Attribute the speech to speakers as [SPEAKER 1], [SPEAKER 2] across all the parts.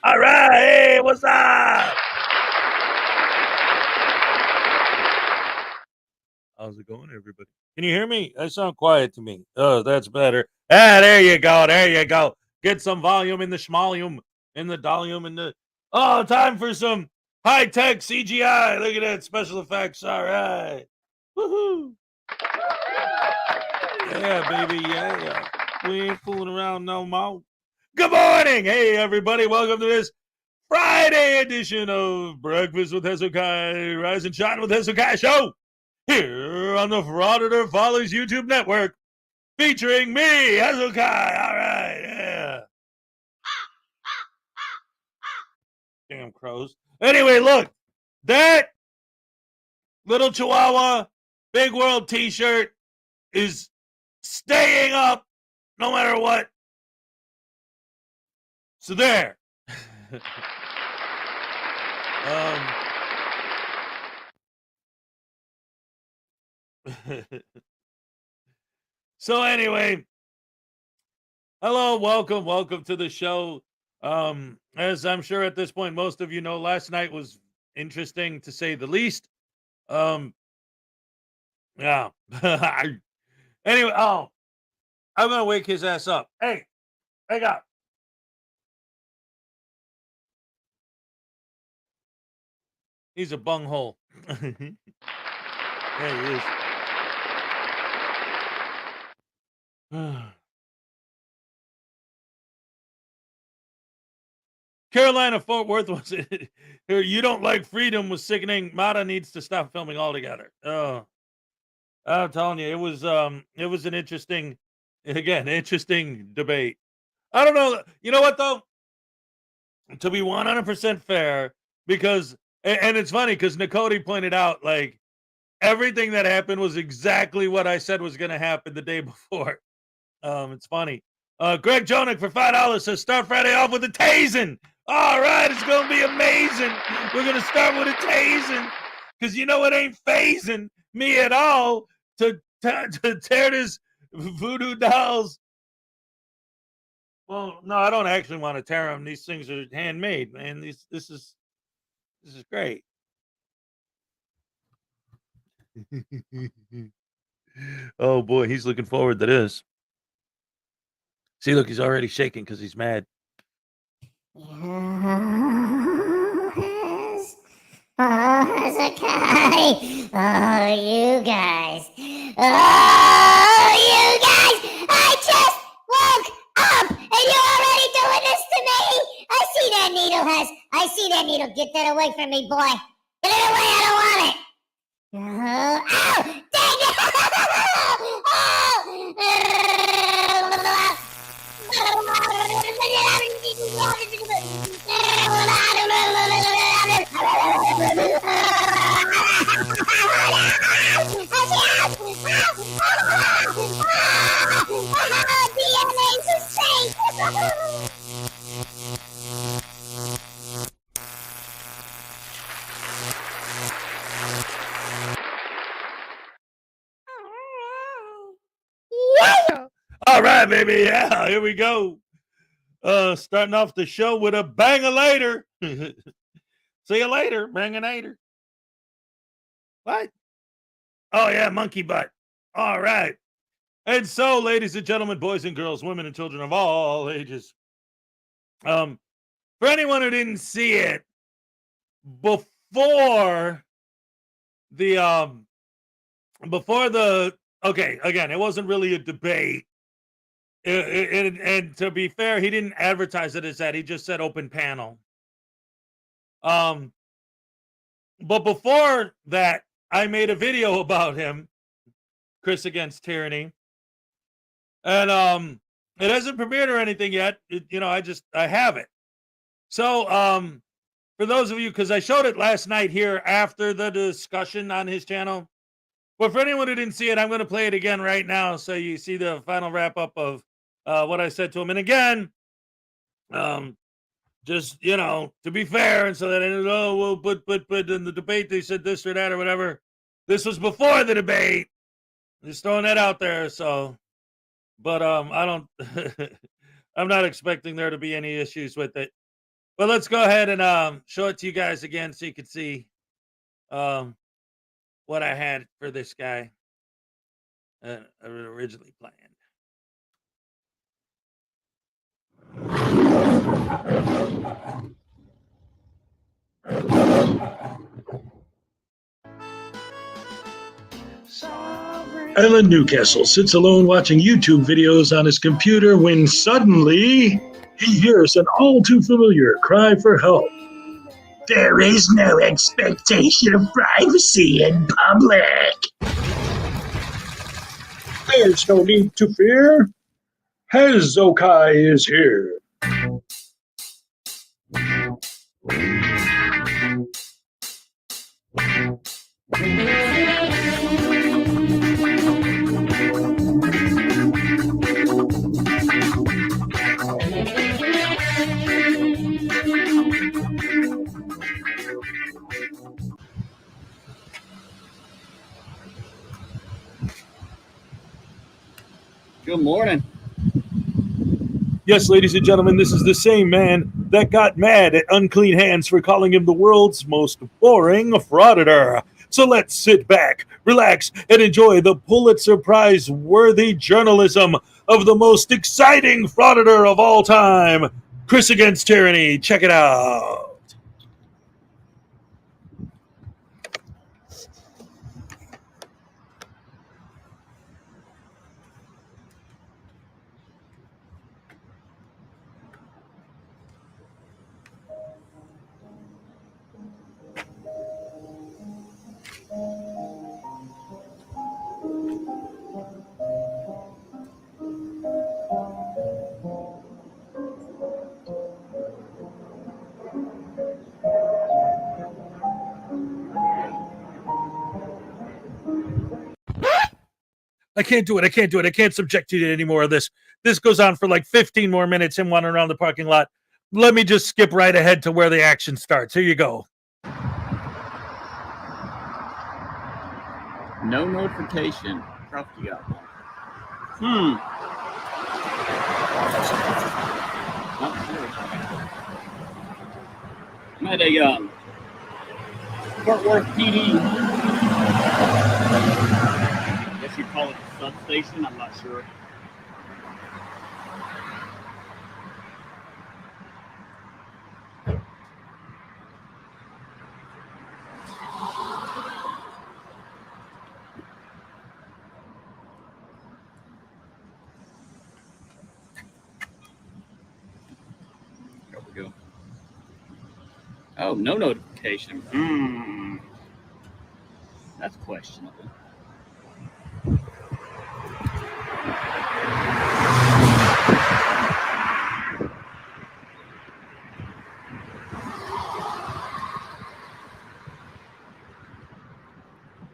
[SPEAKER 1] All right, hey, what's up? How's it going, everybody? Can you hear me? I sound quiet to me. Oh, that's better. Ah, there you go. There you go. Get some volume in the schmolium, in the dolium, in the. Oh, time for some high-tech CGI. Look at that special effects. All right. Woohoo. Yeah, baby. Yeah. We ain't fooling around no more. Good morning. Hey, everybody. Welcome to this Friday edition of Breakfast with Hezokuai, Rise and Shine with Hezokuai show here on the Frauditor Follies YouTube network, featuring me, Hezokuai. All right, yeah. Damn crows. Anyway, look, that little Chihuahua Big World t-shirt is staying up no matter what. So there. So anyway, hello, welcome to the show. As I'm sure at this point most of you know, last night was interesting to say the least. Yeah. Anyway, I'm gonna wake his ass up. Hey, wake up. He's a bunghole. There he is. Carolina Fort Worth was it. Here, you don't like freedom was sickening. Mata needs to stop filming altogether. Oh, I'm telling you, it was an interesting debate. I don't know. You know what though? To be 100% fair, because and it's funny because Nakoti pointed out like everything that happened was exactly what I said was going to happen the day before. It's funny. Greg Jonick for $5 says start Friday off with a tasing. All right, it's gonna be amazing. We're gonna start with a tasing because you know it ain't phasing me at all to tear this voodoo dolls. Well, no, I don't actually want to tear them. These things are handmade, man. This is great. Oh boy, he's looking forward to this. See, look, he's already shaking because he's mad.
[SPEAKER 2] Yes. Oh, Hezokuai. Oh, you guys. Oh, you guys. I just woke up and you're already doing this to me. I see that needle, Hez. I see that needle. Get that away from me, boy. Get it away. I don't want it. Oh, ow. Dang it.
[SPEAKER 1] All right, baby. Yeah, here we go. Starting off the show with a banger later. See you later, banginator. What? Oh yeah, monkey butt. All right. And so, ladies and gentlemen, boys and girls, women and children of all ages. For anyone who didn't see it before the okay, again, it wasn't really a debate. And to be fair, he didn't advertise it as that. He just said open panel. But before that, I made a video about him, Chris Against Tyranny. And it hasn't premiered or anything yet. I have it. So for those of you, because I showed it last night here after the discussion on his channel. But for anyone who didn't see it, I'm going to play it again right now so you see the final wrap up of what I said to him. And again, just, to be fair, and so that but in the debate they said this or that or whatever. This was before the debate. Just throwing that out there. So, but I don't, I'm not expecting there to be any issues with it. But let's go ahead and show it to you guys again so you can see what I had for this guy originally planned.
[SPEAKER 3] Alan Newcastle sits alone watching YouTube videos on his computer when suddenly he hears an all too familiar cry for help. There is no expectation of privacy in public. There's no need to fear. Hezokuai is here.
[SPEAKER 4] Good morning.
[SPEAKER 1] Yes, ladies and gentlemen, this is the same man that got mad at Unclean Hands for calling him the world's most boring frauditor. So let's sit back, relax, and enjoy the Pulitzer Prize-worthy journalism of the most exciting frauditor of all time, Chris Against Tyranny. Check it out. I can't do it. I can't do it. I can't subject you to any more of this. This goes on for like 15 more minutes, him wandering around the parking lot. Let me just skip right ahead to where the action starts. Here you go.
[SPEAKER 4] No notification. Probably got one. Not sure. I'm at a Fort Worth PD. I guess you'd call it a substation. I'm not sure. There we go. Oh, no notification. That's questionable.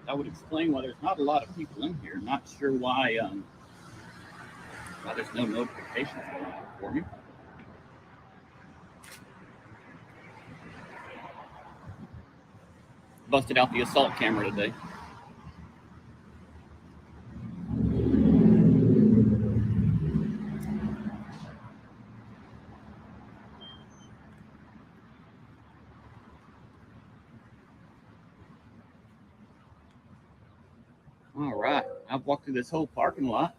[SPEAKER 4] That would explain why there's not a lot of people in here. Not sure why there's no notifications going on for me. Busted out the assault camera today. All right, I've walked through this whole parking lot.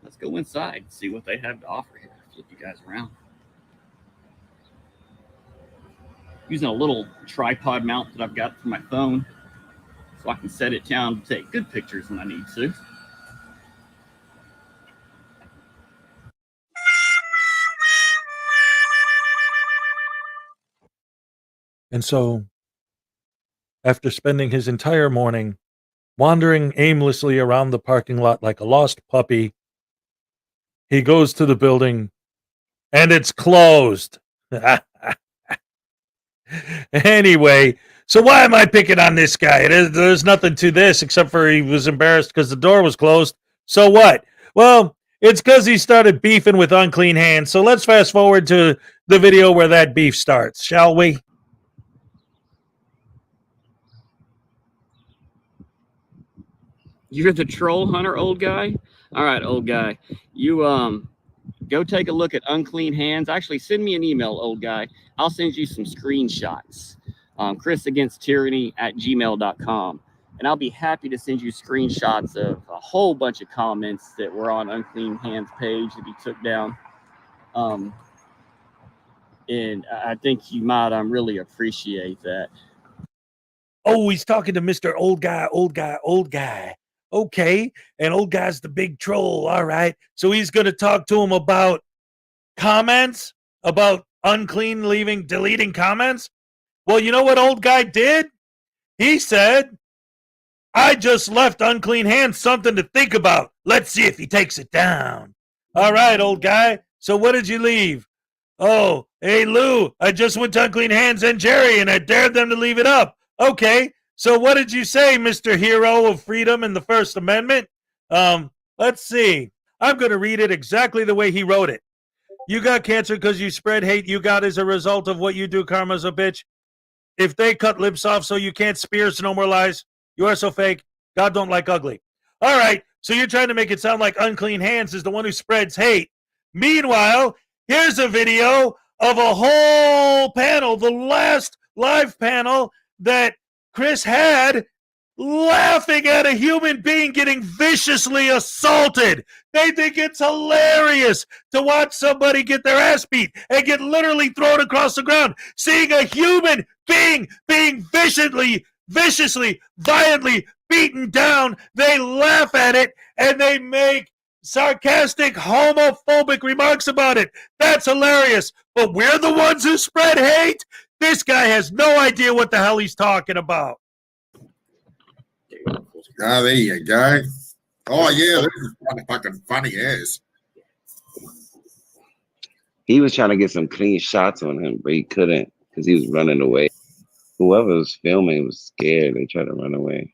[SPEAKER 4] Let's go inside and see what they have to offer here. Flip you guys around. Using a little tripod mount that I've got for my phone so I can set it down to take good pictures when I need to.
[SPEAKER 1] And so, after spending his entire morning wandering aimlessly around the parking lot like a lost puppy, he goes to the building and it's closed. Anyway, so why am I picking on this guy? There's nothing to this except for he was embarrassed because the door was closed. So what? Well, it's because he started beefing with Unclean Hands. So let's fast forward to the video where that beef starts, shall we?
[SPEAKER 4] You're the troll hunter, old guy? All right, old guy. You go take a look at Unclean Hands. Actually, send me an email, old guy. I'll send you some screenshots. chrisagainsttyranny@gmail.com. And I'll be happy to send you screenshots of a whole bunch of comments that were on Unclean Hands page that he took down. And I think you might really appreciate that.
[SPEAKER 1] Oh, he's talking to Mr. Old Guy, Old Guy, Old Guy. Okay, and Old Guy's the big troll, all right. So he's going to talk to him about comments, about Unclean deleting comments. Well, you know what Old Guy did? He said, I just left Unclean Hands something to think about. Let's see if he takes it down. All right, Old Guy. So what did you leave? Oh, hey, Lou, I just went to Unclean Hands and Jerry, and I dared them to leave it up. Okay, so what did you say, Mr. Hero of Freedom and the First Amendment? Let's see. I'm going to read it exactly the way he wrote it. You got cancer because you spread hate you got as a result of what you do, karma's a bitch. If they cut lips off so you can't spear no more lies, you are so fake. God don't like ugly. All right, so you're trying to make it sound like Unclean Hands is the one who spreads hate. Meanwhile, here's a video of a whole panel, the last live panel that Chris had, laughing at a human being getting viciously assaulted. They think it's hilarious to watch somebody get their ass beat and get literally thrown across the ground. Seeing a human being being viciously, violently beaten down, they laugh at it and they make sarcastic, homophobic remarks about it. That's hilarious. But we're the ones who spread hate? This guy has no idea what the hell he's talking about.
[SPEAKER 5] Ah, there you go. Oh, yeah, this is fucking funny as.
[SPEAKER 6] He was trying to get some clean shots on him, but he couldn't because he was running away. Whoever was filming was scared. They tried to run away.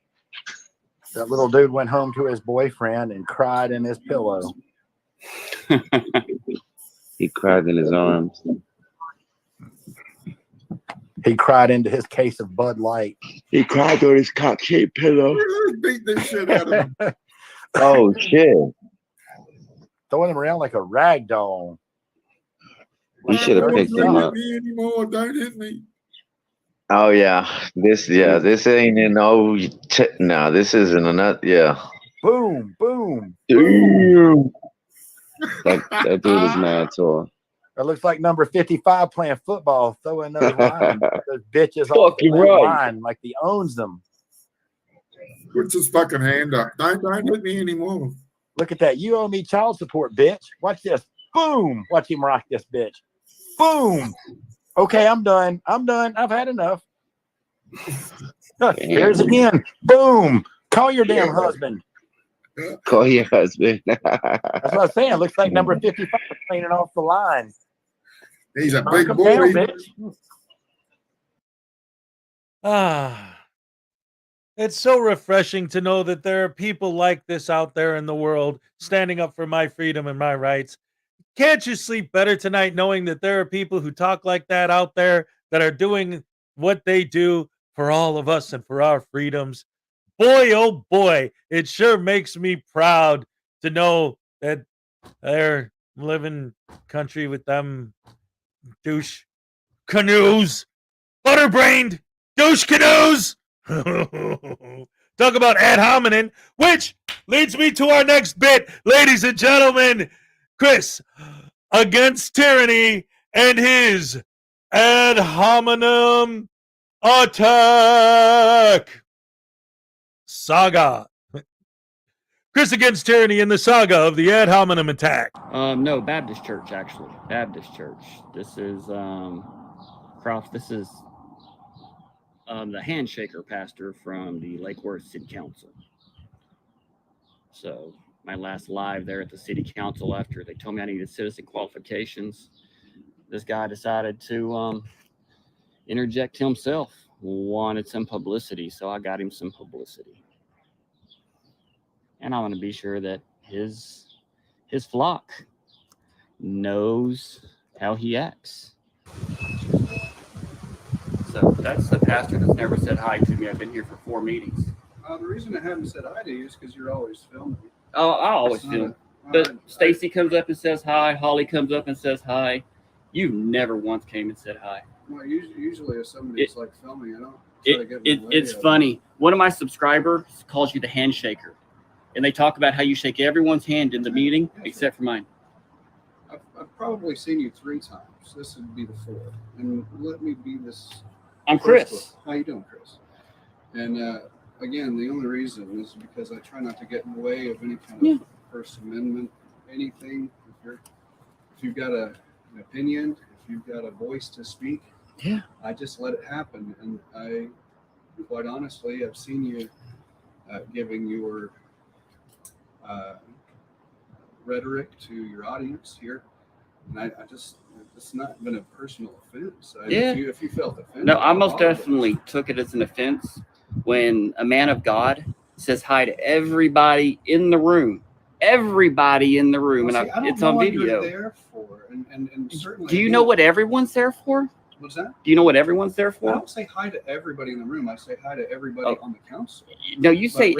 [SPEAKER 7] That little dude went home to his boyfriend and cried in his pillow.
[SPEAKER 6] He cried in his arms.
[SPEAKER 7] He cried into his case of Bud Light.
[SPEAKER 6] He cried on his cock-shaped pillow.
[SPEAKER 5] Beat this shit out of him.
[SPEAKER 6] Oh, shit.
[SPEAKER 7] Throwing him around like a rag doll.
[SPEAKER 6] We should have picked him up.
[SPEAKER 5] Don't hit me anymore. Don't hit me.
[SPEAKER 6] Oh, yeah. This ain't in no, no, this isn't enough. Yeah.
[SPEAKER 7] Boom, boom.
[SPEAKER 6] Damn. That dude is mad tall.
[SPEAKER 7] It looks like number 55 playing football, throwing another line. Those bitches off
[SPEAKER 6] Fucking
[SPEAKER 7] the
[SPEAKER 6] right.
[SPEAKER 7] line like he owns them.
[SPEAKER 5] Puts his fucking hand up. Don't hit me anymore.
[SPEAKER 7] Look at that. You owe me child support, bitch. Watch this. Boom. Watch him rock this bitch. Boom. Okay, I'm done. I've had enough. Here's again. Boom. Call your damn husband.
[SPEAKER 6] Call your husband.
[SPEAKER 7] That's what I'm saying. Looks like number 55 cleaning off the line.
[SPEAKER 5] He's a big
[SPEAKER 7] Come
[SPEAKER 5] boy.
[SPEAKER 7] down, bitch.
[SPEAKER 1] It's so refreshing to know that there are people like this out there in the world standing up for my freedom and my rights. Can't you sleep better tonight knowing that there are people who talk like that out there that are doing what they do for all of us and for our freedoms? Boy, oh boy, it sure makes me proud to know that they're living country with them douche canoes, butterbrained douche canoes. Talk about ad hominem, which leads me to our next bit, ladies and gentlemen. Chris, Against Tyranny and his ad hominem attack saga. Chris Against Tyranny in the saga of the ad hominem attack.
[SPEAKER 4] No, Baptist Church, actually. Baptist Church. This is the handshaker pastor from the Lake Worth City Council. So my last live there at the city council, after they told me I needed citizen qualifications, this guy decided to interject himself. Wanted some publicity, so I got him some publicity. And I want to be sure that his flock knows how he acts. So that's the pastor that's never said hi to me. I've been here for 4 meetings.
[SPEAKER 8] The reason I haven't said hi to you is because you're always filming.
[SPEAKER 4] Oh, I always film. But Stacy comes up and says hi. Holly comes up and says hi. You never once came and said hi.
[SPEAKER 8] Well, usually if somebody's like filming, I don't try to get in the way
[SPEAKER 4] It's
[SPEAKER 8] of
[SPEAKER 4] funny. One of my subscribers calls you the handshaker. And they talk about how you shake everyone's hand in the meeting except for mine.
[SPEAKER 8] I've probably seen you 3 times. This would be the 4th. And let me be this.
[SPEAKER 4] I'm Chris.
[SPEAKER 8] How you doing, Chris? And again, the only reason is because I try not to get in the way of any kind of First Amendment, anything. If you've got an opinion, if you've got a voice to speak, I just let it happen. And I, quite honestly, I've seen you giving your rhetoric to your audience here, and I just, it's not been a personal offense. If you felt offended.
[SPEAKER 4] No, I most definitely took it as an offense when a man of God says hi to everybody in the room. Everybody in the room,
[SPEAKER 8] Well,
[SPEAKER 4] and
[SPEAKER 8] see,
[SPEAKER 4] it's on
[SPEAKER 8] what
[SPEAKER 4] video.
[SPEAKER 8] you're there for, and certainly.
[SPEAKER 4] Do you know what everyone's there for?
[SPEAKER 8] What's that?
[SPEAKER 4] Do you know what everyone's there
[SPEAKER 8] I
[SPEAKER 4] for?
[SPEAKER 8] don't say hi to everybody in the room. I say hi to everybody on the council.
[SPEAKER 4] No, you say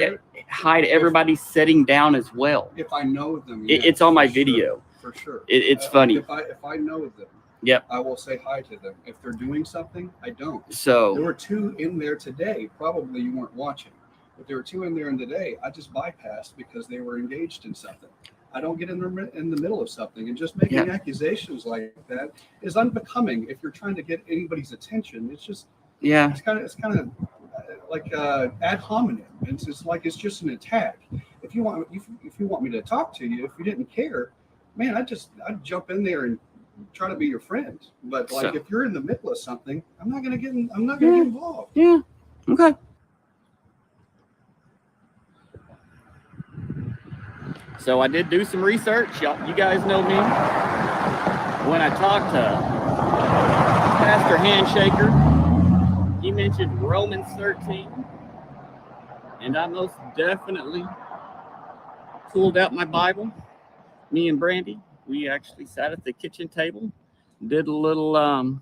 [SPEAKER 4] hi to everybody sitting down as well.
[SPEAKER 8] If I know them,
[SPEAKER 4] It's on my video.
[SPEAKER 8] For sure.
[SPEAKER 4] It's funny.
[SPEAKER 8] If I know them,
[SPEAKER 4] Yep.
[SPEAKER 8] I will say hi to them. If they're doing something, I don't. There
[SPEAKER 4] So
[SPEAKER 8] were 2 in there today. Probably you weren't watching, but there were 2 in there in today. I just bypassed because they were engaged in something. I don't get in the middle of something, and just making accusations like that is unbecoming. If you're trying to get anybody's attention, it's just it's kind of like ad hominem. It's just like it's just an attack. If you want me to talk to you, if you didn't care, man, I'd jump in there and try to be your friend. But like if you're in the middle of something, I'm not gonna get involved.
[SPEAKER 4] Yeah. Okay. So I did do some research. You guys know me. When I talked to Pastor Handshaker, he mentioned Romans 13. And I most definitely pulled out my Bible. Me and Brandy, we actually sat at the kitchen table, did a little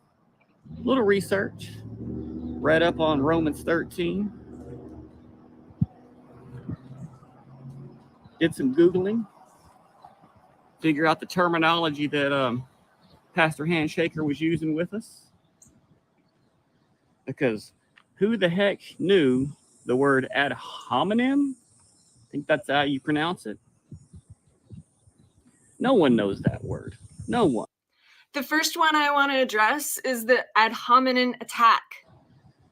[SPEAKER 4] research, read up on Romans 13, did some Googling, figure out the terminology that Pastor Handshaker was using with us. Because who the heck knew the word ad hominem? I think that's how you pronounce it. No one knows that word. No one.
[SPEAKER 9] The first one I want to address is the ad hominem attack.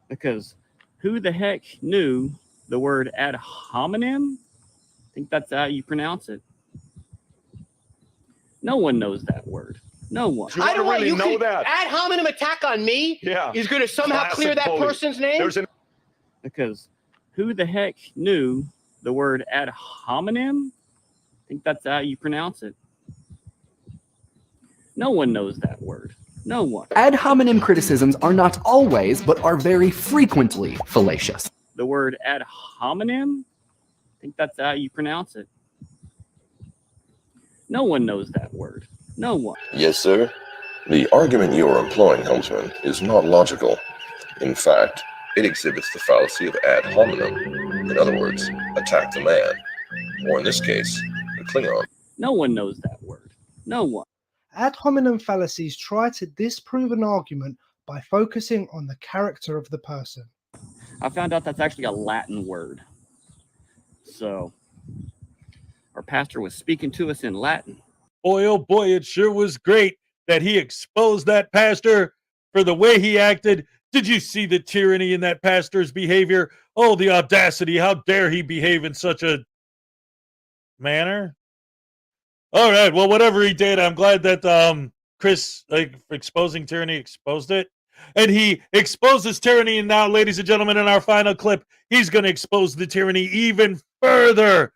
[SPEAKER 4] Because who the heck knew the word ad hominem? I think that's how you pronounce it. No one knows that word. No one.
[SPEAKER 10] I don't really know that. Ad hominem attack on me is going to somehow clear that person's name?
[SPEAKER 4] Because who the heck knew the word ad hominem? I think that's how you pronounce it. No one knows that word. No one.
[SPEAKER 11] Ad hominem criticisms are not always, but are very frequently fallacious.
[SPEAKER 4] The word ad hominem? I think that's how you pronounce it. No one knows that word. No one.
[SPEAKER 12] Yes, sir. The argument you are employing, Helmsman, is not logical. In fact, it exhibits the fallacy of ad hominem. In other words, attack the man. Or in this case, the Klingon.
[SPEAKER 4] No one knows that word. No one.
[SPEAKER 13] Ad hominem fallacies try to disprove an argument by focusing on the character of the person.
[SPEAKER 4] I found out that's actually a Latin word. So, our pastor was speaking to us in Latin.
[SPEAKER 1] Boy, oh boy, it sure was great that he exposed that pastor for the way he acted. Did you see the tyranny in that pastor's behavior? Oh, the audacity. How dare he behave in such a manner? All right, well, whatever he did, I'm glad that Chris, exposing tyranny, exposed it. And he exposes tyranny, and now, ladies and gentlemen, in our final clip, he's going to expose the tyranny even further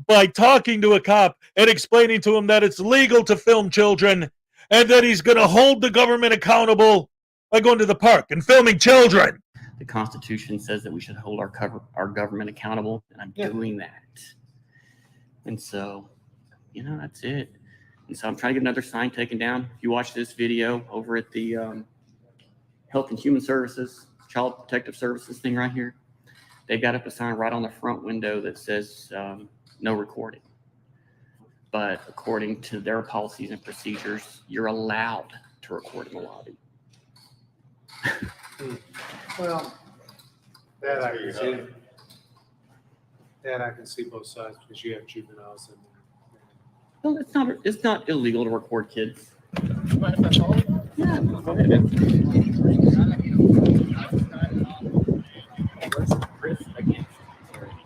[SPEAKER 1] by talking to a cop and explaining to him that it's legal to film children and that he's going to hold the government accountable by going to the park and filming children.
[SPEAKER 4] The Constitution says that we should hold our government accountable, and I'm doing that. And so, that's it. And so I'm trying to get another sign taken down. If you watch this video over at the Health and Human Services, Child Protective Services thing right here, they got up a sign right on the front window that says no recording. But according to their policies and procedures, you're allowed to record in the lobby.
[SPEAKER 14] Well, that I can see. That I can see both sides because you have juveniles in there.
[SPEAKER 4] Well, it's not illegal to record kids. Yeah, go ahead. Chris against tyranny.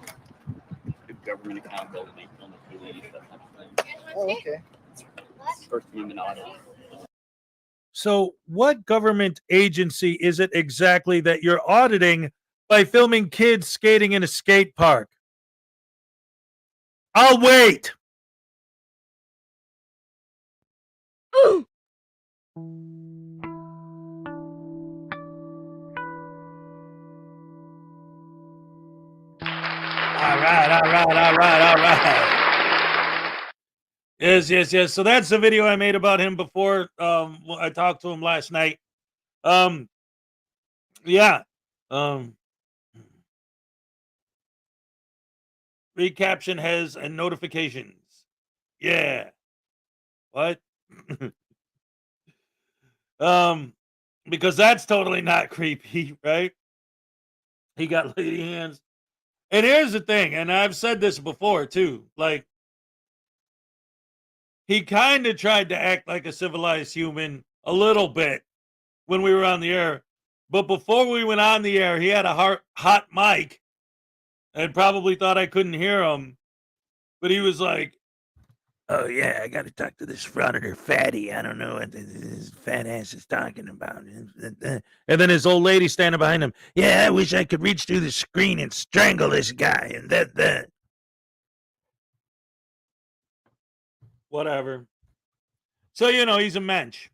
[SPEAKER 4] The government accountability on the police, that type of thing.
[SPEAKER 13] Oh, okay.
[SPEAKER 4] First Amendment Audit.
[SPEAKER 1] So what government agency is it exactly that you're auditing by filming kids skating in a skate park? I'll wait. All right. Yes. So that's the video I made about him before. I talked to him last night. Recaption has and notifications. Yeah. What? Because that's totally not creepy, right? He got lady hands. And here's the thing, and I've said this before too, like, he kind of tried to act like a civilized human a little bit when we were on the air. But before we went on the air, he had a hot mic and probably thought I couldn't hear him. But he was like, oh, yeah, I got to talk to this Frauditor fatty. I don't know what this fat ass is talking about. And then his old lady standing behind him. Yeah, I wish I could reach through the screen and strangle this guy. And that. Whatever. So, he's a mensch.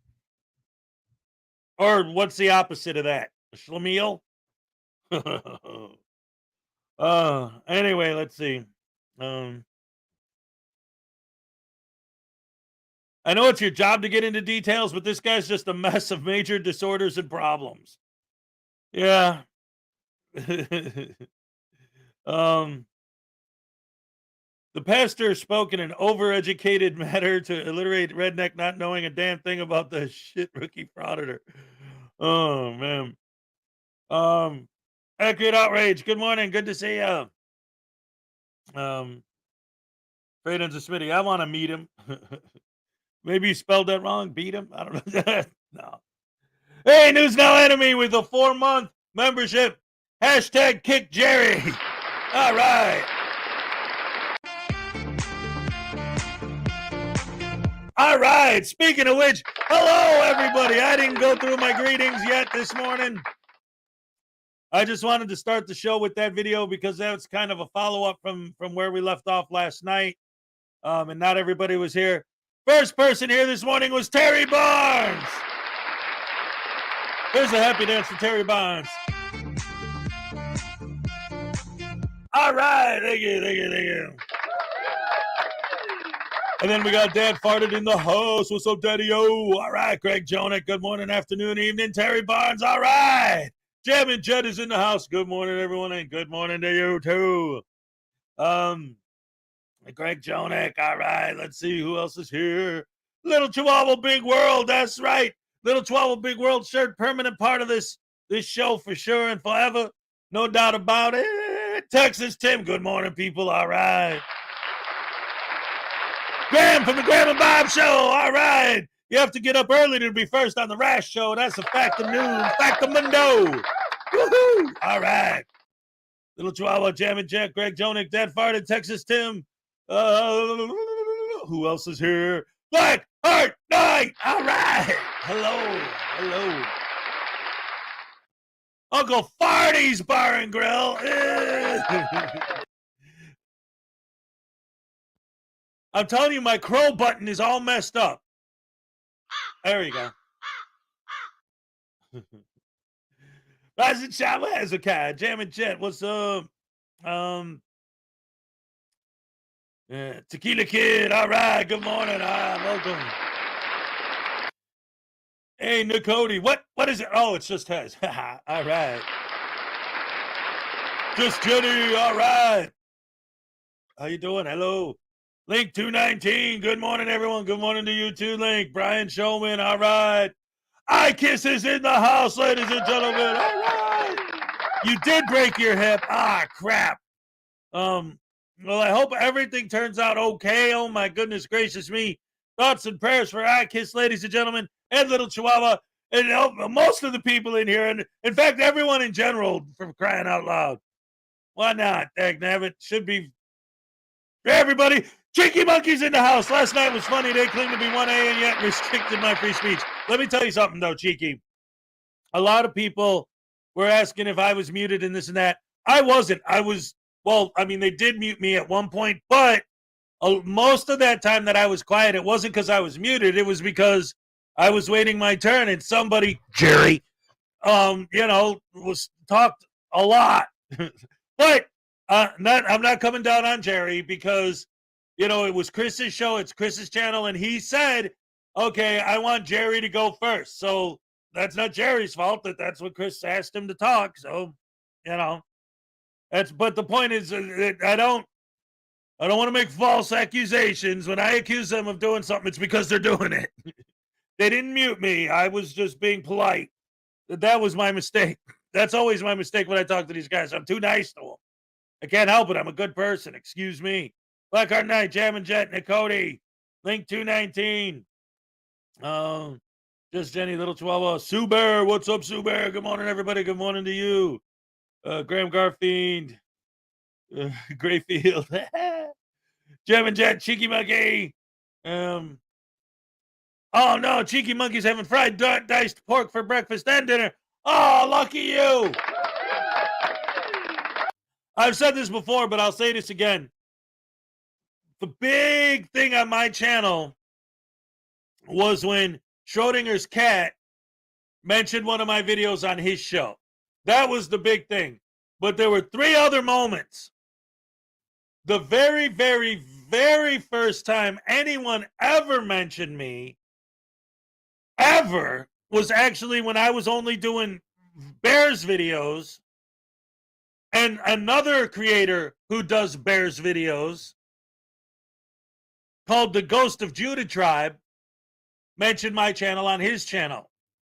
[SPEAKER 1] Or what's the opposite of that? A schlemiel? Anyway, let's see. I know it's your job to get into details, but this guy's just a mess of major disorders and problems. Yeah. The pastor spoke in an overeducated manner to illiterate redneck not knowing a damn thing about the shit rookie frauditor. Oh, man. Accurate outrage. Good morning. Good to see you. Freydon's a Smitty. I want to meet him. Maybe you spelled that wrong. Beat him. I don't know. No. Hey, News Now Enemy with a 4-month membership. Hashtag kick Jerry. All right. All right. Speaking of which, hello, everybody. I didn't go through my greetings yet this morning. I just wanted to start the show with that video because that's kind of a follow-up from where we left off last night. And not everybody was here. First person here this morning was Terry Barnes. Here's a happy dance for Terry Barnes. All right. Thank you. And then we got Dad Farted in the house. What's up, Daddy-O? All right, Greg Jonick. Good morning, afternoon, evening. Terry Barnes. All right. Jam and Jed is in the house. Good morning, everyone, and good morning to you, too. Greg Jonick. All right. Let's see who else is here. Little Chihuahua Big World. That's right. Little Chihuahua Big World shirt. Permanent part of this show for sure and forever. No doubt about it. Texas Tim. Good morning, people. All right. Graham from the Graham and Bob Show. All right. You have to get up early to be first on the Rash Show. That's a fact of news. Fact of mundo. Woohoo. All right. Little Chihuahua, Jam and Jack, Greg Jonick, Dad Farted, Texas Tim. Who else is here? Black Heart Night. All right. Hello. Uncle Farty's Bar and Grill. I'm telling you, my crow button is all messed up. There you go. Rise and shine with Hezokuai. Jam and Jet. What's up? Tequila Kid. All right. Good morning. Welcome. Hey, Nicody. What is it? Oh, it's just Hez. All right. Just Jenny. All right. How you doing? Hello. Link 219. Good morning, everyone. Good morning to you too, Link. Brian Showman. All right. Eye Kisses in the house, ladies and gentlemen. All right. You did break your hip. Ah, crap. Well, I hope everything turns out okay. Oh, my goodness gracious me. Thoughts and prayers for Eye Kiss, ladies and gentlemen, and Little Chihuahua, and most of the people in here, and in fact, everyone in general, for crying out loud. Why not? Dagnabbit. Should be for everybody. Cheeky Monkeys in the house. Last night was funny. They claim to be 1A and yet restricted my free speech. Let me tell you something, though, Cheeky. A lot of people were asking if I was muted and this and that. I wasn't. They did mute me at one point, but most of that time that I was quiet, it wasn't because I was muted. It was because I was waiting my turn and somebody, Jerry, was talked a lot. But I'm not coming down on Jerry because it was Chris's show. It's Chris's channel. And he said, okay, I want Jerry to go first. So that's not Jerry's fault that's what Chris asked him to talk. So, but the point is that I don't want to make false accusations. When I accuse them of doing something, it's because they're doing it. They didn't mute me. I was just being polite. That was my mistake. That's always my mistake when I talk to these guys. I'm too nice to them. I can't help it. I'm a good person. Excuse me. Blackheart Knight, Jam and Jet, Nicody, Link 219. Just Jenny, Little Chihuahua, Sue Bear. What's up, Sue Bear? Good morning, everybody. Good morning to you. Graham Garfield, Grayfield, Jam and Jet, Cheeky Monkey. Oh no, Cheeky Monkey's having fried diced pork for breakfast and dinner. Oh, lucky you. I've said this before, but I'll say this again. The big thing on my channel was when Schrodinger's cat mentioned one of my videos on his show. That was the big thing. But there were 3 other moments. The very, very, very first time anyone ever mentioned me, ever, was actually when I was only doing Bears videos. And another creator who does Bears videos, called the Ghost of Judah Tribe, mentioned my channel on his channel.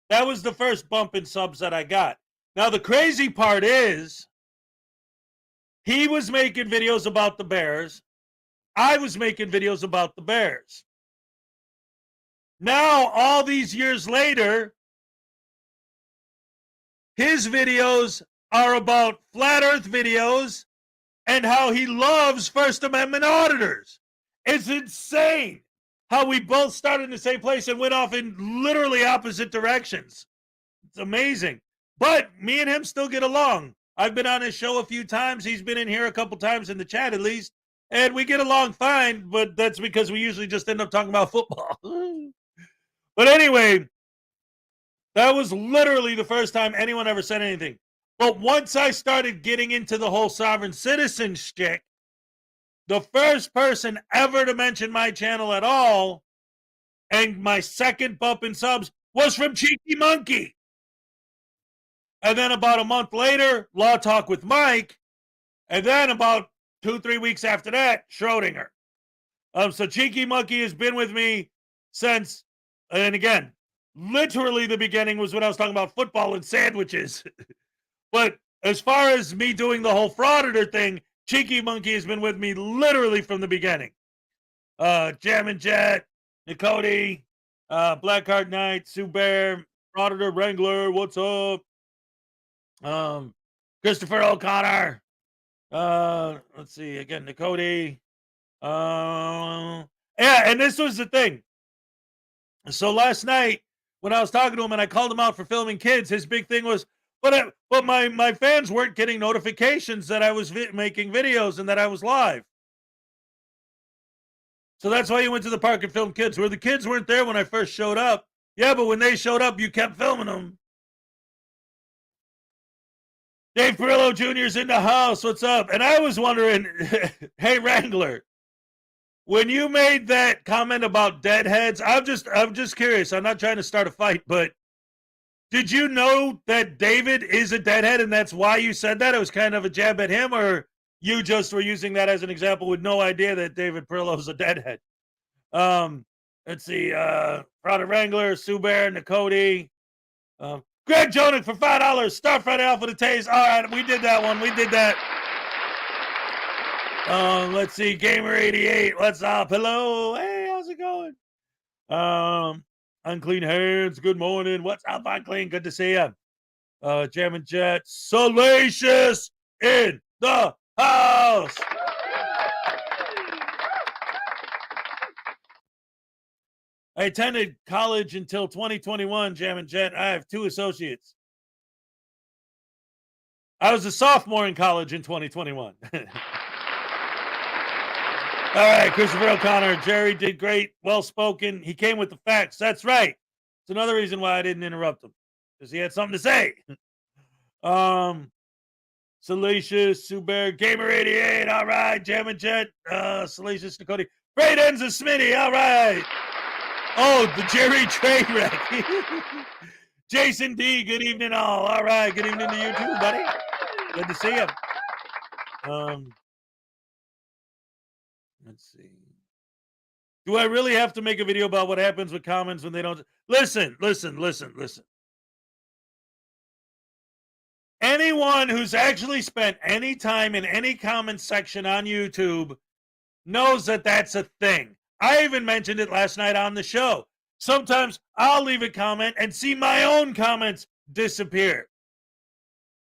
[SPEAKER 1] That was the first bump in subs that I got. Now, the crazy part is, he was making videos about the Bears. I was making videos about the Bears. Now, all these years later, his videos are about flat earth videos and how he loves First Amendment auditors. It's insane how we both started in the same place and went off in literally opposite directions. It's amazing. But me and him still get along. I've been on his show a few times. He's been in here a couple times in the chat at least. And we get along fine, but that's because we usually just end up talking about football. But anyway, that was literally the first time anyone ever said anything. But once I started getting into the whole sovereign citizen shtick, the first person ever to mention my channel at all, and my second bump in subs, was from Cheeky Monkey. And then about a month later, Law Talk with Mike. And then about 2-3 weeks after that, Schrodinger. So Cheeky Monkey has been with me since, and again, literally the beginning was when I was talking about football and sandwiches. But as far as me doing the whole Frauditor thing, Cheeky Monkey has been with me literally from the beginning. Jam and Jet, Nicody, Blackheart Knight, Sue Bear, Frauditor Wrangler, what's up? Christopher O'Connor. Let's see, again, Nicody. Yeah, and this was the thing. So last night, when I was talking to him and I called him out for filming kids, his big thing was, but my fans weren't getting notifications that I was making videos and that I was live. So that's why you went to the park and filmed kids, where the kids weren't there when I first showed up. Yeah, but when they showed up, you kept filming them. Dave Perillo Jr.'s in the house. What's up? And I was wondering, hey, Wrangler, when you made that comment about deadheads, I'm just curious. I'm not trying to start a fight, but did you know that David is a deadhead and that's why you said that? It was kind of a jab at him, or you just were using that as an example with no idea that David Perillo's a deadhead? Let's see. Frauditor Wrangler, Sue Bear, Nicody. Greg Jonick for $5. Star Friday Alpha to Taze. All right, we did that one. We did that. Let's see. Gamer88. What's up? Hello. Hey, how's it going? Unclean Hands. Good morning. What's up, Unclean? Good to see you. Jam and Jet. Salacious in the house. I attended college until 2021, Jam and Jet. I have 2 associates. I was a sophomore in college in 2021. All right, Christopher O'Connor. Jerry did great. Well-spoken. He came with the facts. That's right. It's another reason why I didn't interrupt him, because he had something to say. Salacious, Suber, Gamer88. All right, Jam and Jet. Salacious, Nicody. Great ends of Smitty. All right. Oh, the Jerry Trainwreck. Jason D, good evening all. All right, good evening to you too, buddy. Good to see you. Let's see. Do I really have to make a video about what happens with comments when they don't? Listen. Anyone who's actually spent any time in any comment section on YouTube knows that that's a thing. I even mentioned it last night on the show. Sometimes I'll leave a comment and see my own comments disappear.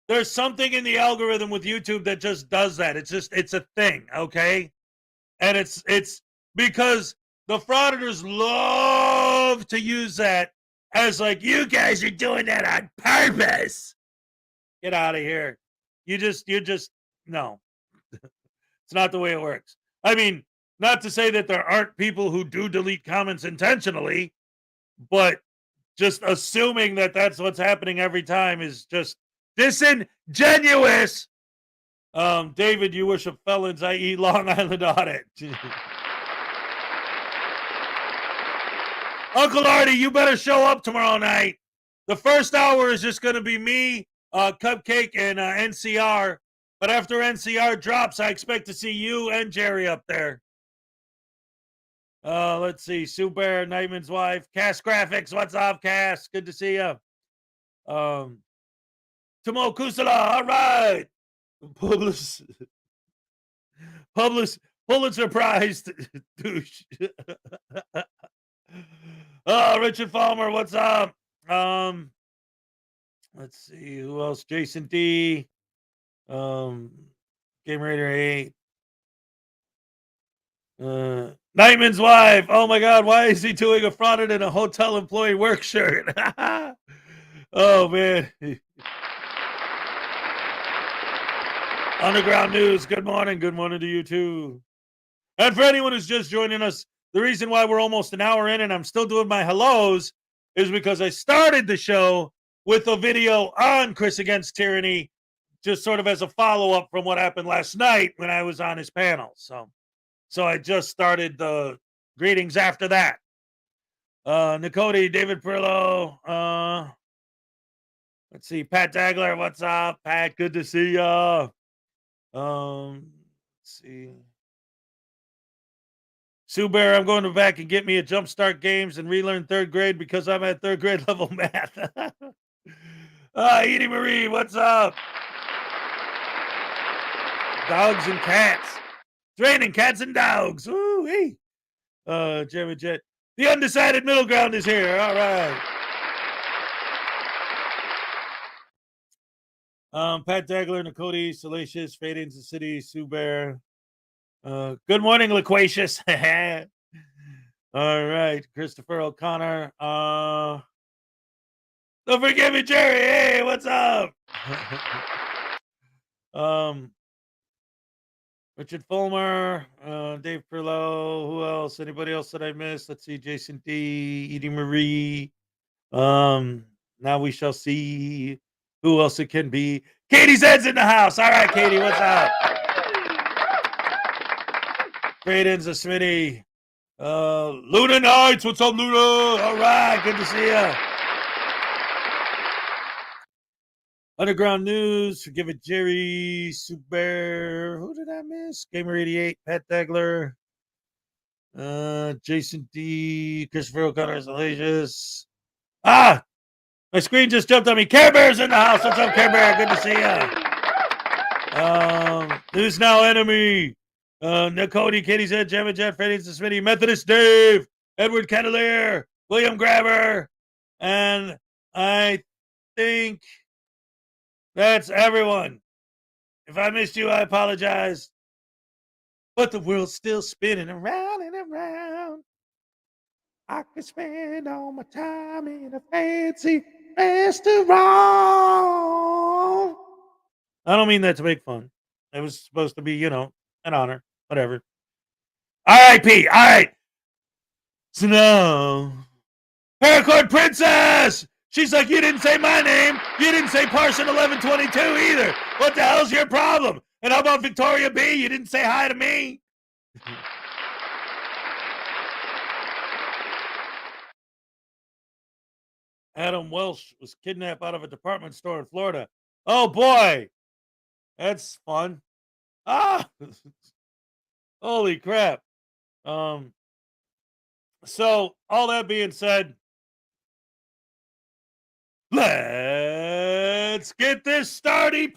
[SPEAKER 1] There's something in the algorithm with YouTube that just does that. It's a thing, okay? And it's because the Frauditors love to use that as like, you guys are doing that on purpose. Get out of here. You're just no. It's not the way it works. I mean, not to say that there aren't people who do delete comments intentionally, but just assuming that that's what's happening every time is just disingenuous. David, you worship felons, i.e. Long Island Audit. Uncle Artie, you better show up tomorrow night. The first hour is just going to be me, Cupcake, and NCR. But after NCR drops, I expect to see you and Jerry up there. Let's see. Sue Bear, Nightman's wife. Cass Graphics, what's up, Cass? Good to see you. Timo Kusala, all right. Pulitzer Prize douche. Richard Falmer, what's up? Let's see who else. Jason D. Game Raider 8. Nightman's wife. Oh my God, why is he doing a frauded in a hotel employee work shirt? Oh man. Underground News, good morning. Good morning to you too. And for anyone who's just joining us, the reason why we're almost an hour in and I'm still doing my hellos is because I started the show with a video on Chris Against Tyranny, just sort of as a follow-up from what happened last night when I was on his panel. So I just started the greetings after that. Nicody, David Perillo, let's see, Pat Dagler, what's up, Pat? Good to see ya. Let's see. Sue Bear, I'm going back and get me a Jumpstart Games and relearn third grade because I'm at third grade level math. Edie Marie, what's up? Dogs and cats. It's raining cats and dogs. Ooh, hey. Jeremy Jet. The undecided middle ground is here. All right. Pat Dagler, Nicody, Salacious, Fadings the City, Sue Bear. Good morning, Loquacious. All right. Christopher O'Connor. Don't forget me, Jerry. Hey, what's up? Richard Fulmer, Dave Perlow, who else? Anybody else that I missed? Let's see, Jason D, Edie Marie. Now we shall see who else it can be. Katie Zed's in the house. All right, Katie, what's up? Braden's a Smitty. Luna Knights, what's up, Luna? All right, good to see you. Underground News, Forgive It Jerry, Super. Who did I miss? Gamer 88, Pat Dagler, Jason D, Christopher O'Connor, Salacious. My screen just jumped on me. Care Bear's in the house. What's up, Care Bear? Good to see you. Who's now enemy? Nicody, Katie Zed, Jamma Jet, Freddy Smitty, Methodist Dave, Edward Candelier, William Grabber, and I think that's everyone. If I missed you, I apologize. But the world's still spinning around and around. I could spend all my time in a fancy restaurant. I don't mean that to make fun. It was supposed to be, an honor. Whatever. R.I.P. All right. So now, Paracord Princess. She's like, you didn't say my name. You didn't say Parson 1122 either. What the hell's your problem? And how about Victoria B? You didn't say hi to me. Adam Welsh was kidnapped out of a department store in Florida. Oh boy, that's fun. Holy crap. So, all that being said, let's get this started.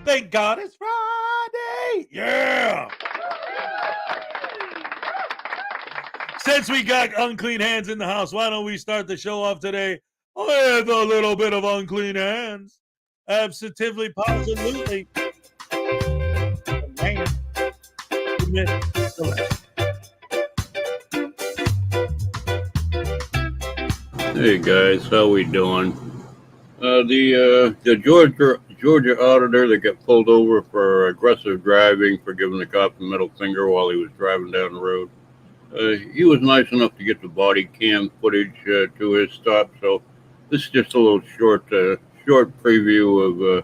[SPEAKER 1] Thank God it's Friday. Yeah. Since we got unclean hands in the house, why don't we start the show off today with a little bit of unclean hands? Absolutely, positively.
[SPEAKER 15] Hey guys, how we doing? The Georgia auditor that got pulled over for aggressive driving, for giving the cop the middle finger while he was driving down the road. He was nice enough to get the body cam footage to his stop, so this is just a little short preview of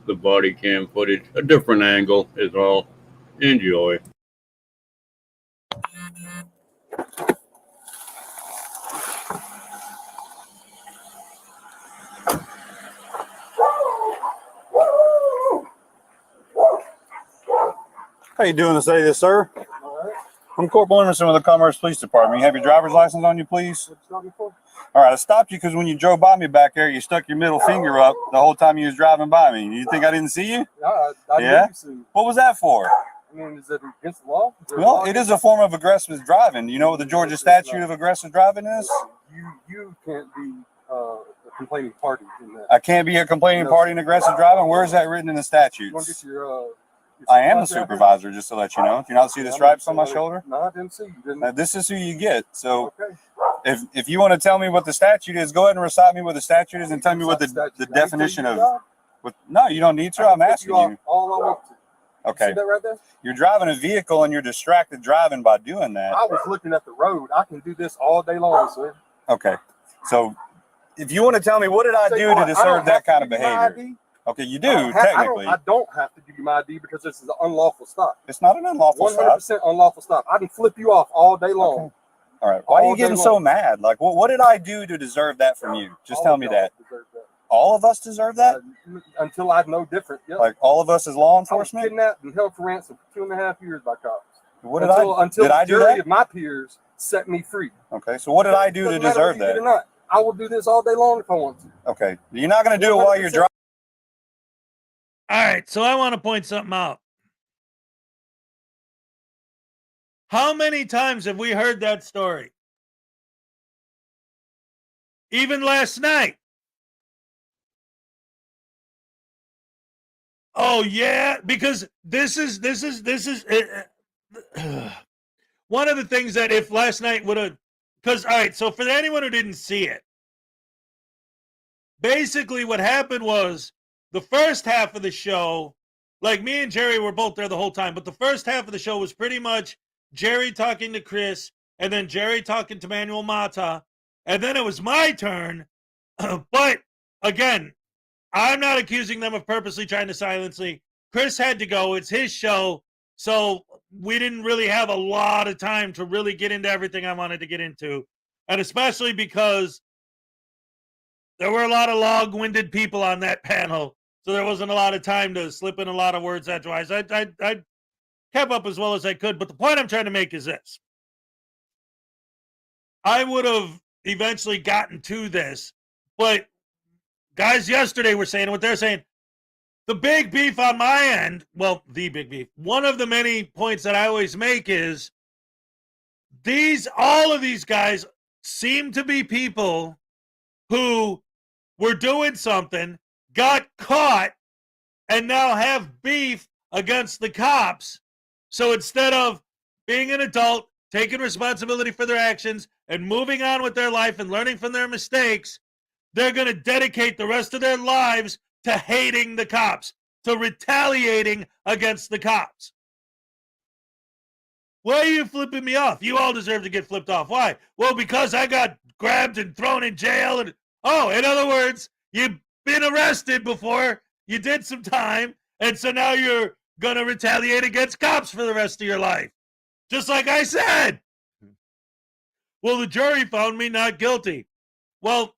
[SPEAKER 15] the body cam footage. A different angle is all. Enjoy.
[SPEAKER 16] How you doing today, sir? I'm Corporal Emerson with the Commerce Police Department. You have your driver's license on you, please? All right, I stopped you because when you drove by me back there, you stuck your middle finger up the whole time you was driving by me. You think I didn't see you? Yeah? What was that for?
[SPEAKER 17] I mean, is it against the law?
[SPEAKER 16] Well, it is a form of aggressive driving. You know what the Georgia statute of aggressive driving is?
[SPEAKER 17] You can't be a complaining party in that.
[SPEAKER 16] I can't be a complaining party in aggressive driving? Where is that written in the statutes?
[SPEAKER 17] You want to get your
[SPEAKER 16] I am the supervisor, just to let you know. Do you not see the stripes on my shoulder?
[SPEAKER 17] No, I didn't see you.
[SPEAKER 16] This is who you get. So if you want to tell me what the statute is, go ahead and recite me what the statute is and tell me what the definition of... No, you don't need to. I'm asking you.
[SPEAKER 17] All I want to.
[SPEAKER 16] Okay.
[SPEAKER 17] See that right there?
[SPEAKER 16] You're driving a vehicle and you're distracted driving by doing that.
[SPEAKER 17] I was looking at the road. I can do this all day long, sir.
[SPEAKER 16] Okay. So if you want to tell me what did I do to deserve that kind of behavior? Okay, you do, technically.
[SPEAKER 17] I don't have to give you my ID because this is an unlawful stop.
[SPEAKER 16] It's not an unlawful stop.
[SPEAKER 17] 100% unlawful stop. I can flip you off all day long.
[SPEAKER 16] Okay. All right. Why are you getting so mad? Like, what did I do to deserve that from you? Just tell me that. All of us deserve that?
[SPEAKER 17] Until I know different. Yep.
[SPEAKER 16] Like all of us as law enforcement?
[SPEAKER 17] I was kidnapped and held for ransom for 2.5 years by cops.
[SPEAKER 16] What did until
[SPEAKER 17] the
[SPEAKER 16] I do
[SPEAKER 17] majority
[SPEAKER 16] that?
[SPEAKER 17] of my peers set me free.
[SPEAKER 16] Okay, so what did I do to deserve that?
[SPEAKER 17] Or not. I will do this all day long if I want to.
[SPEAKER 16] Okay, you're not going to do it while you're driving.
[SPEAKER 1] All right, so I want to point something out. How many times have we heard that story? Even last night. Oh yeah, because this is one of the things that if last night would have, because all right, so for anyone who didn't see it, basically what happened was the first half of the show, like me and Jerry were both there the whole time, but the first half of the show was pretty much Jerry talking to Chris, and then Jerry talking to Manuel Mata, and then it was my turn. But again, I'm not accusing them of purposely trying to silence me. Chris had to go. It's his show. So we didn't really have a lot of time to really get into everything I wanted to get into. And especially because there were a lot of long-winded people on that panel. So there wasn't a lot of time to slip in a lot of words edgewise. I kept up as well as I could. But the point I'm trying to make is this. I would have eventually gotten to this. But guys yesterday were saying what they're saying. The big beef on my end, well, the big beef, one of the many points that I always make is all of these guys seem to be people who were doing something, got caught, and now have beef against the cops. So instead of being an adult, taking responsibility for their actions, and moving on with their life and learning from their mistakes, they're going to dedicate the rest of their lives to hating the cops, to retaliating against the cops. Why are you flipping me off? You all deserve to get flipped off. Why? Well, because I got grabbed and thrown in jail. And in other words, you've been arrested before, you did some time, and so now you're going to retaliate against cops for the rest of your life. Just like I said. Well, the jury found me not guilty. Well,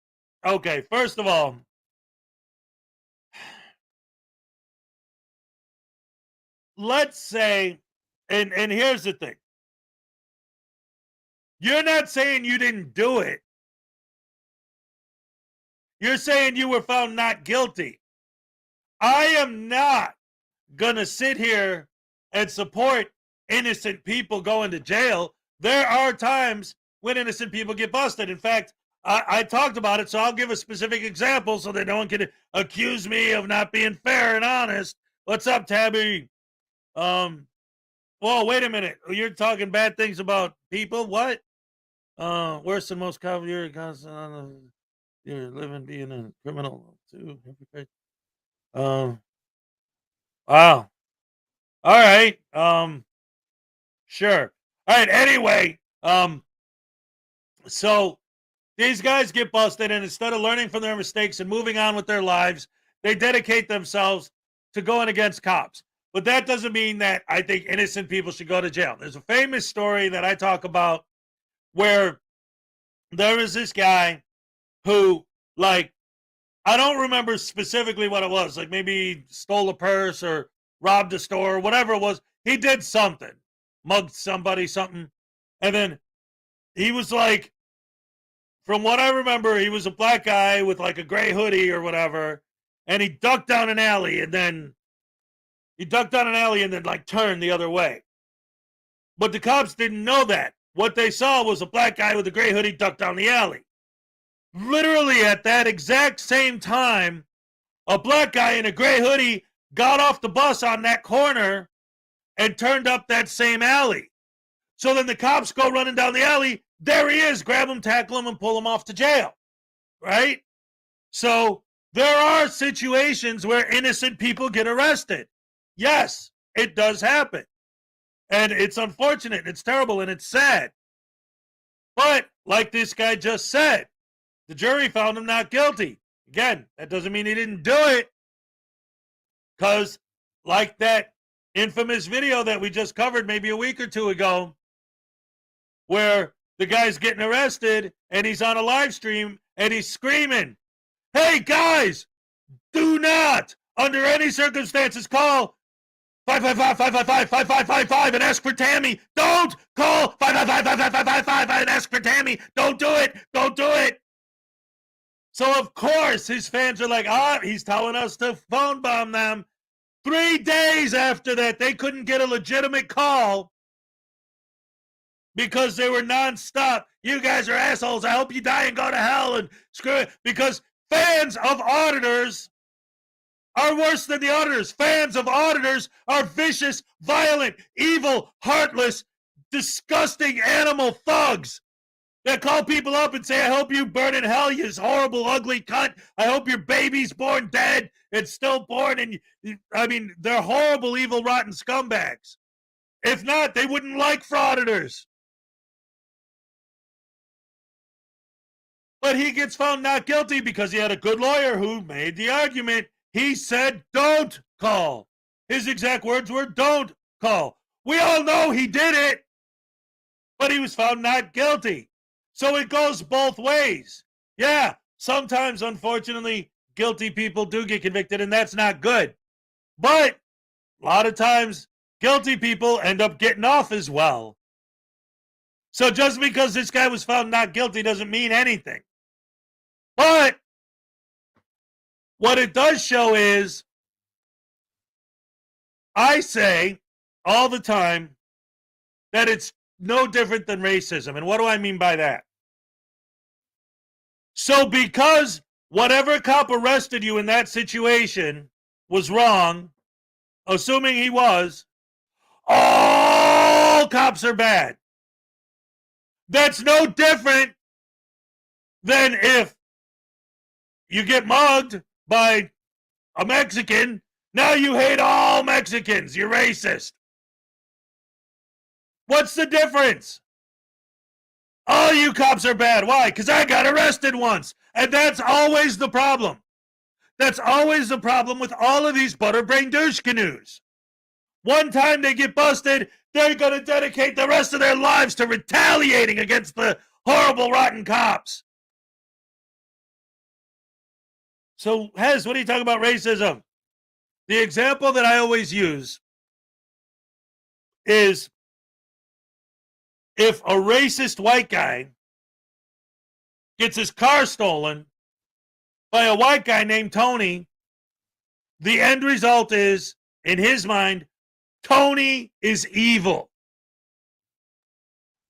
[SPEAKER 1] okay, first of all, let's say And here's the thing. You're not saying you didn't do it. You're saying you were found not guilty. I am not going to sit here and support innocent people going to jail. There are times when innocent people get busted. In fact, I talked about it, so I'll give a specific example so that no one can accuse me of not being fair and honest. What's up, Tabby? Whoa, wait a minute. You're talking bad things about people? What? Worse than most cops. You're living being a criminal too. Wow. All right. Sure. All right. Anyway, so these guys get busted, and instead of learning from their mistakes and moving on with their lives, they dedicate themselves to going against cops. But that doesn't mean that I think innocent people should go to jail. There's a famous story that I talk about where there was this guy who, like, I don't remember specifically what it was. Like, maybe he stole a purse or robbed a store or whatever it was. He did something, mugged somebody, something. And then he was like, from what I remember, he was a black guy with like a gray hoodie or whatever. And he ducked down an alley and then like turned the other way. But the cops didn't know that. What they saw was a black guy with a gray hoodie duck down the alley. Literally at that exact same time, a black guy in a gray hoodie got off the bus on that corner and turned up that same alley. So then the cops go running down the alley. There he is. Grab him, tackle him, and pull him off to jail. Right? So there are situations where innocent people get arrested. Yes, it does happen. And it's unfortunate, it's terrible, and it's sad. But like this guy just said, the jury found him not guilty. Again, that doesn't mean he didn't do it. Because like that infamous video that we just covered maybe a week or two ago, where the guy's getting arrested and he's on a live stream and he's screaming, "Hey guys, do not under any circumstances call 555-555-5555 and ask for Tammy. Don't call 555-555-555 and ask for Tammy. Don't do it. Don't do it." So of course his fans are like, he's telling us to phone bomb them. 3 days after that, they couldn't get a legitimate call because they were nonstop. "You guys are assholes. I hope you die and go to hell," and screw it. Because fans of auditors are worse than the auditors. Fans of auditors are vicious, violent, evil, heartless, disgusting animal thugs that call people up and say, "I hope you burn in hell, you horrible, ugly cunt. I hope your baby's born dead and stillborn." And I mean, they're horrible, evil, rotten scumbags. If not, they wouldn't like Frauditors. But he gets found not guilty because he had a good lawyer who made the argument. He said, "Don't call." His exact words were, "Don't call." We all know he did it, but he was found not guilty. So it goes both ways. Yeah, sometimes, unfortunately, guilty people do get convicted, and that's not good. But a lot of times, guilty people end up getting off as well. So just because this guy was found not guilty doesn't mean anything. But what it does show is, I say all the time that it's no different than racism. And what do I mean by that? So because whatever cop arrested you in that situation was wrong, assuming he was, all cops are bad. That's no different than if you get mugged by a Mexican. Now you hate all Mexicans. You're racist. What's the difference? All you cops are bad. Why? Because I got arrested once. And that's always the problem. That's always the problem with all of these butterbrain douche canoes. One time they get busted, they're going to dedicate the rest of their lives to retaliating against the horrible, rotten cops. So, Hez, what are you talking about racism? The example that I always use is if a racist white guy gets his car stolen by a white guy named Tony, the end result is, in his mind, Tony is evil.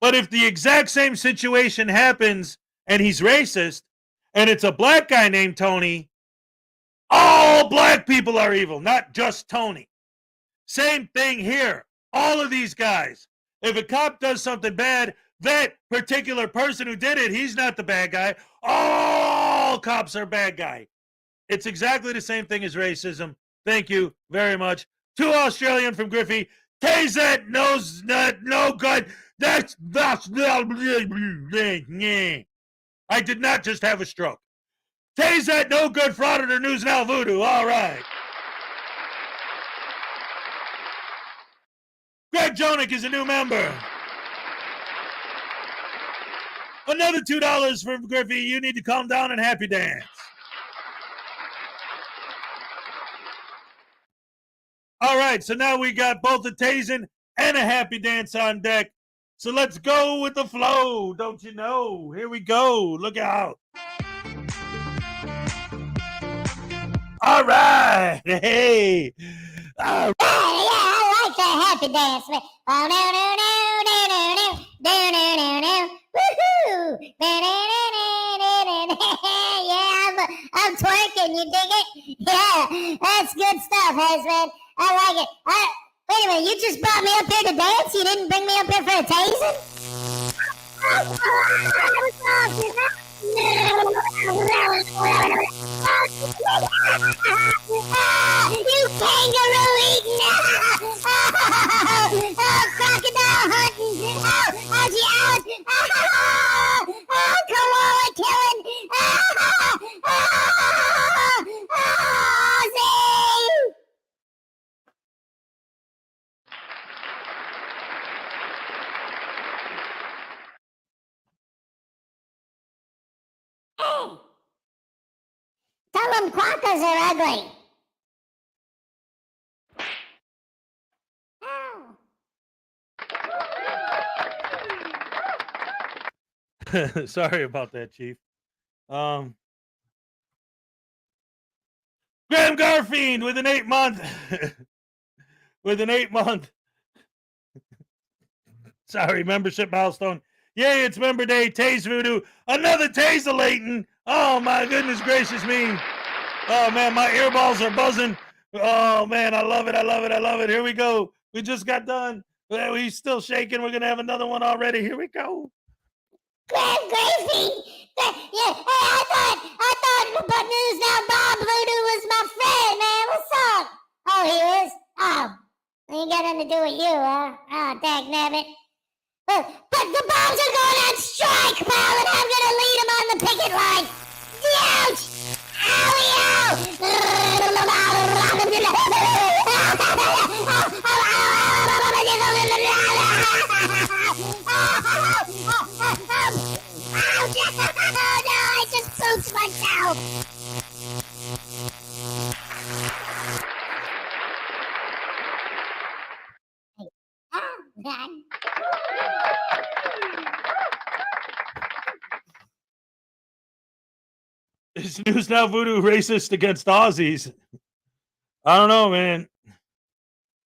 [SPEAKER 1] But if the exact same situation happens and he's racist, and it's a black guy named Tony, all black people are evil, not just Tony. Same thing here. All of these guys. If a cop does something bad, that particular person who did it, he's not the bad guy. All cops are bad guy. It's exactly the same thing as racism. Thank you very much. To Australian from Griffey. Tase that nose nut, no good. That's I did not just have a stroke. Tase that no good Frauditor News Now Voodoo. All right. Greg Jonick is a new member. Another $2 from Griffey. You need to calm down and happy dance. All right, so now we got both a tasing and a happy dance on deck. So let's go with the flow, don't you know? Here we go. Look out. All right. Hey. All right.
[SPEAKER 2] Yeah, I like that happy dance. Oh, no. Woohoo. Yeah, I'm twerking. You dig it? Yeah, that's good stuff, Hezman. I like it. Wait a minute, you just brought me up here to dance? You didn't bring me up here for a tasing? You kangaroo eating! Oh, crocodile hunting! Oh, ouchie, ouch! Oh, koala killing! Ozzy! Hey! Tell them quackers are ugly.
[SPEAKER 1] Sorry about that, Chief. Graham Garfield with an 8-month. With an 8-month. Sorry, membership milestone. Yay, it's member day. Tase Voodoo. Another taselating. Oh, my goodness gracious me. Oh, man, my earballs are buzzing. Oh, man, I love it. I love it. I love it. Here we go. We just got done. We're still shaking. We're going to have another one already. Here we go.
[SPEAKER 2] Graham Gracie! Yeah, hey, I thought but News Now Bob Voodoo was my friend, man. What's up? Oh, he is? Oh, ain't got nothing to do with you, huh? Oh, dagnabbit. But the bombs are going on strike, pal, and I'm gonna lead them on the picket line. Ouch! I just pooped myself.
[SPEAKER 1] Is News Now Voodoo racist against Aussies? I don't know, man.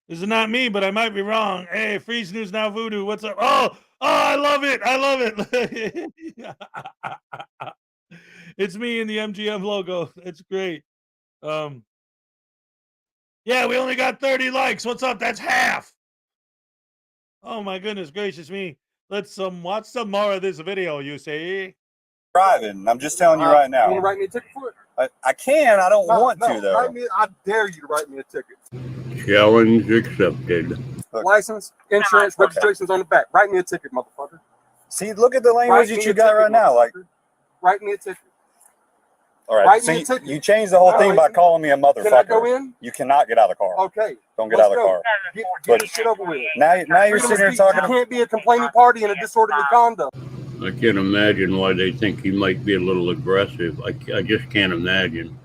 [SPEAKER 1] This is not me, but I might be wrong. Hey, Freeze News Now Voodoo, what's up? Oh, I love it. I love it. It's me in the MGM logo. It's great. Yeah, we only got 30 likes. What's up? That's half. Oh my goodness gracious me. Let's watch some more of this video, you see.
[SPEAKER 16] Driving. I'm just telling you right now.
[SPEAKER 17] You want to write me a ticket for it?
[SPEAKER 16] I can. I don't want to, though.
[SPEAKER 17] I dare you to write me a ticket.
[SPEAKER 15] Challenge accepted.
[SPEAKER 17] License, insurance, registration's on the back. Write me a ticket, motherfucker.
[SPEAKER 16] See, look at the language that you got right now. Like,
[SPEAKER 17] write me a ticket.
[SPEAKER 16] All right. So you changed the whole thing by calling me a motherfucker.
[SPEAKER 17] Can I go in?
[SPEAKER 16] You cannot get out of the car.
[SPEAKER 17] Okay.
[SPEAKER 16] Don't get out of the car.
[SPEAKER 17] Get this shit over with.
[SPEAKER 16] Now you're sitting here talking.
[SPEAKER 17] You can't be a complaining party in a disorderly conduct.
[SPEAKER 15] I can't imagine why they think he might be a little aggressive. I just can't imagine.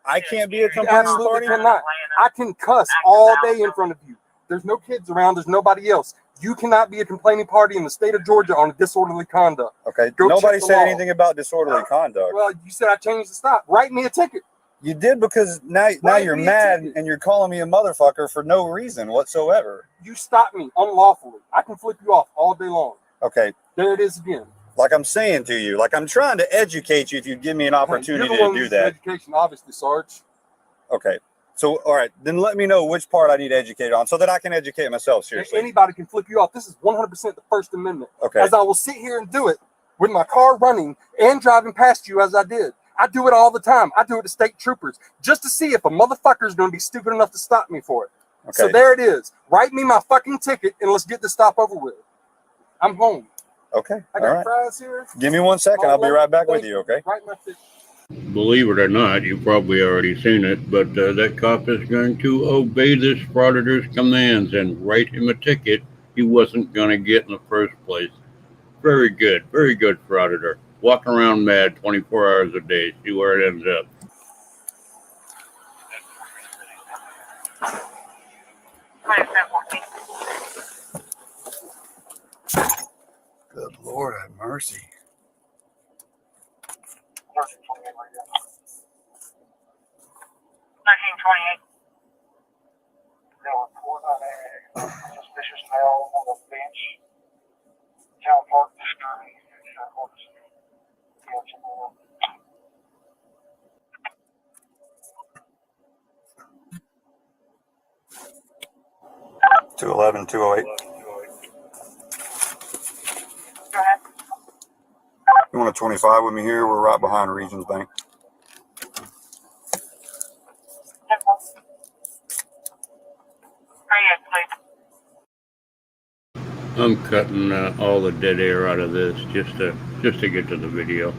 [SPEAKER 16] I can't be a complaining party.
[SPEAKER 17] Cannot. I can cuss all day in front of you. There's no kids around. The's nobody else. You cannot be a complaining party in the state of Georgia on disorderly conduct.
[SPEAKER 16] Okay.
[SPEAKER 17] Go
[SPEAKER 16] Nobody
[SPEAKER 17] check the
[SPEAKER 16] said
[SPEAKER 17] law.
[SPEAKER 16] anything about disorderly conduct.
[SPEAKER 17] Well, you said I changed the stop. Write me a ticket.
[SPEAKER 16] You did, because now you're mad and you're calling me a motherfucker for no reason whatsoever.
[SPEAKER 17] You stopped me unlawfully. I can flip you off all day long.
[SPEAKER 16] Okay.
[SPEAKER 17] There it is again.
[SPEAKER 16] Like I'm saying to you, like I'm trying to educate you if you'd give me an opportunity
[SPEAKER 17] You're the one
[SPEAKER 16] to do
[SPEAKER 17] who's
[SPEAKER 16] that.
[SPEAKER 17] Education, obviously, Sarge.
[SPEAKER 16] Okay. So, all right, then let me know which part I need to educate on so that I can educate myself, seriously.
[SPEAKER 17] Anybody can flip you off. This is 100% the First Amendment.
[SPEAKER 16] Okay.
[SPEAKER 17] As I will sit here and do it with my car running and driving past you as I did. I do it all the time. I do it to state troopers just to see if a motherfucker is going to be stupid enough to stop me for it.
[SPEAKER 16] Okay.
[SPEAKER 17] So there it is. Write me my fucking ticket and let's get this stop over with. I'm home.
[SPEAKER 16] Okay.
[SPEAKER 17] I got
[SPEAKER 16] all right.
[SPEAKER 17] fries here.
[SPEAKER 16] Give me 1 second. I'll be right back with you, okay?
[SPEAKER 17] Write my ticket.
[SPEAKER 15] Believe it or not, you've probably already seen it, but that cop is going to obey this Frauditor's commands and write him a ticket he wasn't going to get in the first place. Very good, Frauditor. Walking around mad 24 hours a day, see where it ends up.
[SPEAKER 16] Good Lord have mercy.
[SPEAKER 18] Suspicious male on the bench. Town Park, Missouri.
[SPEAKER 16] 211, 208. You want a 25 with me here? We're right behind Regions Bank.
[SPEAKER 15] I'm cutting all the dead air out of this just to get to the video.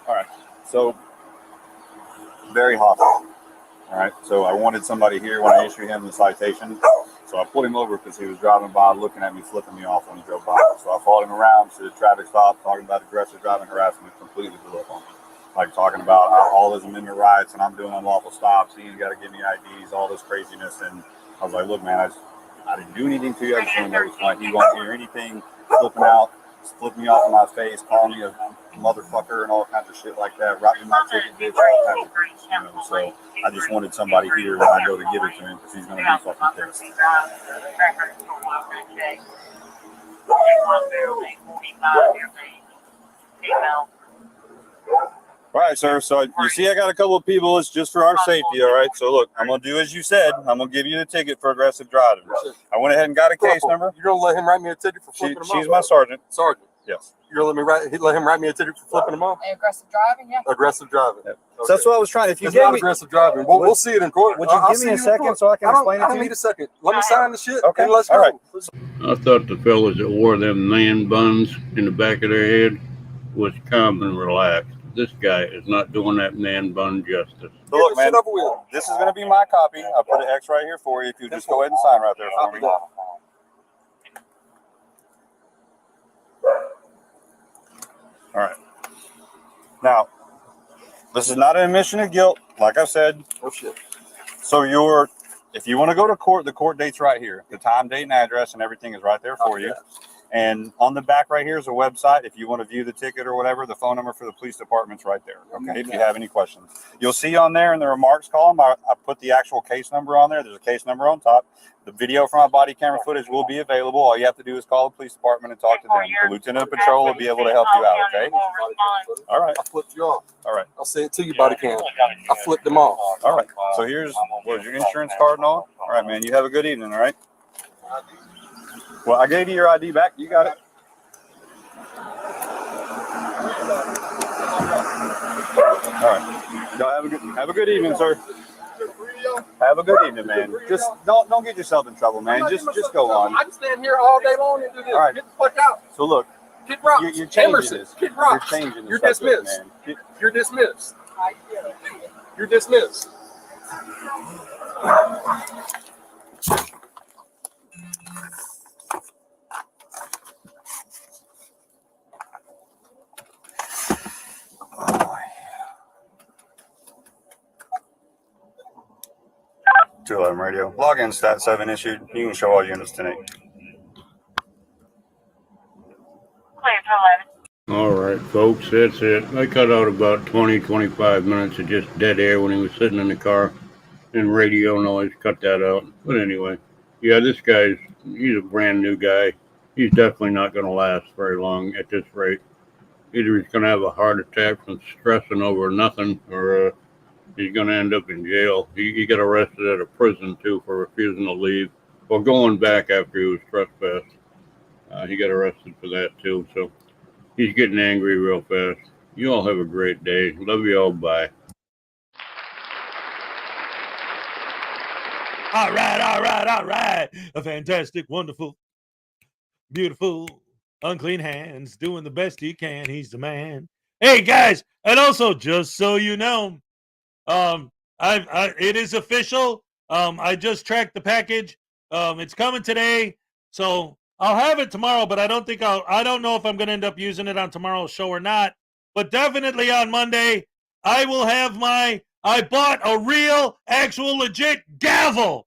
[SPEAKER 16] All right, so very hostile. All right, so I wanted somebody here when I issued him the citation. So I pulled him over because he was driving by, looking at me, flipping me off when he drove by. So I followed him around to the traffic stop, talking about aggressive driving harassment, completely blew up on me. Like talking about all his amendment rights and I'm doing unlawful stops. He ain't got to give me IDs, all this craziness. And I was like, look, man, I didn't do anything to you. I just want to know what's going on. He won't hear anything, flipping me off in my face, calling me a motherfucker and all kinds of shit like that, writing my ticket, bitch, all kinds of things, you know. So I just wanted somebody here when I go to give it to him because he's going to be fucking pissed. All right, sir. So you see I got a couple of people. It's just for our safety, all right? So look, I'm going to do as you said. I'm going to give you the ticket for aggressive driving. I went ahead and got a case number.
[SPEAKER 17] You're going to let him write me a ticket for flipping him off?
[SPEAKER 16] She's my sergeant.
[SPEAKER 17] Sergeant?
[SPEAKER 16] Yes.
[SPEAKER 17] You're going to let him write me a ticket for flipping him off?
[SPEAKER 9] Aggressive driving, yeah.
[SPEAKER 17] Aggressive driving.
[SPEAKER 16] Yep. So that's what I was trying. If you
[SPEAKER 17] it's
[SPEAKER 16] gave
[SPEAKER 17] not
[SPEAKER 16] me
[SPEAKER 17] aggressive driving. We'll see it in court.
[SPEAKER 16] Would you give me a second so I can explain it to you?
[SPEAKER 17] I don't need a second. Let me sign the shit.
[SPEAKER 16] Okay.
[SPEAKER 17] And let's go.
[SPEAKER 16] All right.
[SPEAKER 15] I thought the fellas that wore them man buns in the back of their head was calm and relaxed. This guy is not doing that man bun justice.
[SPEAKER 16] So look, man, this is going to be my copy. I'll put an X right here for you. If you just go ahead and sign right there for me. All right. Now, this is not an admission of guilt, like I said.
[SPEAKER 17] Oh, shit.
[SPEAKER 16] So if you want to go to court, the court date's right here. The time, date, and address and everything is right there for you. And on the back right here is a website. If you want to view the ticket or whatever, the phone number for the police department's right there. Okay, if you have any questions. You'll see on there in the remarks column, I put the actual case number on there. There's a case number on top. The video from my body camera footage will be available. All you have to do is call the police department and talk to them. The lieutenant of patrol will be able to help you out, okay? All right.
[SPEAKER 17] I flipped you off.
[SPEAKER 16] All right.
[SPEAKER 17] I'll say it to you, body cam. I flipped them off.
[SPEAKER 16] All right. So here's your insurance card and all. All right, man. You have a good evening, all right? Well, I gave you your ID back. You got it. All right. Y'all have a good evening, sir. Have a good evening, man. Just don't get yourself in trouble, man. Just go on.
[SPEAKER 17] I can stand here all day long and do this.
[SPEAKER 16] All right.
[SPEAKER 17] Get the fuck out.
[SPEAKER 16] So look,
[SPEAKER 17] Kid Rocks.
[SPEAKER 16] you're changing
[SPEAKER 17] Emerson.
[SPEAKER 16] this.
[SPEAKER 17] Kid Rocks.
[SPEAKER 16] You're changing
[SPEAKER 17] You're
[SPEAKER 16] the subject,
[SPEAKER 17] dismissed.
[SPEAKER 16] man.
[SPEAKER 17] You're dismissed. You're dismissed.
[SPEAKER 16] 211 radio. Login stat 7 issued. You can show all units tonight.
[SPEAKER 15] All right, folks, that's it. I cut out about 20, 25 minutes of just dead air when he was sitting in the car and radio noise. Cut that out. But anyway, yeah, he's a brand new guy. He's definitely not going to last very long at this rate. Either he's going to have a heart attack from stressing over nothing, or he's going to end up in jail. He got arrested at a prison, too, for refusing to leave. Well, going back after he was trespassed. He got arrested for that, too. So he's getting angry real fast. You all have a great day. Love you all. Bye.
[SPEAKER 1] All right. A fantastic, wonderful, beautiful, unclean hands doing the best he can. He's the man. Hey, guys, and also, just so you know, it is official. I just tracked the package. It's coming today, so I'll have it tomorrow, but I don't know if I'm going to end up using it on tomorrow's show or not, but definitely on Monday, I will have I bought a real, actual, legit gavel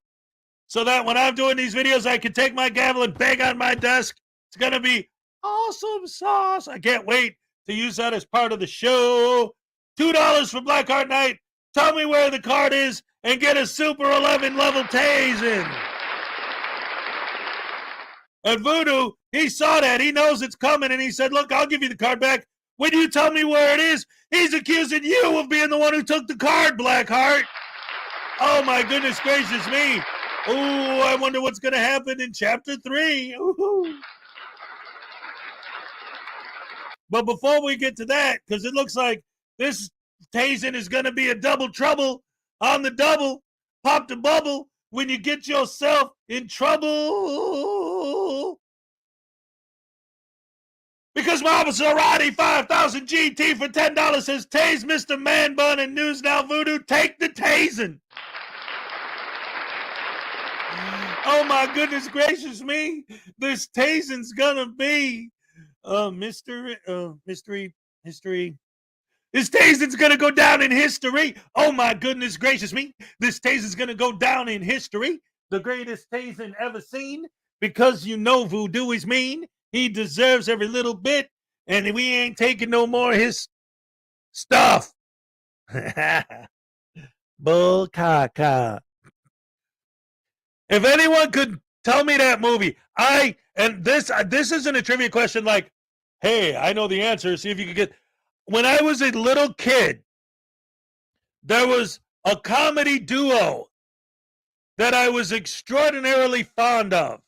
[SPEAKER 1] so that when I'm doing these videos, I can take my gavel and bang on my desk. It's going to be awesome sauce. I can't wait to use that as part of the show. $2 for Black Heart Night. Tell me where the card is and get a Super 11 level tasing. And Voodoo, he saw that. He knows it's coming, and he said, look, I'll give you the card back when you tell me where it is. He's accusing you of being the one who took the card, Blackheart. Oh, my goodness gracious me. Ooh, I wonder what's going to happen in Chapter 3. Ooh. But before we get to that, because it looks like this tasing is going to be a double trouble on the double, pop the bubble when you get yourself in trouble. Because Maserati 5000 GT for $10 says, tase Mr. Man Bun and News Now Voodoo, take the tasing. Oh my goodness gracious me. This tasing's gonna be mystery. This tasing's gonna go down in history. Oh my goodness gracious me. This tasing's gonna go down in history. The greatest tasing ever seen. Because you know Voodoo is mean. He deserves every little bit. And we ain't taking no more of his stuff. Bull caca. If anyone could tell me that movie, this isn't a trivia question like, hey, I know the answer, see if you could get. When I was a little kid, there was a comedy duo that I was extraordinarily fond of.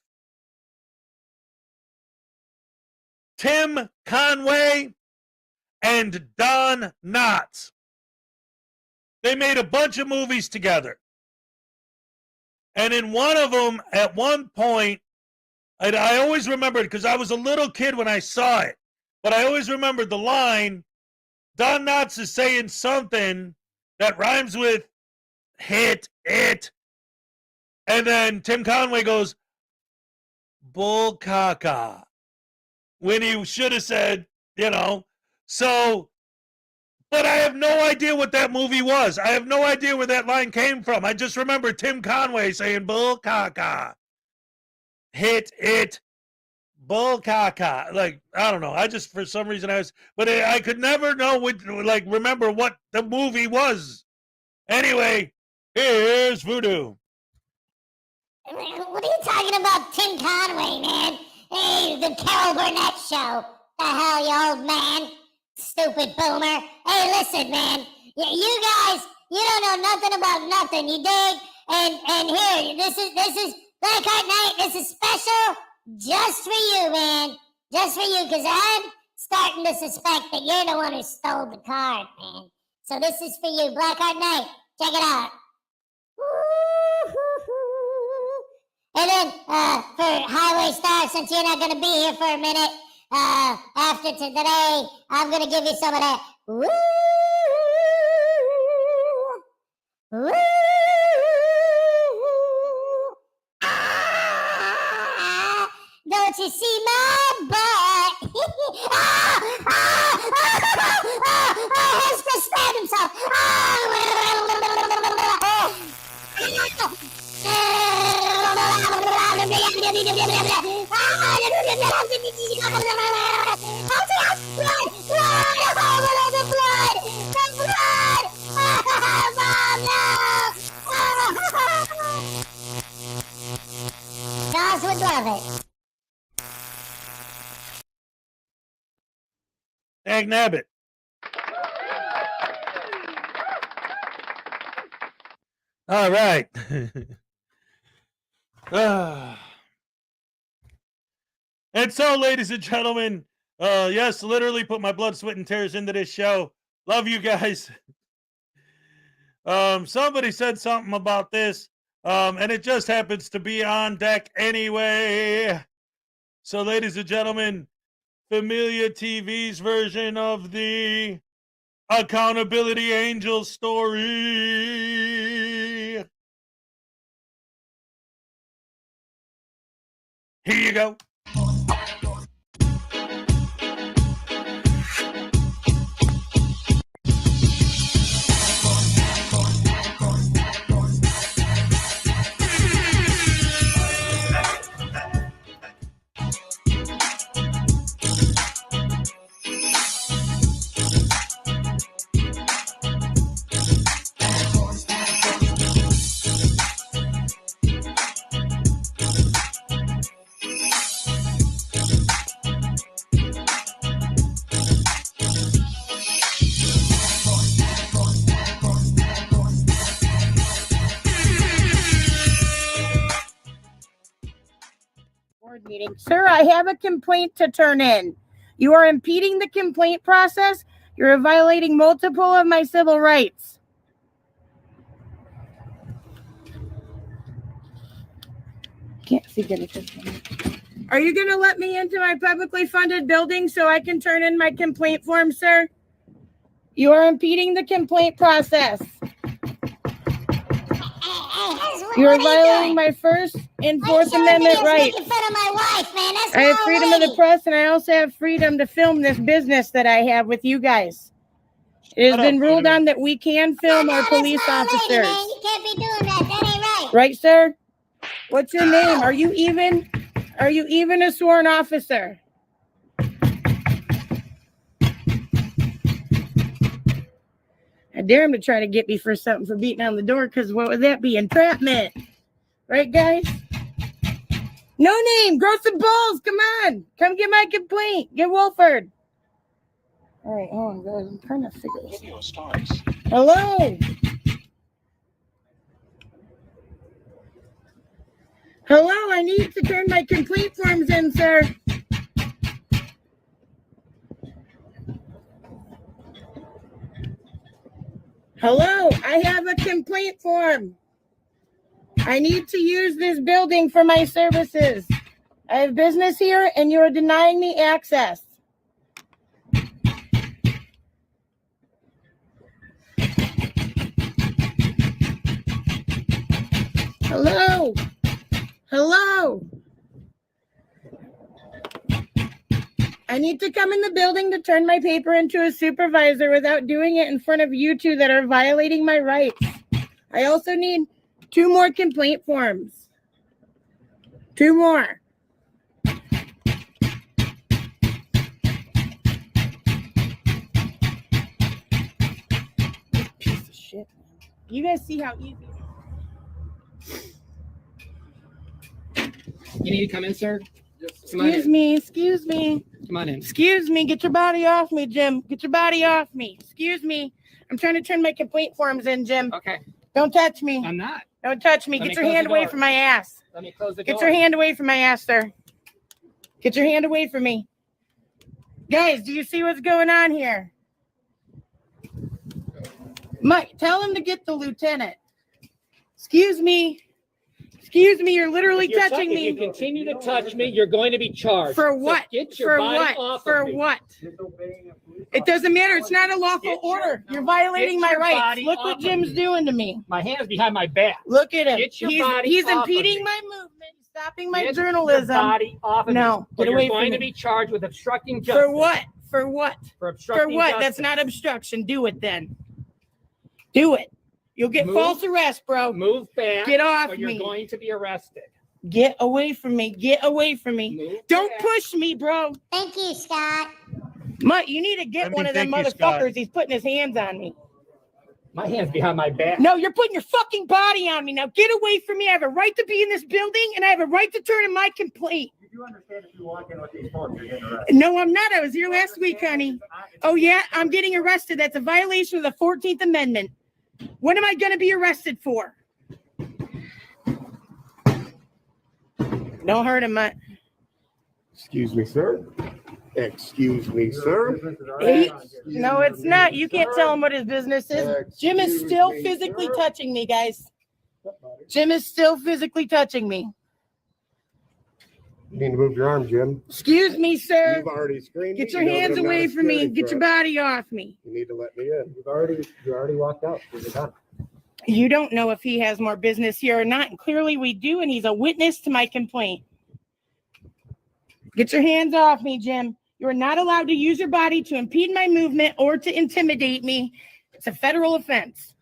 [SPEAKER 1] Tim Conway and Don Knotts. They made a bunch of movies together. And in one of them, at one point, I always remembered, because I was a little kid when I saw it, but I always remembered the line, Don Knotts is saying something that rhymes with hit, it, and then Tim Conway goes, bull caca, when he should have said, so, but I have no idea what that movie was. I have no idea where that line came from. I just remember Tim Conway saying, bull caca, hit it, bull caca. Like, I don't know. I just, for some reason, I could never remember what the movie was. Anyway, here's Voodoo.
[SPEAKER 2] What are you talking about, Tim Conway, man? Hey, the Carol Burnett show. The hell, you old man. Stupid boomer. Hey, listen, man. You guys, you don't know nothing about nothing, you dig? And here, this is Black Heart Night. This is special just for you, man. Just for you, because I'm starting to suspect that you're the one who stole the card, man. So this is for you, Black Heart Night. Check it out. And then for Highway Star, since you're not going to be here for a minute, after today, I'm going to give you some of that. Woo! Woo! Ah! Don't you see my butt? Has to stand himself. Dogs would love it.
[SPEAKER 1] Dag nabbit. All right. And so, ladies and gentlemen, yes, literally put my blood, sweat, and tears into this show. Love you guys. Somebody said something about this, and it just happens to be on deck anyway. So, ladies and gentlemen, Familia TV's version of the Accountability Angel story. Here you go.
[SPEAKER 19] Meeting. Sir, I have a complaint to turn in. You are impeding the complaint process. You're violating multiple of my civil rights. Can't see good at this one. Are you going to let me into my publicly funded building so I can turn in my complaint form, sir? You are impeding the complaint process. You are violating my First and Fourth Amendment rights.
[SPEAKER 2] Making fun of my wife, man. That's
[SPEAKER 19] I have
[SPEAKER 2] my
[SPEAKER 19] freedom of the press, and I also have freedom to film this business that I have with you guys. It has been ruled on that we can film our police officers.
[SPEAKER 2] lady, man. You can't be doing that. That ain't right.
[SPEAKER 19] Right, sir? What's your name? Are you even a sworn officer? I dare him to try to get me for something for beating on the door, because what would that be? Entrapment. Right, guys? No name. Grow some balls. Come on. Come get my complaint. Get Wolford. All right, hold on, guys. I'm trying to figure this out. Hello. Hello, I need to turn my complaint forms in, sir. Hello, I have a complaint form. I need to use this building for my services. I have business here, and you are denying me access. Hello. Hello. I need to come in the building to turn my paper into a supervisor without doing it in front of you two that are violating my rights. I also need 2 more complaint forms. 2 more. Piece of shit. You guys see how easy.
[SPEAKER 10] You need to come in, sir?
[SPEAKER 19] Excuse me. Excuse me.
[SPEAKER 10] Come on in.
[SPEAKER 19] Excuse me. Get your body off me, Jim. Get your body off me. Excuse me. I'm trying to turn my complaint forms in, Jim.
[SPEAKER 10] Okay.
[SPEAKER 19] Don't touch me.
[SPEAKER 10] I'm not.
[SPEAKER 19] Don't touch me.
[SPEAKER 10] Let
[SPEAKER 19] Get
[SPEAKER 10] me
[SPEAKER 19] your hand
[SPEAKER 10] close the
[SPEAKER 19] away
[SPEAKER 10] door.
[SPEAKER 19] from my ass.
[SPEAKER 10] Let me close the door.
[SPEAKER 19] Get your hand away from my ass, sir. Get your hand away from me. Guys, do you see what's going on here? Mike, tell him to get the lieutenant. Excuse me. Excuse me, you're literally touching me.
[SPEAKER 10] If you continue to touch me, you're going to be charged.
[SPEAKER 19] For
[SPEAKER 10] So
[SPEAKER 19] what?
[SPEAKER 10] get your
[SPEAKER 19] For
[SPEAKER 10] body
[SPEAKER 19] what?
[SPEAKER 10] off
[SPEAKER 19] For
[SPEAKER 10] of me.
[SPEAKER 19] what? It doesn't matter. It's not a lawful order. You're violating my rights. Look what Jim's doing to me.
[SPEAKER 10] My hand's behind my back.
[SPEAKER 19] Look at him.
[SPEAKER 10] Get your body
[SPEAKER 19] He's
[SPEAKER 10] off of
[SPEAKER 19] impeding
[SPEAKER 10] me.
[SPEAKER 19] my movement. He's stopping my
[SPEAKER 10] Get
[SPEAKER 19] journalism.
[SPEAKER 10] Your body off of
[SPEAKER 19] No,
[SPEAKER 10] me, or
[SPEAKER 19] get away
[SPEAKER 10] you're
[SPEAKER 19] from
[SPEAKER 10] going
[SPEAKER 19] me.
[SPEAKER 10] to be charged with obstructing justice.
[SPEAKER 19] For what? For what?
[SPEAKER 10] For obstructing
[SPEAKER 19] For what?
[SPEAKER 10] justice.
[SPEAKER 19] That's not obstruction. Do it then. Do it. You'll get
[SPEAKER 10] Move.
[SPEAKER 19] false arrest, bro.
[SPEAKER 10] Move back.
[SPEAKER 19] Get off
[SPEAKER 10] or you're
[SPEAKER 19] me.
[SPEAKER 10] going to be arrested.
[SPEAKER 19] Get away from me. Get away from me. Don't push me, bro.
[SPEAKER 2] Thank you, Scott.
[SPEAKER 19] Mutt, you need to get one of them
[SPEAKER 1] thank you, Scott.
[SPEAKER 19] motherfuckers. He's putting his hands on me.
[SPEAKER 10] My hand's behind my back.
[SPEAKER 19] No, you're putting your fucking body on me. Now get away from me. I have a right to be in this building, and I have a right to turn in my complaint.
[SPEAKER 10] Did you understand if you walk in with these forms, you're getting arrested?
[SPEAKER 19] No, I'm not. I was here last week, honey. Oh, yeah? I'm getting arrested. That's a violation of the 14th Amendment. What am I going to be arrested for? Don't hurt him, Mutt.
[SPEAKER 10] Excuse me, sir. Excuse me, sir.
[SPEAKER 19] No, it's not. You can't tell him what his business is. Jim is still physically touching me, guys. Jim is still physically touching me.
[SPEAKER 10] You need to move your arm, Jim.
[SPEAKER 19] Excuse me, sir.
[SPEAKER 10] You've already screened me.
[SPEAKER 19] Get your
[SPEAKER 10] You know that
[SPEAKER 19] hands
[SPEAKER 10] I'm not
[SPEAKER 19] away
[SPEAKER 10] a
[SPEAKER 19] from me.
[SPEAKER 10] security
[SPEAKER 19] Get your
[SPEAKER 10] threat.
[SPEAKER 19] body off me.
[SPEAKER 10] You need to let me in. You already walked out. You're done.
[SPEAKER 19] You don't know if he has more business here or not. And clearly we do, and he's a witness to my complaint. Get your hands off me, Jim. You are not allowed to use your body to impede my movement or to intimidate me. It's a federal offense.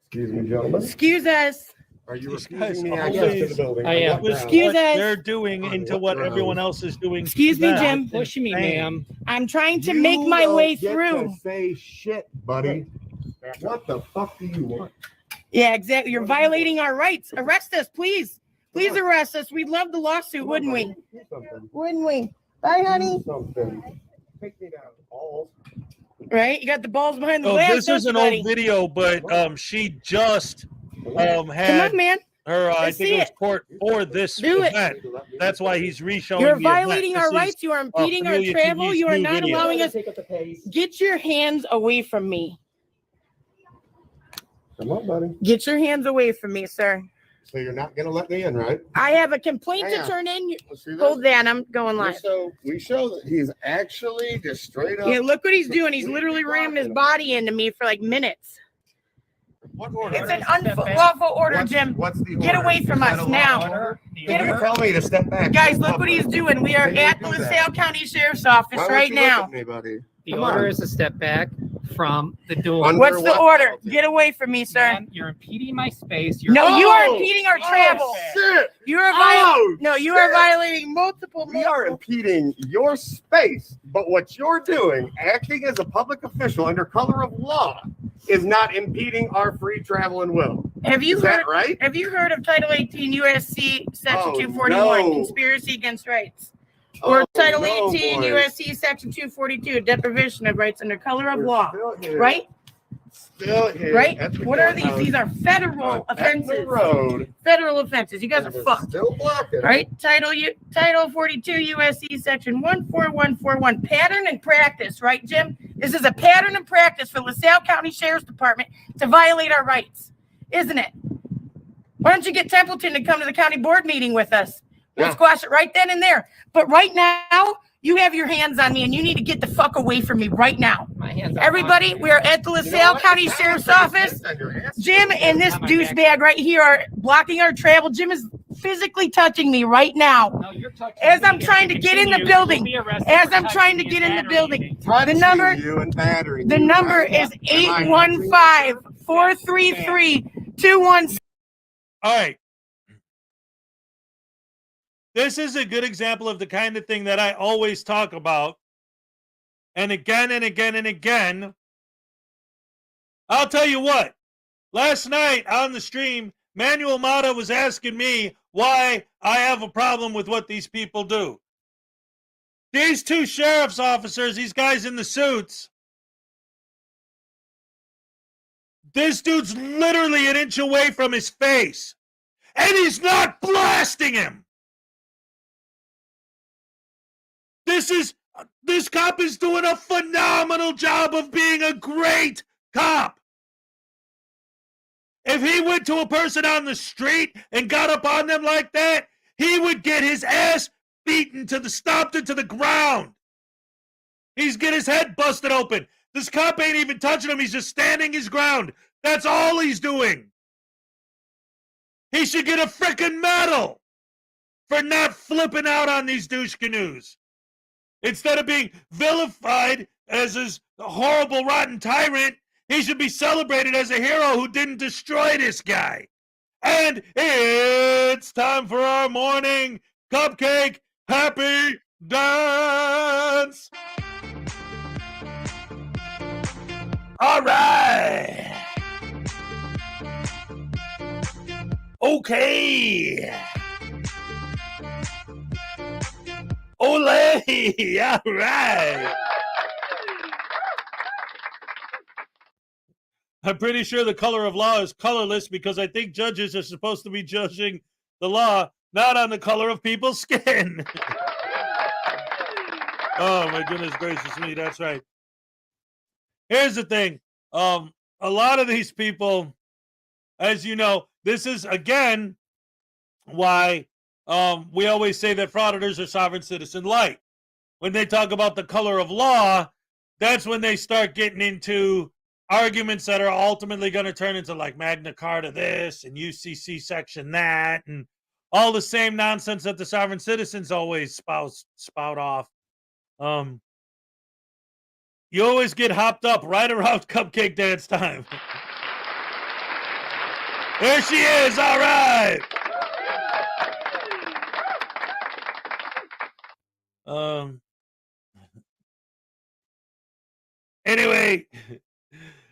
[SPEAKER 10] Excuse me, gentlemen.
[SPEAKER 19] Excuse us.
[SPEAKER 10] Are you
[SPEAKER 1] These
[SPEAKER 10] refusing me
[SPEAKER 1] guys
[SPEAKER 10] access to
[SPEAKER 1] always
[SPEAKER 10] the building?
[SPEAKER 1] I am.
[SPEAKER 19] Excuse
[SPEAKER 1] what
[SPEAKER 19] us.
[SPEAKER 1] they're doing into what everyone else is doing.
[SPEAKER 19] Excuse me,
[SPEAKER 1] to them.
[SPEAKER 19] Jim.
[SPEAKER 10] Push me, ma'am.
[SPEAKER 19] I'm trying to make my way through.
[SPEAKER 10] Say shit, buddy. What the fuck do you want?
[SPEAKER 19] Yeah, exactly. You're violating our rights. Arrest us, please. Please arrest us. We'd love the lawsuit, wouldn't we? Wouldn't we? Bye, honey.
[SPEAKER 10] Something. Take me down. Balls.
[SPEAKER 19] Right? You got the balls behind the
[SPEAKER 1] Oh,
[SPEAKER 19] glass.
[SPEAKER 1] this is an old video, but she just had
[SPEAKER 19] Come on, man.
[SPEAKER 1] her. I
[SPEAKER 19] Let's
[SPEAKER 1] think
[SPEAKER 19] see
[SPEAKER 1] it was
[SPEAKER 19] it.
[SPEAKER 1] court for this
[SPEAKER 19] Do it.
[SPEAKER 1] event. That's why he's re-showing.
[SPEAKER 19] You're
[SPEAKER 1] the event.
[SPEAKER 19] violating
[SPEAKER 1] This
[SPEAKER 19] our
[SPEAKER 1] is
[SPEAKER 19] rights. You are impeding our
[SPEAKER 1] familiar to
[SPEAKER 19] travel.
[SPEAKER 1] these
[SPEAKER 19] You are
[SPEAKER 1] new
[SPEAKER 19] not
[SPEAKER 1] videos.
[SPEAKER 19] allowing us. Get your hands away from me.
[SPEAKER 10] Come on, buddy.
[SPEAKER 19] Get your hands away from me, sir.
[SPEAKER 10] So you're not gonna let me in, right?
[SPEAKER 19] I have a complaint
[SPEAKER 10] Hang
[SPEAKER 19] to
[SPEAKER 10] on.
[SPEAKER 19] turn in.
[SPEAKER 10] Let's see this.
[SPEAKER 19] Hold that. I'm going live.
[SPEAKER 10] We show that he's actually just straight up.
[SPEAKER 19] Yeah, look what he's doing. He's literally ramming his body into me for like minutes.
[SPEAKER 10] What order?
[SPEAKER 19] It's an unlawful order, Jim.
[SPEAKER 10] What's the
[SPEAKER 19] Get
[SPEAKER 10] order?
[SPEAKER 19] away from
[SPEAKER 10] Is that
[SPEAKER 19] us
[SPEAKER 10] a law
[SPEAKER 19] now.
[SPEAKER 10] order?
[SPEAKER 19] Get
[SPEAKER 10] You
[SPEAKER 19] away.
[SPEAKER 10] tell me to step back.
[SPEAKER 19] Guys, look what he's doing. We are at the LaSalle County Sheriff's Office
[SPEAKER 10] Why won't
[SPEAKER 19] right
[SPEAKER 10] you look
[SPEAKER 19] now.
[SPEAKER 10] at me, buddy?
[SPEAKER 20] The
[SPEAKER 10] Come
[SPEAKER 20] order
[SPEAKER 10] on.
[SPEAKER 20] is to step back from the door.
[SPEAKER 10] Under
[SPEAKER 19] What's the
[SPEAKER 10] what
[SPEAKER 19] order?
[SPEAKER 10] penalty?
[SPEAKER 19] Get away from me, sir.
[SPEAKER 20] Ma'am, you're impeding my space. You're
[SPEAKER 19] No, you are
[SPEAKER 10] Oh!
[SPEAKER 19] impeding our travel.
[SPEAKER 10] Shit!
[SPEAKER 19] You are
[SPEAKER 10] Oh,
[SPEAKER 19] no, you are violating multiple.
[SPEAKER 10] We are impeding your space, but what you're doing, acting as a public official under color of law, is not impeding our free travel and will.
[SPEAKER 19] Have you
[SPEAKER 10] Is
[SPEAKER 19] heard?
[SPEAKER 10] that right?
[SPEAKER 19] Have you heard of Title 18 USC Section
[SPEAKER 10] Oh,
[SPEAKER 19] 241,
[SPEAKER 10] no.
[SPEAKER 19] conspiracy against rights, or
[SPEAKER 10] Oh,
[SPEAKER 19] Title
[SPEAKER 10] no,
[SPEAKER 19] 18
[SPEAKER 10] boys.
[SPEAKER 19] USC Section 242, deprivation of rights under color of
[SPEAKER 10] We're
[SPEAKER 19] law?
[SPEAKER 10] still here.
[SPEAKER 19] Right?
[SPEAKER 10] Still here
[SPEAKER 19] Right?
[SPEAKER 10] at the
[SPEAKER 19] What are these?
[SPEAKER 10] courthouse
[SPEAKER 19] These are federal
[SPEAKER 10] on Etna
[SPEAKER 19] offenses.
[SPEAKER 10] Road.
[SPEAKER 19] Federal offenses. You guys are
[SPEAKER 10] and they're
[SPEAKER 19] fucked.
[SPEAKER 10] Still blocking.
[SPEAKER 19] Right? Title 42 USC Section 14141, pattern and practice. Right, Jim? This is a pattern and practice for LaSalle County Sheriff's Department to violate our rights, isn't it? Why don't you get Templeton to come to the county board meeting with us? We'll
[SPEAKER 10] Yeah.
[SPEAKER 19] squash it right then and there. But right now, you have your hands on me, and you need to get the fuck away from me right now.
[SPEAKER 20] My hands are
[SPEAKER 19] Everybody,
[SPEAKER 20] on
[SPEAKER 19] we are at the LaSalle County Sheriff's Office. Jim and this douchebag right here are blocking our travel. Jim is physically touching me right now.
[SPEAKER 20] No, you're touching
[SPEAKER 19] As
[SPEAKER 20] me.
[SPEAKER 19] I'm
[SPEAKER 20] If
[SPEAKER 19] trying
[SPEAKER 20] you
[SPEAKER 19] to get in the
[SPEAKER 20] continue,
[SPEAKER 19] building,
[SPEAKER 20] you'll be arrested
[SPEAKER 19] as
[SPEAKER 20] for
[SPEAKER 19] I'm trying to
[SPEAKER 20] touching
[SPEAKER 19] get
[SPEAKER 20] and
[SPEAKER 19] in the
[SPEAKER 20] battering
[SPEAKER 19] building,
[SPEAKER 20] me.
[SPEAKER 19] the number,
[SPEAKER 10] You and battering
[SPEAKER 19] the
[SPEAKER 10] you,
[SPEAKER 19] number
[SPEAKER 10] right?
[SPEAKER 19] is
[SPEAKER 10] Am I
[SPEAKER 19] 815-433-216.
[SPEAKER 1] All right. This is a good example of the kind of thing that I always talk about. And again and again and again. I'll tell you what. Last night on the stream, Manuel Mata was asking me why I have a problem with what these people do. These two sheriff's officers, these guys in the suits, this dude's literally an inch away from his face. And he's not blasting him. This cop is doing a phenomenal job of being a great cop. If he went to a person on the street and got up on them like that, he would get his ass beaten stomped into the ground. He's get his head busted open. This cop ain't even touching him. He's just standing his ground. That's all he's doing. He should get a frickin' medal for not flipping out on these douche canoes. Instead of being vilified as this horrible, rotten tyrant, he should be celebrated as a hero who didn't destroy this guy. And it's time for our morning cupcake happy dance. All right. Okay. Ole. All right. I'm pretty sure the color of law is colorless because I think judges are supposed to be judging the law, not on the color of people's skin. Oh, my goodness gracious me. That's right. Here's the thing. A lot of these people, as you know, this is, again, why we always say that frauditors are sovereign citizen light. When they talk about the color of law, that's when they start getting into arguments that are ultimately going to turn into like Magna Carta this and UCC section that and all the same nonsense that the sovereign citizens always spout off. You always get hopped up right around cupcake dance time. There she is. All right. Anyway,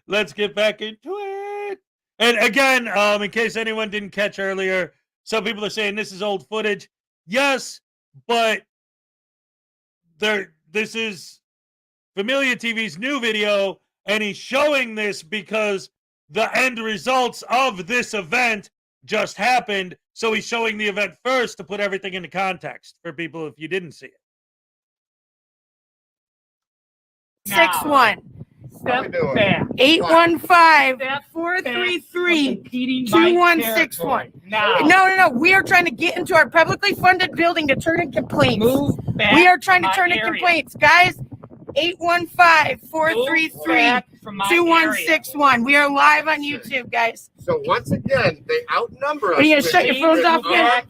[SPEAKER 1] let's get back into it. And again, in case anyone didn't catch earlier, some people are saying this is old footage. Yes, but this is Familia TV's new video, and he's showing this because the end results of this event just happened. So he's showing the event first to put everything into context for people if you didn't see it.
[SPEAKER 19] 61 815-433-2161. No. We are trying to get into our publicly funded building to turn in complaints. We are trying to turn in complaints, guys. 815-433-2161. We are live on YouTube, guys.
[SPEAKER 10] So once again, they outnumber us.
[SPEAKER 19] Are you gonna shut your phones off yet?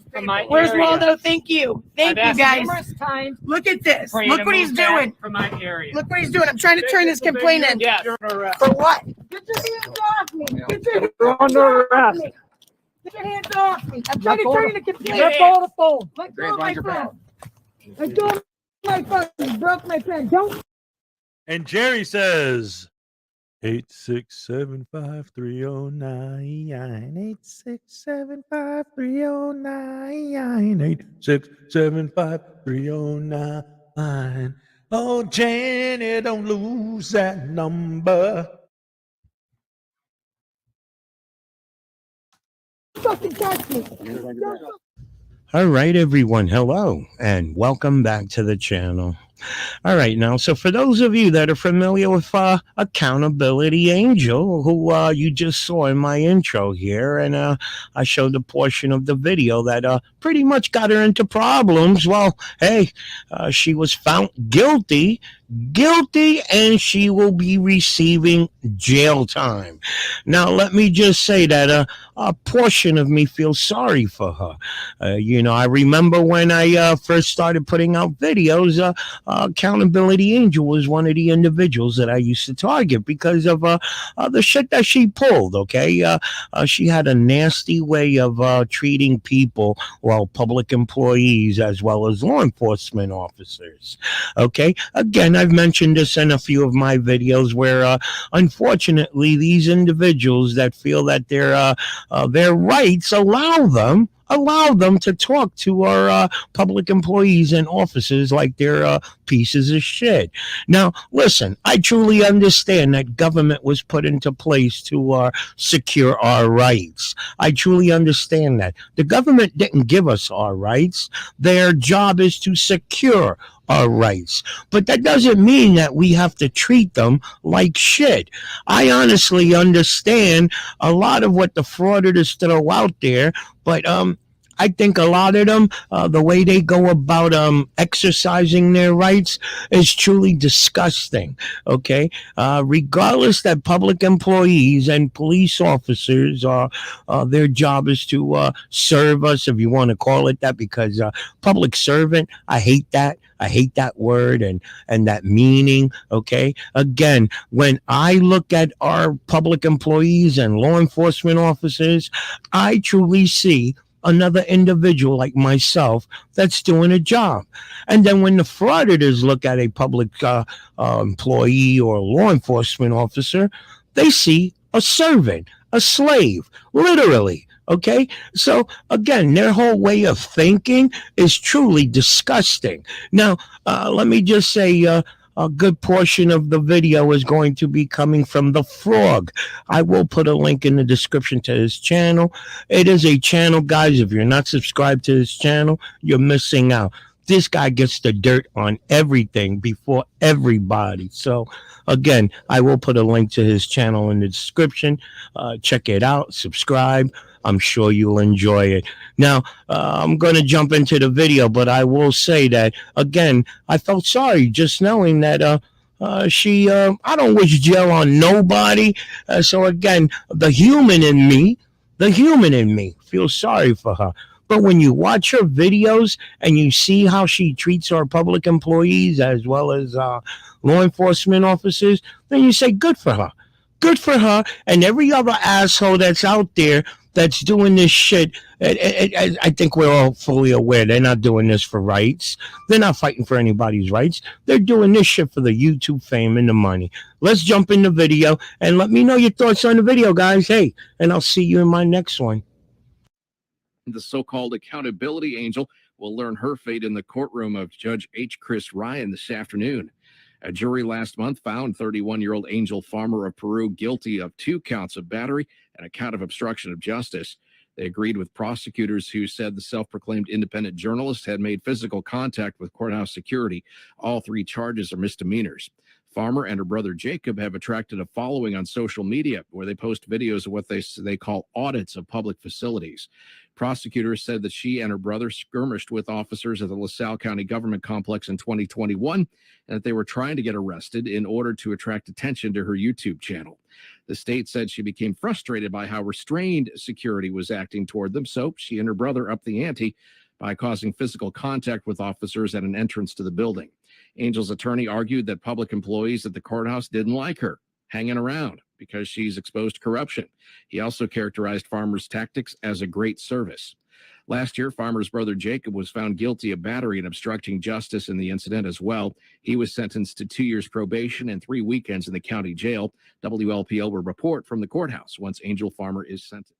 [SPEAKER 19] Where's Waldo? Thank you. Thank you, guys. Look at this. Look what he's doing.
[SPEAKER 20] From my area.
[SPEAKER 19] Look what he's doing. I'm trying to turn this complaint in.
[SPEAKER 20] Yes.
[SPEAKER 19] For what? Get your hands off me. Get your hands
[SPEAKER 20] You're under arrest.
[SPEAKER 19] off me. Get your hands off me. I'm trying to turn in a complaint.
[SPEAKER 20] Let go of the phone.
[SPEAKER 19] Let go of my phone. Let go of my phone. You broke my pen. Don't.
[SPEAKER 1] And Jerry says 8675309 8675309 8675309. Oh, Jenny, don't lose that number.
[SPEAKER 19] Fucking touch me.
[SPEAKER 21] All right, everyone. Hello, and welcome back to the channel. All right, now, so for those of you that are familiar with Accountability Angel, who you just saw in my intro here, and I showed a portion of the video that pretty much got her into problems. Well, hey, she was found guilty, and she will be receiving jail time. Now, let me just say that a portion of me feels sorry for her. You know, I remember when I first started putting out videos, Accountability Angel was one of the individuals that I used to target because of the shit that she pulled, okay? She had a nasty way of treating people, well, public employees as well as law enforcement officers, okay? Again, I've mentioned this in a few of my videos where, unfortunately, these individuals that feel that their rights allow them to talk to our public employees and officers like they're pieces of shit. Now, listen, I truly understand that government was put into place to secure our rights. I truly understand that. The government didn't give us our rights. Their job is to secure our rights. But that doesn't mean that we have to treat them like shit. I honestly understand a lot of what the frauditors throw out there, but I think a lot of them, the way they go about exercising their rights is truly disgusting. Okay, regardless that public employees and police officers are, their job is to serve us, if you want to call it that, because public servant, I hate that. I hate that word and that meaning. Okay, again, when I look at our public employees and law enforcement officers, I truly see another individual like myself that's doing a job. And then when the frauditors look at a public employee or law enforcement officer, they see a servant, a slave, literally. Okay, so again, their whole way of thinking is truly disgusting. Now, let me just say, a good portion of the video is going to be coming from the Frog. I will put a link in the description to his channel. It is a channel, guys. If you're not subscribed to his channel, you're missing out. This guy gets the dirt on everything before everybody. So, again, I will put a link to his channel in the description. Check it out. Subscribe. I'm sure you'll enjoy it. Now, I'm going to jump into the video, but I will say that, again, I felt sorry just knowing that she, I don't wish jail on nobody. So, again, the human in me feels sorry for her. But when you watch her videos and you see how she treats our public employees as well as law enforcement officers, then you say, good for her. Good for her and every other asshole that's out there that's doing this shit. I think we're all fully aware they're not doing this for rights. They're not fighting for anybody's rights. They're doing this shit for the YouTube fame and the money. Let's jump in the video and let me know your thoughts on the video, guys. Hey, and I'll see you in my next one.
[SPEAKER 3] The so-called accountability angel will learn her fate in the courtroom of Judge H. Chris Ryan this afternoon. A jury last month found 31-year-old Angel Farmer of Peru guilty of 2 counts of battery and a count of obstruction of justice. They agreed with prosecutors who said the self-proclaimed independent journalist had made physical contact with courthouse security. All 3 charges are misdemeanors. Farmer and her brother Jacob have attracted a following on social media where they post videos of what they call audits of public facilities. Prosecutors said that she and her brother skirmished with officers at the LaSalle County Government Complex in 2021 and that they were trying to get arrested in order to attract attention to her YouTube channel. The state said she became frustrated by how restrained security was acting toward them, so she and her brother upped the ante by causing physical contact with officers at an entrance to the building. Angel's attorney argued that public employees at the courthouse didn't like her hanging around because she's exposed corruption. He also characterized Farmer's tactics as a great service. Last year, Farmer's brother Jacob was found guilty of battery and obstructing justice in the incident as well. He was sentenced to 2 years probation and 3 weekends in the county jail. WLPL will report from the courthouse once Angel Farmer is sentenced.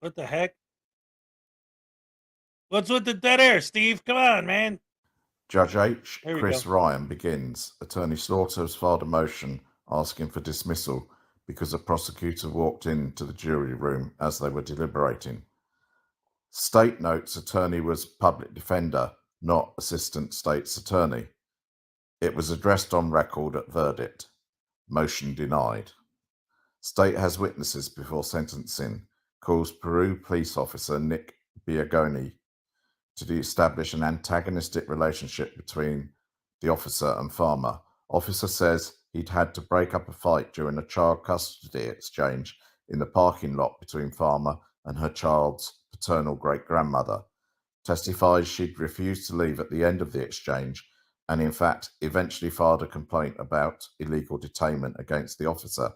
[SPEAKER 1] What the heck? What's with the dead air, Steve? Come on, man.
[SPEAKER 22] Judge H.
[SPEAKER 1] There we
[SPEAKER 22] Chris
[SPEAKER 1] go.
[SPEAKER 22] Ryan begins. Attorney Slaughter has filed a motion asking for dismissal because a prosecutor walked into the jury room as they were deliberating. State notes attorney was public defender, not assistant state's attorney. It was addressed on record at verdict. Motion denied. State has witnesses before sentencing. Calls Peru police officer Nick Biagoni to establish an antagonistic relationship between the officer and Farmer. Officer says he'd had to break up a fight during a child custody exchange in the parking lot between Farmer and her child's paternal great-grandmother. Testifies she'd refused to leave at the end of the exchange and in fact eventually filed a complaint about illegal detainment against the officer.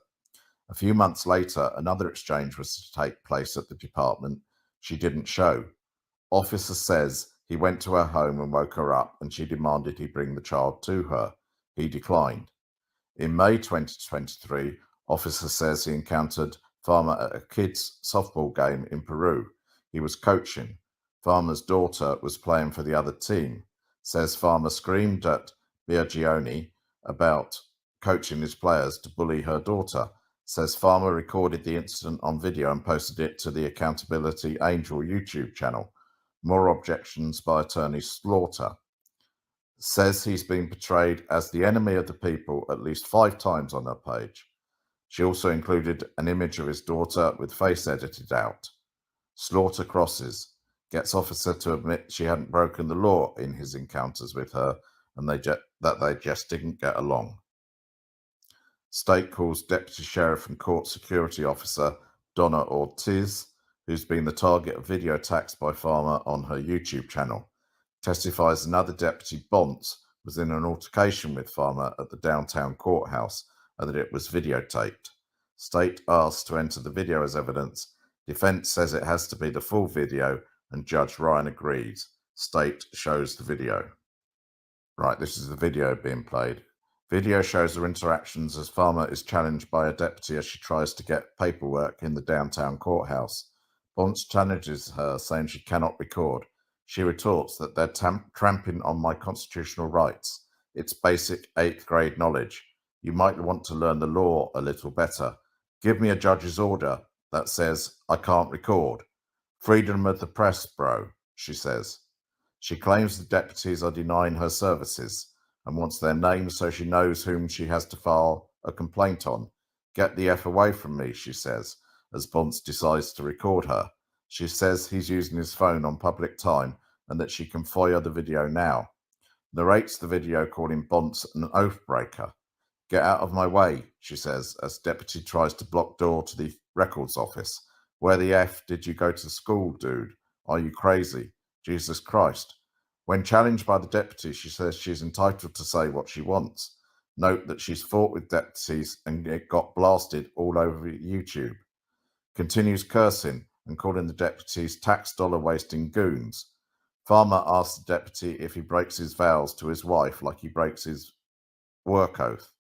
[SPEAKER 22] A few months later, another exchange was to take place at the department. She didn't show. Officer says he went to her home and woke her up and she demanded he bring the child to her. He declined. In May 2023, officer says he encountered Farmer at a kids' softball game in Peru. He was coaching. Farmer's daughter was playing for the other team. Says Farmer screamed at Biagoni about coaching his players to bully her daughter. Says Farmer recorded the incident on video and posted it to the Accountability Angel YouTube channel. More objections by attorney Slaughter. says he's been portrayed as the enemy of the people at least 5 times on her page. She also included an image of his daughter with face edited out. Slaughter crosses, gets officer to admit she hadn't broken the law in his encounters with her and that they just didn't get along. State calls Deputy Sheriff and Court Security Officer Donna Ortiz, who's been the target of video attacks by Farmer on her YouTube channel. Testifies another Deputy Bonce was in an altercation with Farmer at the downtown courthouse and that it was videotaped. State asks to enter the video as evidence. Defense says it has to be the full video, and Judge Ryan agrees. State shows the video. Right, this is the video being played. Video shows her interactions as Farmer is challenged by a deputy as she tries to get paperwork in the downtown courthouse. Bonce challenges her, saying she cannot record. She retorts that they're tramping on my constitutional rights. It's basic 8th grade knowledge. You might want to learn the law a little better. Give me a judge's order that says I can't record. Freedom of the press, bro, she says. She claims the deputies are denying her services and wants their names so she knows whom she has to file a complaint on. Get the F away from me, she says, as Bonce decides to record her. She says he's using his phone on public time and that she can FOIA the video now. Narrates the video calling Bonce an oath breaker. Get out of my way, she says, as deputy tries to block door to the records office. Where the F did you go to school, dude? Are you crazy? Jesus Christ. When challenged by the deputy, she says she's entitled to say what she wants. Note that she's fought with deputies and it got blasted all over YouTube. Continues cursing and calling the deputies tax dollar wasting goons. Farmer asks the deputy if he breaks his vows to his wife like he breaks his work oath.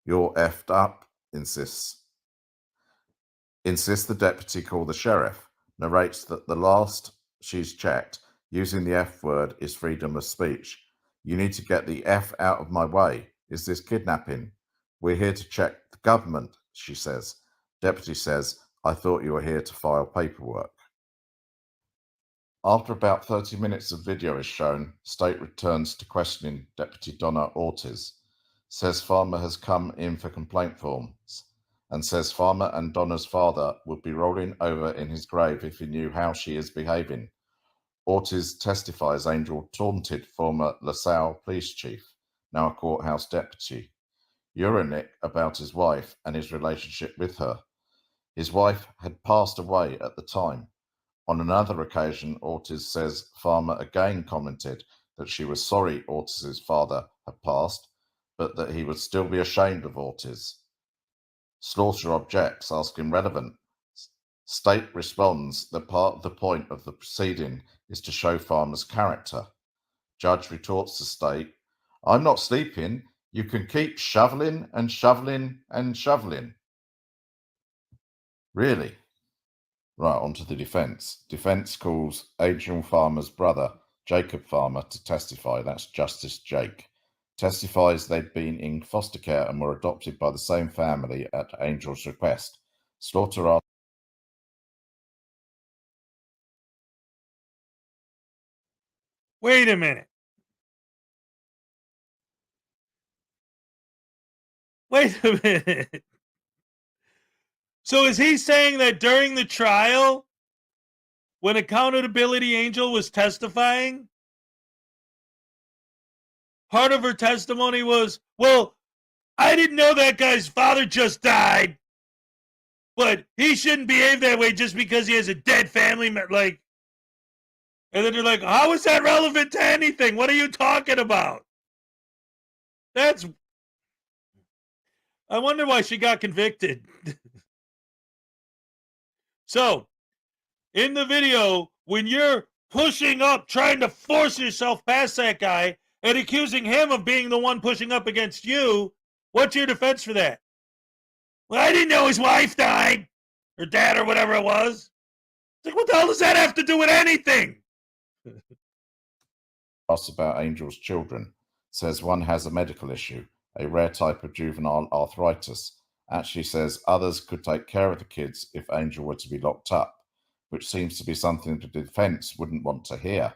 [SPEAKER 22] You're effed up, insists the deputy call the sheriff. Narrates that the last she's checked, using the F word is freedom of speech. You need to get the F out of my way. Is this kidnapping? We're here to check the government, she says. Deputy says, I thought you were here to file paperwork. After about 30 minutes of video is shown, State returns to questioning Deputy Donna Ortiz. Says Farmer has come in for complaint forms and says Farmer and Donna's father would be rolling over in his grave if he knew how she is behaving. Ortiz testifies Angel taunted former LaSalle police chief, now a courthouse deputy, Uranic about his wife and his relationship with her. His wife had passed away at the time. On another occasion, Ortiz says Farmer again commented that she was sorry Ortiz's father had passed, but that he would still be ashamed of Ortiz. Slaughter objects, asking relevant. State responds that part of the point of the proceeding is to show Farmer's character. Judge retorts to State, I'm not sleeping. You can keep shoveling and shoveling and shoveling. Really? Right, on to the defense. Defense calls Adrian Farmer's brother, Jacob Farmer, to testify. That's Justice Jake. Testifies they'd been in foster care and were adopted by the same family at Angel's request. Slaughter asks,
[SPEAKER 1] Wait a minute. Wait a minute. So is he saying that during the trial, when Accountability Angel was testifying, part of her testimony was, well, I didn't know that guy's father just died, but he shouldn't behave that way just because he has a dead family, like, and then they're like, how is that relevant to anything? What are you talking about? I wonder why she got convicted. So, in the video, when you're pushing up, trying to force yourself past that guy and accusing him of being the one pushing up against you, what's your defense for that? Well, I didn't know his wife died, or dad, or whatever it was. It's like, what the hell does that have to do with anything?
[SPEAKER 22] asks about Angel's children. Says one has a medical issue, a rare type of juvenile arthritis. Actually says others could take care of the kids if Angel were to be locked up, which seems to be something the defense wouldn't want to hear.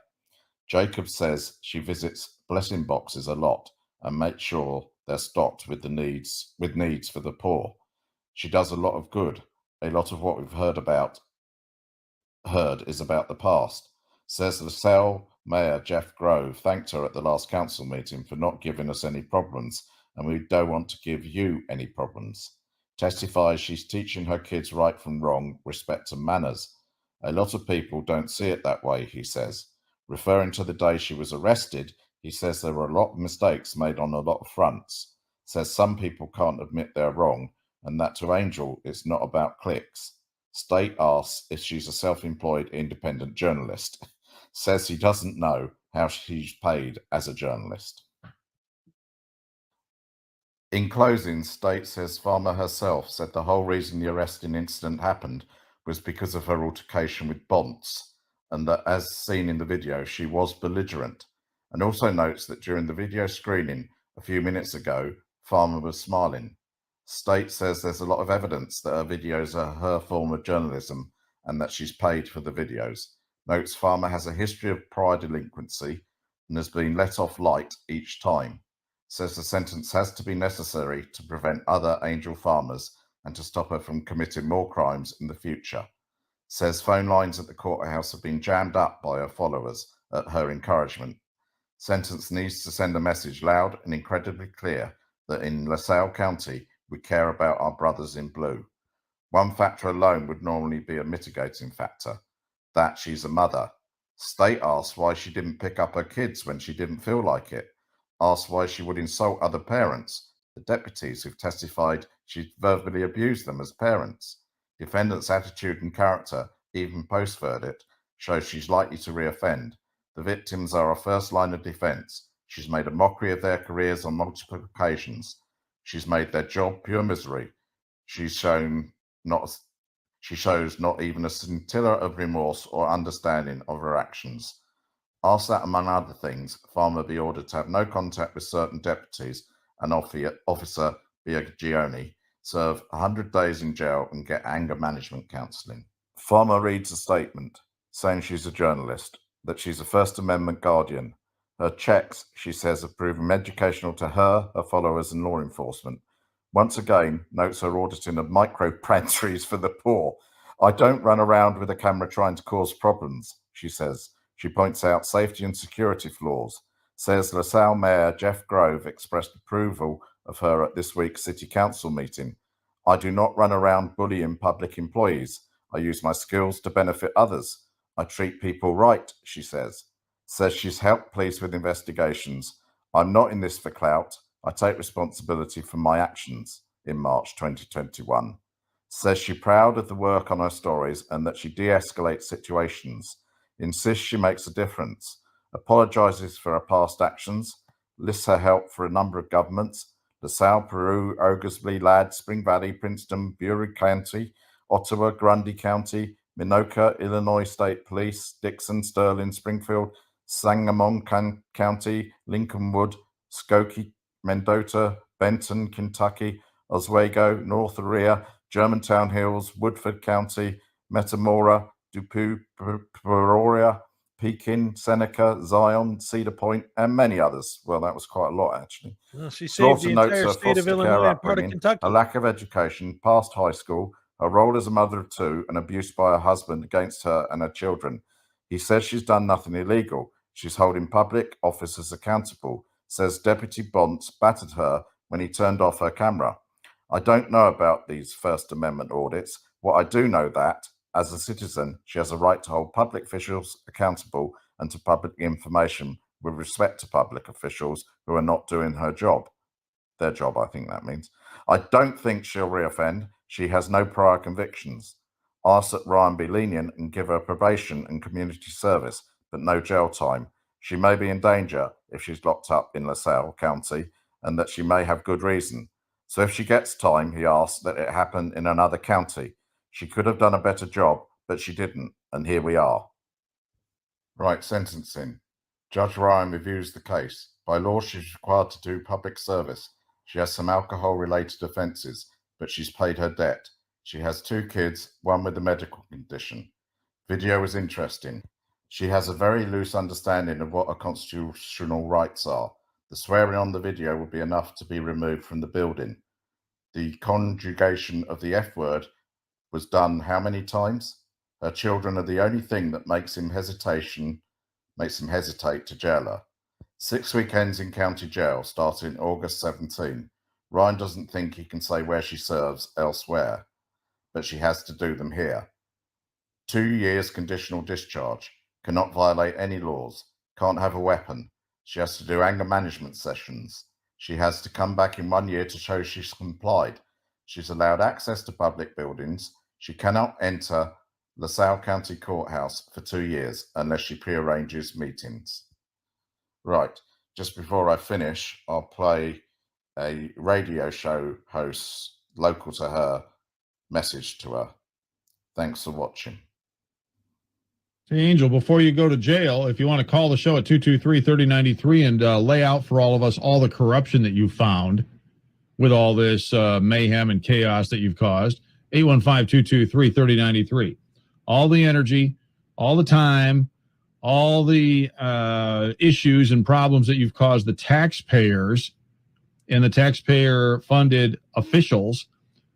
[SPEAKER 22] Jacob says she visits blessing boxes a lot and makes sure they're stocked with needs for the poor. She does a lot of good. A lot of what we've heard is about the past. Says LaSalle Mayor Jeff Grove thanked her at the last council meeting for not giving us any problems, and we don't want to give you any problems. Testifies she's teaching her kids right from wrong, respect and manners. A lot of people don't see it that way, he says. Referring to the day she was arrested, he says there were a lot of mistakes made on a lot of fronts. Says some people can't admit they're wrong, and that to Angel it's not about clicks. State asks if she's a self-employed independent journalist. Says he doesn't know how she's paid as a journalist. In closing, State says Farmer herself said the whole reason the arresting incident happened was because of her altercation with Bonds, and that as seen in the video, she was belligerent, and also notes that during the video screening a few minutes ago, Farmer was smiling. State says there's a lot of evidence that her videos are her form of journalism and that she's paid for the videos. Notes Farmer has a history of prior delinquency and has been let off light each time. Says the sentence has to be necessary to prevent other Angel farmers and to stop her from committing more crimes in the future. Says phone lines at the courthouse have been jammed up by her followers at her encouragement. Sentence needs to send a message loud and incredibly clear that in LaSalle County we care about our brothers in blue. One factor alone would normally be a mitigating factor, that she's a mother. State asks why she didn't pick up her kids when she didn't feel like it. Asks why she would insult other parents, the deputies who've testified she verbally abused them as parents. Defendant's attitude and character, even post-verdict, shows she's likely to reoffend. The victims are her first line of defence. She's made a mockery of their careers on multiple occasions. She's made their job pure misery. She shows not even a scintilla of remorse or understanding of her actions. Ask that, among other things, Farmer be ordered to have no contact with certain deputies and Officer Biagioni, serve 100 days in jail and get anger management counselling. Farmer reads a statement saying she's a journalist, that she's a First Amendment guardian. Her checks, she says, have proven educational to her followers and law enforcement. Once again, notes her auditing of micro-pantries for the poor. I don't run around with a camera trying to cause problems, she says. She points out safety and security flaws. Says LaSalle Mayor Jeff Grove expressed approval of her at this week's City Council meeting. I do not run around bullying public employees. I use my skills to benefit others. I treat people right, she says. Says she's helped police with investigations. I'm not in this for clout. I take responsibility for my actions in March 2021. Says she's proud of the work on her stories and that she de-escalates situations. Insists she makes a difference. Apologizes for her past actions. Lists her help for a number of governments. LaSalle, Peru, Oglesby, Ladd, Spring Valley, Princeton, Bury County, Ottawa, Grundy County, Minoka, Illinois State Police, Dixon, Sterling, Springfield, Sangamon County, Lincolnwood, Skokie, Mendota, Benson, Kentucky, Oswego, North Area, Germantown Hills, Woodford County, Metamora, Dupuy, Peoria, Pekin, Seneca, Zion, Cedar Point, and many others. Well, that was quite a lot, actually.
[SPEAKER 1] Well, she saved
[SPEAKER 22] Slaughter
[SPEAKER 1] the
[SPEAKER 22] notes
[SPEAKER 1] entire
[SPEAKER 22] her
[SPEAKER 1] state of
[SPEAKER 22] foster care
[SPEAKER 1] Illinois and part of
[SPEAKER 22] upbringing,
[SPEAKER 1] Kentucky.
[SPEAKER 22] a lack of education, past high school, her role as a mother of two, and abuse by her husband against her and her children. He says she's done nothing illegal. She's holding public officers accountable. Says Deputy Bonds battered her when he turned off her camera. I don't know about these First Amendment audits. What I do know that, as a citizen, she has a right to hold public officials accountable and to public information with respect to public officials who are not doing their job, I think that means. I don't think she'll reoffend. She has no prior convictions. Ask that Ryan be lenient and give her probation and community service, but no jail time. She may be in danger if she's locked up in LaSalle County and that she may have good reason. So if she gets time, he asks that it happen in another county. She could have done a better job, but she didn't, and here we are. Right, sentencing. Judge Ryan reviews the case. By law, she's required to do public service. She has some alcohol-related offences, but she's paid her debt. She has 2 kids, one with a medical condition. Video was interesting. She has a very loose understanding of what her constitutional rights are. The swearing on the video would be enough to be removed from the building. The conjugation of the F word was done how many times? Her children are the only thing that makes him hesitate to jail her. 6 weekends in county jail starting August 17. Ryan doesn't think he can say where she serves elsewhere, but she has to do them here. 2 years conditional discharge. Cannot violate any laws. Can't have a weapon. She has to do anger management sessions. She has to come back in 1 year to show she's complied. She's allowed access to public buildings. She cannot enter LaSalle County Courthouse for 2 years unless she prearranges meetings. Right, just before I finish, I'll play a radio show host local to her message to her. Thanks for watching.
[SPEAKER 5] Hey, Angel, before you go to jail, if you want to call the show at 223-3093 and lay out for all of us all the corruption that you found with all this mayhem and chaos that you've caused, 815-223-3093. All the energy, all the time, all the issues and problems that you've caused the taxpayers and the taxpayer-funded officials,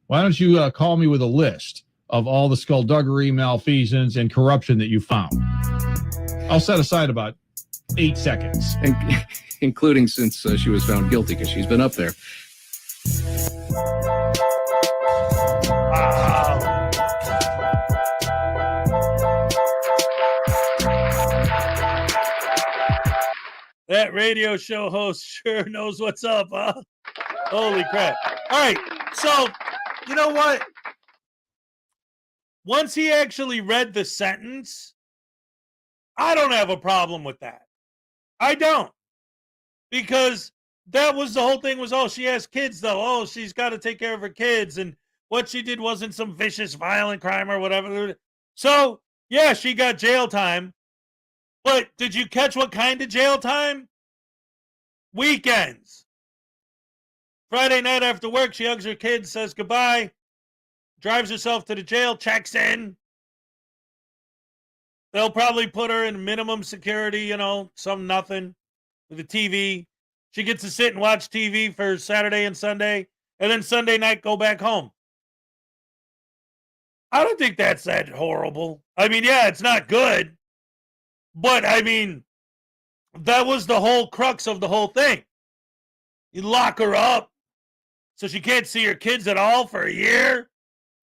[SPEAKER 5] why don't you call me with a list of all the skullduggery, malfeasance, and corruption that you found? I'll set aside about 8 seconds.
[SPEAKER 3] Including since she was found guilty, because she's been up there.
[SPEAKER 1] That radio show host sure knows what's up, huh? Holy crap. All right, so, you know what? Once he actually read the sentence, I don't have a problem with that. I don't. Because that was the whole thing was, oh, she has kids, though. Oh, she's got to take care of her kids. And what she did wasn't some vicious, violent crime or whatever. So, yeah, she got jail time. But did you catch what kind of jail time? Weekends. Friday night after work, she hugs her kids, says goodbye, drives herself to the jail, checks in. They'll probably put her in minimum security, you know, some nothing with a TV. She gets to sit and watch TV for Saturday and Sunday, and then Sunday night go back home. I don't think that's that horrible. I mean, yeah, it's not good. But, I mean, that was the whole crux of the whole thing. You lock her up so she can't see her kids at all for a year?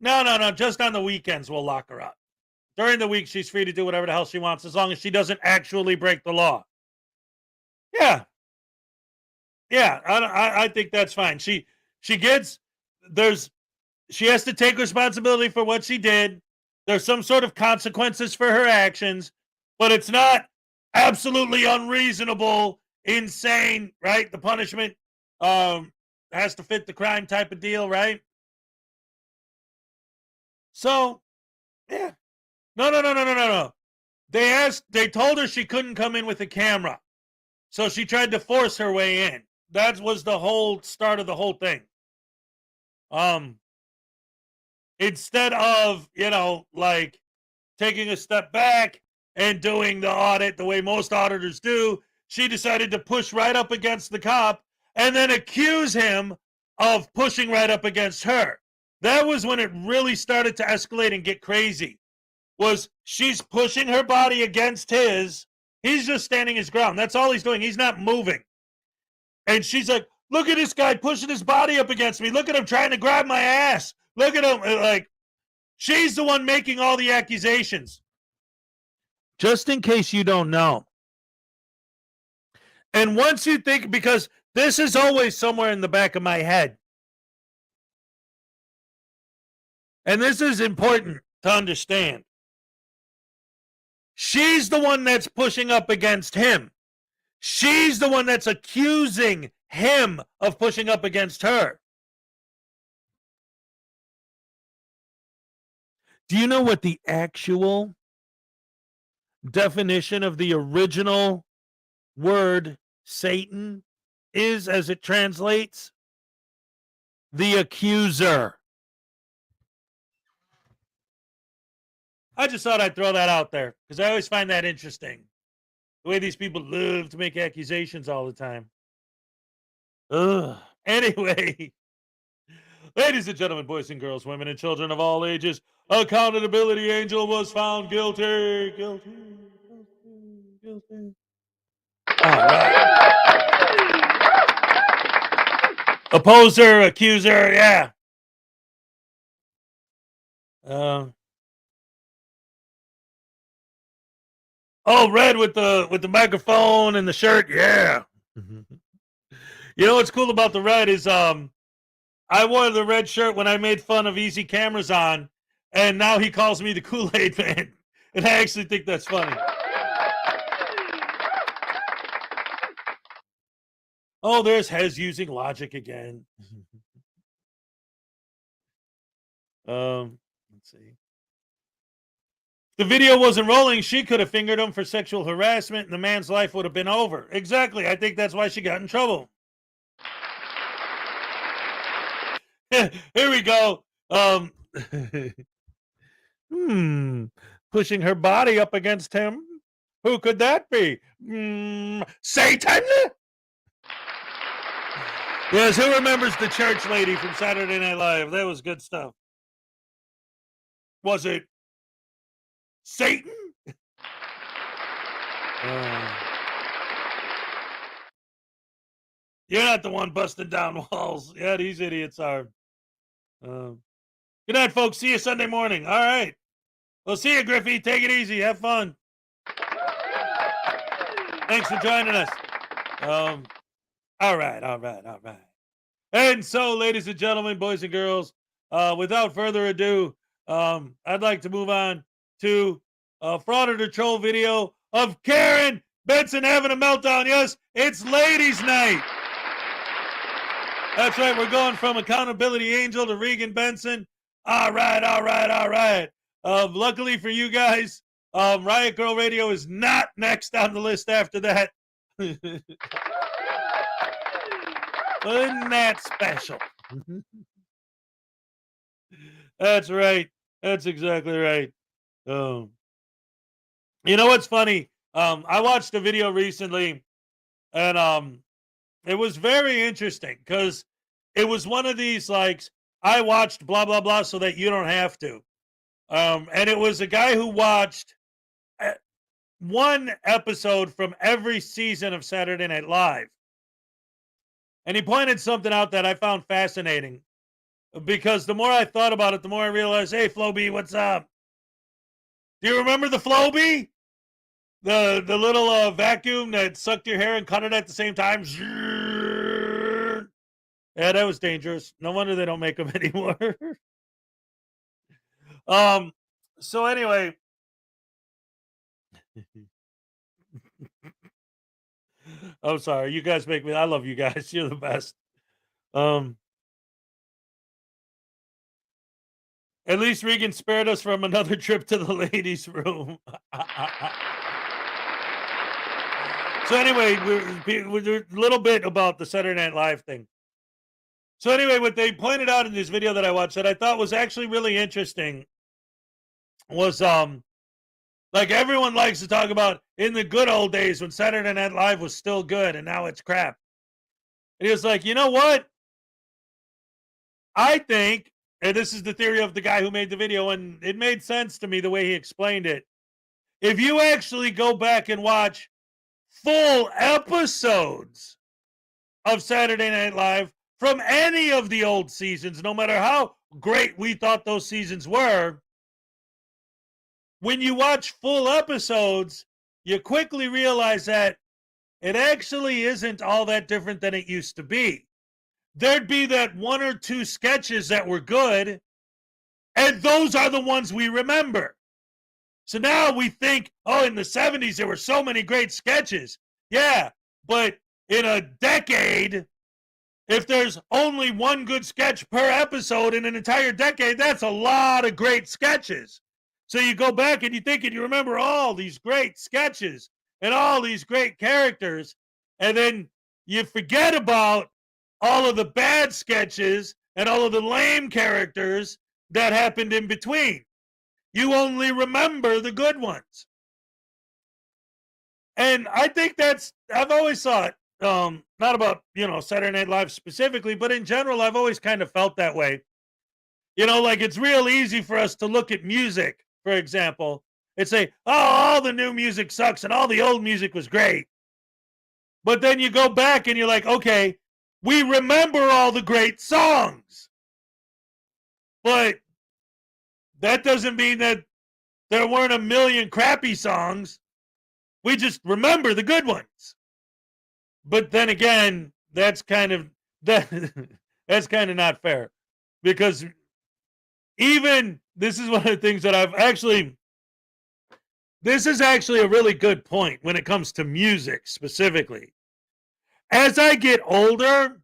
[SPEAKER 1] No. Just on the weekends we'll lock her up. During the week, she's free to do whatever the hell she wants as long as she doesn't actually break the law. Yeah. Yeah, I think that's fine. She has to take responsibility for what she did. There's some sort of consequences for her actions. But it's not absolutely unreasonable, insane, right? The punishment has to fit the crime type of deal, right? So, yeah. No. They told her she couldn't come in with a camera. So she tried to force her way in. That was the whole start of the whole thing. Instead of, like taking a step back and doing the audit the way most auditors do, she decided to push right up against the cop and then accuse him of pushing right up against her. That was when it really started to escalate and get crazy. Was she's pushing her body against his. He's just standing his ground. That's all he's doing. He's not moving. And she's like, look at this guy pushing his body up against me. Look at him trying to grab my ass. Look at him. Like, she's the one making all the accusations. Just in case you don't know. And once you think, because this is always somewhere in the back of my head. And this is important to understand. She's the one that's pushing up against him. She's the one that's accusing him of pushing up against her. Do you know what the actual definition of the original word Satan is as it translates? The accuser. I just thought I'd throw that out there because I always find that interesting. The way these people love to make accusations all the time. Ugh. Anyway, ladies and gentlemen, boys and girls, women and children of all ages, Accountability Angel was found guilty. Guilty. All right. Opposer, accuser, yeah. Oh, red with the microphone and the shirt, yeah. You know what's cool about the red is I wore the red shirt when I made fun of Easy Cameras On, and now he calls me the Kool-Aid Man, and I actually think that's funny. Oh, there's Hez using logic again. Let's see. If the video wasn't rolling, she could have fingered him for sexual harassment, and the man's life would have been over. Exactly. I think that's why she got in trouble. Here we go. Pushing her body up against him. Who could that be? Satan? Yes, who remembers the church lady from Saturday Night Live? That was good stuff. Was it Satan? You're not the one busting down walls. Yeah, these idiots are. Good night, folks. See you Sunday morning. All right. We'll see you, Griffey. Take it easy. Have fun. Thanks for joining us. All right. And so, ladies and gentlemen, boys and girls, without further ado, I'd like to move on to a Frauditor troll video of Karen Benson having a meltdown. Yes, it's ladies' night. That's right. We're going from Accountability Angel to Regan Benson. All right. Luckily for you guys, Riot Girl Radio is not next on the list after that. Isn't that special? That's right. That's exactly right. You know what's funny? I watched a video recently, and it was very interesting because it was one of these like I watched blah blah blah so that you don't have to. And it was a guy who watched one episode from every season of Saturday Night Live. And he pointed something out that I found fascinating because the more I thought about it, the more I realized, hey, Floby, what's up? Do you remember the Floby? The little vacuum that sucked your hair and cut it at the same time? Yeah, that was dangerous. No wonder they don't make them anymore. So anyway, I'm sorry. You guys make me. I love you guys. You're the best. At least Regan spared us from another trip to the ladies' room. So anyway, we're a little bit about the Saturday Night Live thing. So anyway, what they pointed out in this video that I watched that I thought was actually really interesting was like everyone likes to talk about in the good old days when Saturday Night Live was still good and now it's crap. And he was like, you know what? I think, and this is the theory of the guy who made the video, and it made sense to me the way he explained it. If you actually go back and watch full episodes of Saturday Night Live from any of the old seasons, no matter how great we thought those seasons were, when you watch full episodes, you quickly realize that it actually isn't all that different than it used to be. There'd be that one or two sketches that were good, and those are the ones we remember. So now we think, oh, in the 70s, there were so many great sketches. Yeah, but in a decade, if there's only one good sketch per episode in an entire decade, that's a lot of great sketches. So you go back and you think and you remember all these great sketches and all these great characters, and then you forget about all of the bad sketches and all of the lame characters that happened in between. You only remember the good ones. And I think I've always thought, not about, Saturday Night Live specifically, but in general, I've always kind of felt that way. Like it's real easy for us to look at music, for example, and say, oh, all the new music sucks and all the old music was great. But then you go back and you're like, okay, we remember all the great songs. But that doesn't mean that there weren't a million crappy songs. We just remember the good ones. But then again, that's kind of not fair, because even this is one of the things that this is actually a really good point when it comes to music specifically. As I get older,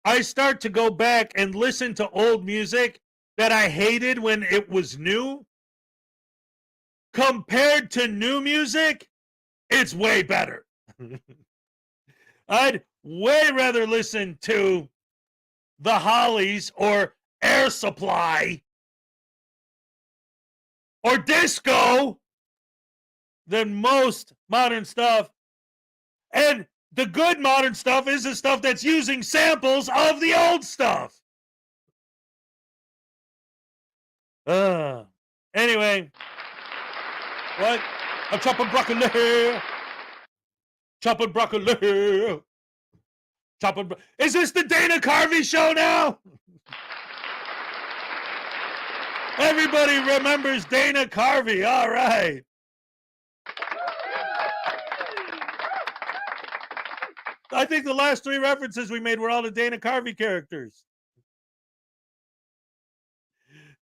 [SPEAKER 1] I start to go back and listen to old music that I hated when it was new. Compared to new music, it's way better. I'd way rather listen to the Hollies or Air Supply or disco than most modern stuff. And the good modern stuff is the stuff that's using samples of the old stuff. Anyway, what? I'm chopping broccoli. Chopping broccoli. Is this the Dana Carvey show now? Everybody remembers Dana Carvey. All right. I think the last 3 references we made were all the Dana Carvey characters.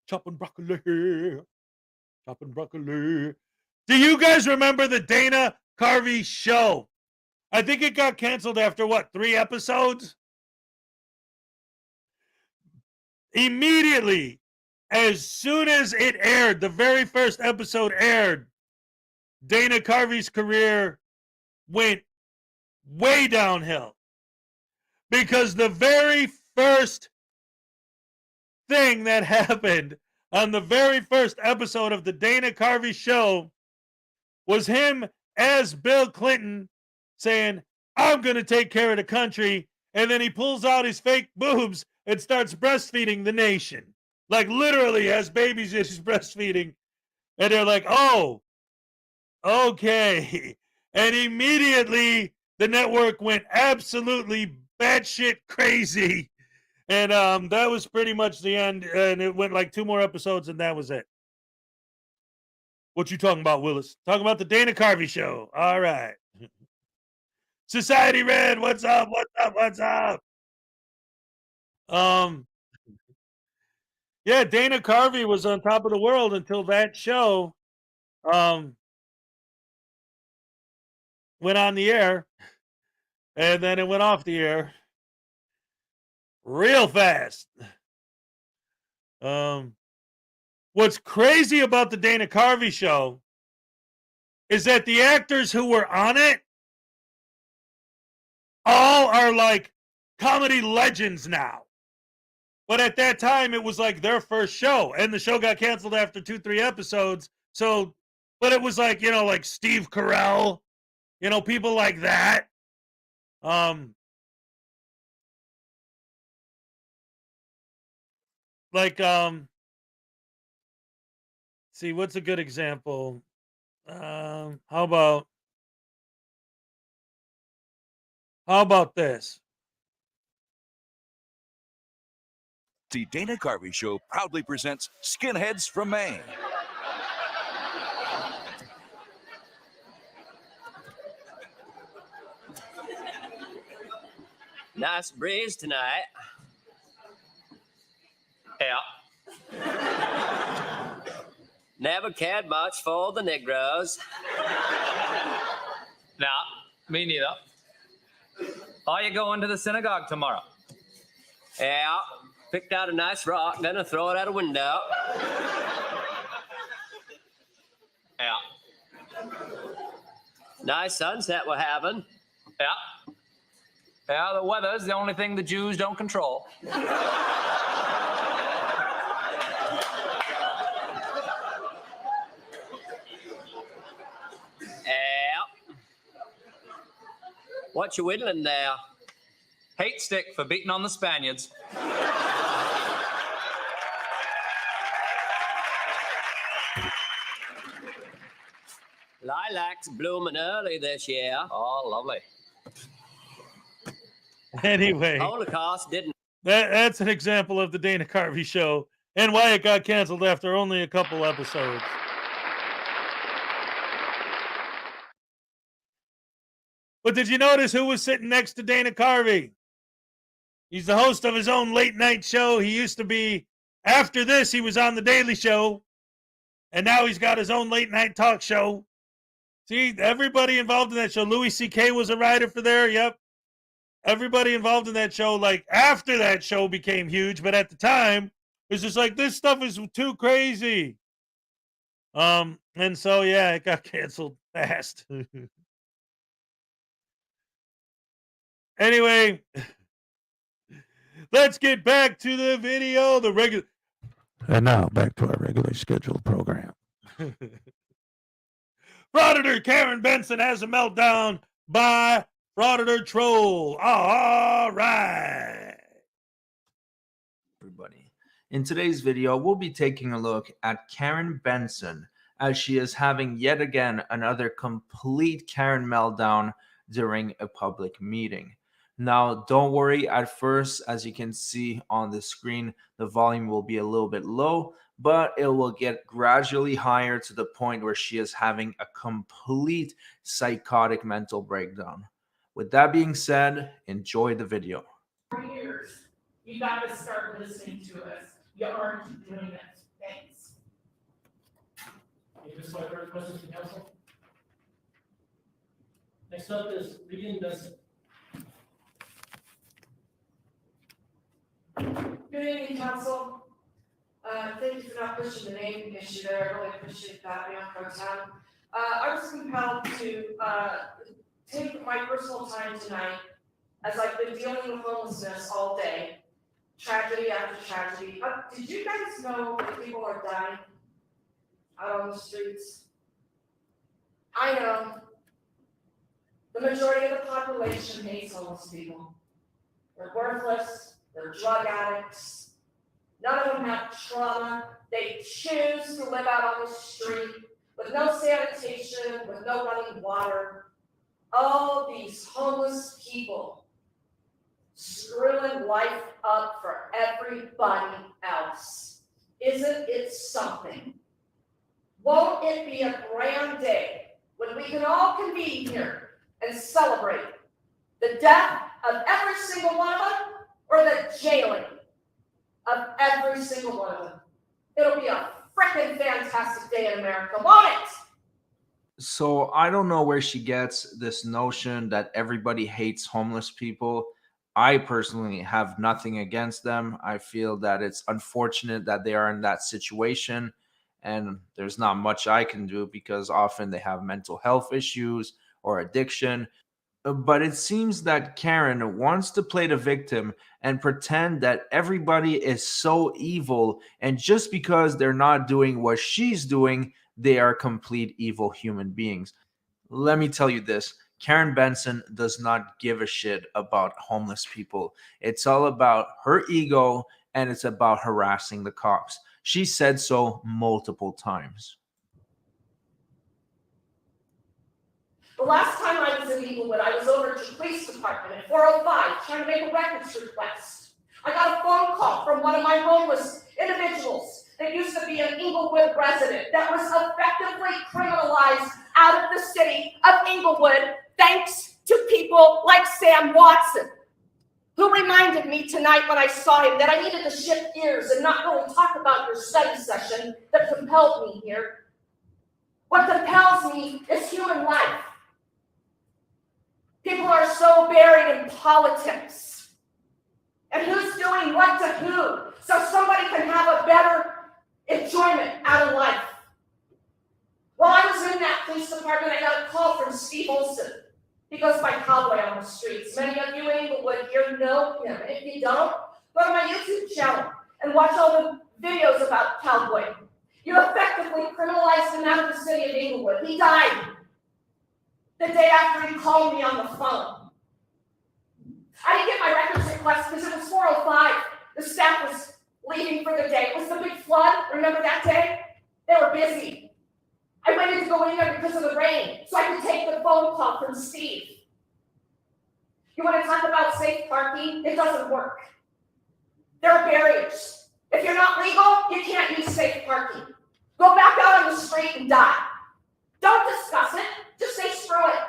[SPEAKER 1] Chopping broccoli. Chopping broccoli. Do you guys remember the Dana Carvey show? I think it got canceled after 3 episodes? Immediately, as soon as it aired, the very first episode aired, Dana Carvey's career went way downhill. Because the very first thing that happened on the very first episode of the Dana Carvey show was him as Bill Clinton saying, I'm going to take care of the country. And then he pulls out his fake boobs and starts breastfeeding the nation. Like literally has babies as he's breastfeeding. And they're like, oh, okay. And immediately the network went absolutely batshit crazy. And that was pretty much the end. And it went like 2 more episodes and that was it. What you talking about, Willis? Talking about the Dana Carvey show. All right. Society Red, what's up? What's up? What's up? Yeah, Dana Carvey was on top of the world until that show went on the air, and then it went off the air real fast. What's crazy about the Dana Carvey show is that the actors who were on it all are like comedy legends now. But at that time, it was like their first show, and the show got canceled after 2-3 episodes. So, but it was like, like Steve Carell, people like that. See, what's a good example? How about this?
[SPEAKER 6] The Dana Carvey Show proudly presents Skinheads from Maine.
[SPEAKER 7] Nice breeze tonight. Yeah. Never cared much for the Negroes.
[SPEAKER 23] No, me neither. Are you going to the synagogue tomorrow?
[SPEAKER 7] Yeah. Picked out a nice rock, gonna throw it out a window.
[SPEAKER 23] Yeah.
[SPEAKER 7] Nice sunset we're having.
[SPEAKER 23] Yeah. Yeah, the weather's the only thing the Jews don't control. What you whittling there? Hate stick for beating on the Spaniards.
[SPEAKER 7] Lilacs blooming early this year.
[SPEAKER 23] Oh, lovely.
[SPEAKER 1] Anyway,
[SPEAKER 7] Holocaust didn't.
[SPEAKER 1] That's an example of the Dana Carvey show and why it got canceled after only a couple episodes. But did you notice who was sitting next to Dana Carvey? He's the host of his own late night show. He used to be, after this, he was on The Daily Show. And now he's got his own late night talk show. See, everybody involved in that show. Louis C.K. was a writer for there. Yep. Everybody involved in that show, like after that show became huge, but at the time, it's just like, this stuff is too crazy. And so, yeah, it got canceled fast. Anyway, let's get back to the video.
[SPEAKER 8] And now back to our regularly scheduled program.
[SPEAKER 1] Frauditor Karen Benson has a meltdown by Frauditor Troll. All right.
[SPEAKER 11] Everybody. In today's video, we'll be taking a look at Karen Benson as she is having yet again another complete Karen meltdown during a public meeting. Now, don't worry, at first, as you can see on the screen, the volume will be a little bit low, but it will get gradually higher to the point where she is having a complete psychotic mental breakdown. With that being said, enjoy the video.
[SPEAKER 12] Years, you got to start listening to us. You aren't doing it. Thanks.
[SPEAKER 20] Is this my first question to council? Next up is Regan Benson.
[SPEAKER 24] Good evening, council. Thank you for not pushing the name issue there. I really appreciate that, Mayor Pro Tem. I was compelled to take my personal time tonight as I've been dealing with homelessness all day, tragedy after tragedy. Did you guys know that people are dying out on the streets? I know. The majority of the population hates homeless people. They're worthless. They're drug addicts. None of them have trauma. They choose to live out on the street with no sanitation, with no running water. All these homeless people screwing life up for everybody else. Isn't it something? Won't it be a grand day when we can all convene here and celebrate the death of every single one of them, or the jailing of every single one of them? It'll be a frickin' fantastic day in America, won't it?
[SPEAKER 11] So I don't know where she gets this notion that everybody hates homeless people. I personally have nothing against them. I feel that it's unfortunate that they are in that situation, and there's not much I can do because often they have mental health issues or addiction. But it seems that Karen wants to play the victim and pretend that everybody is so evil, and just because they're not doing what she's doing, they are complete evil human beings. Let me tell you this. Karen Benson does not give a shit about homeless people. It's all about her ego, and it's about harassing the cops. She said so multiple times.
[SPEAKER 24] The last time I was in Inglewood, I was over at the police department at 405 trying to make a records request. I got a phone call from one of my homeless individuals that used to be an Inglewood resident that was effectively criminalized out of the city of Inglewood thanks to people like Sam Watson, who reminded me tonight when I saw him that I needed to shift gears and not really talk about your study session that compelled me here. What compels me is human life. People are so buried in politics and who's doing what to who, so somebody can have a better enjoyment out of life. While I was in that police department, I got a call from Steve Olson. He goes by Cowboy on the streets. Many of you in Inglewood here know him. If you don't, go to my YouTube channel and watch all the videos about Cowboy. You effectively criminalized him out of the city of Inglewood. He died the day after he called me on the phone. I didn't get my records request because it was 4:05. The staff was leaving for the day. It was the big flood. Remember that day? They were busy. I waited to go in there because of the rain so I could take the phone call from Steve. You want to talk about safe parking? It doesn't work. There are barriers. If you're not legal, you can't use safe parking. Go back out on the street and die. Don't discuss it. Just say screw it.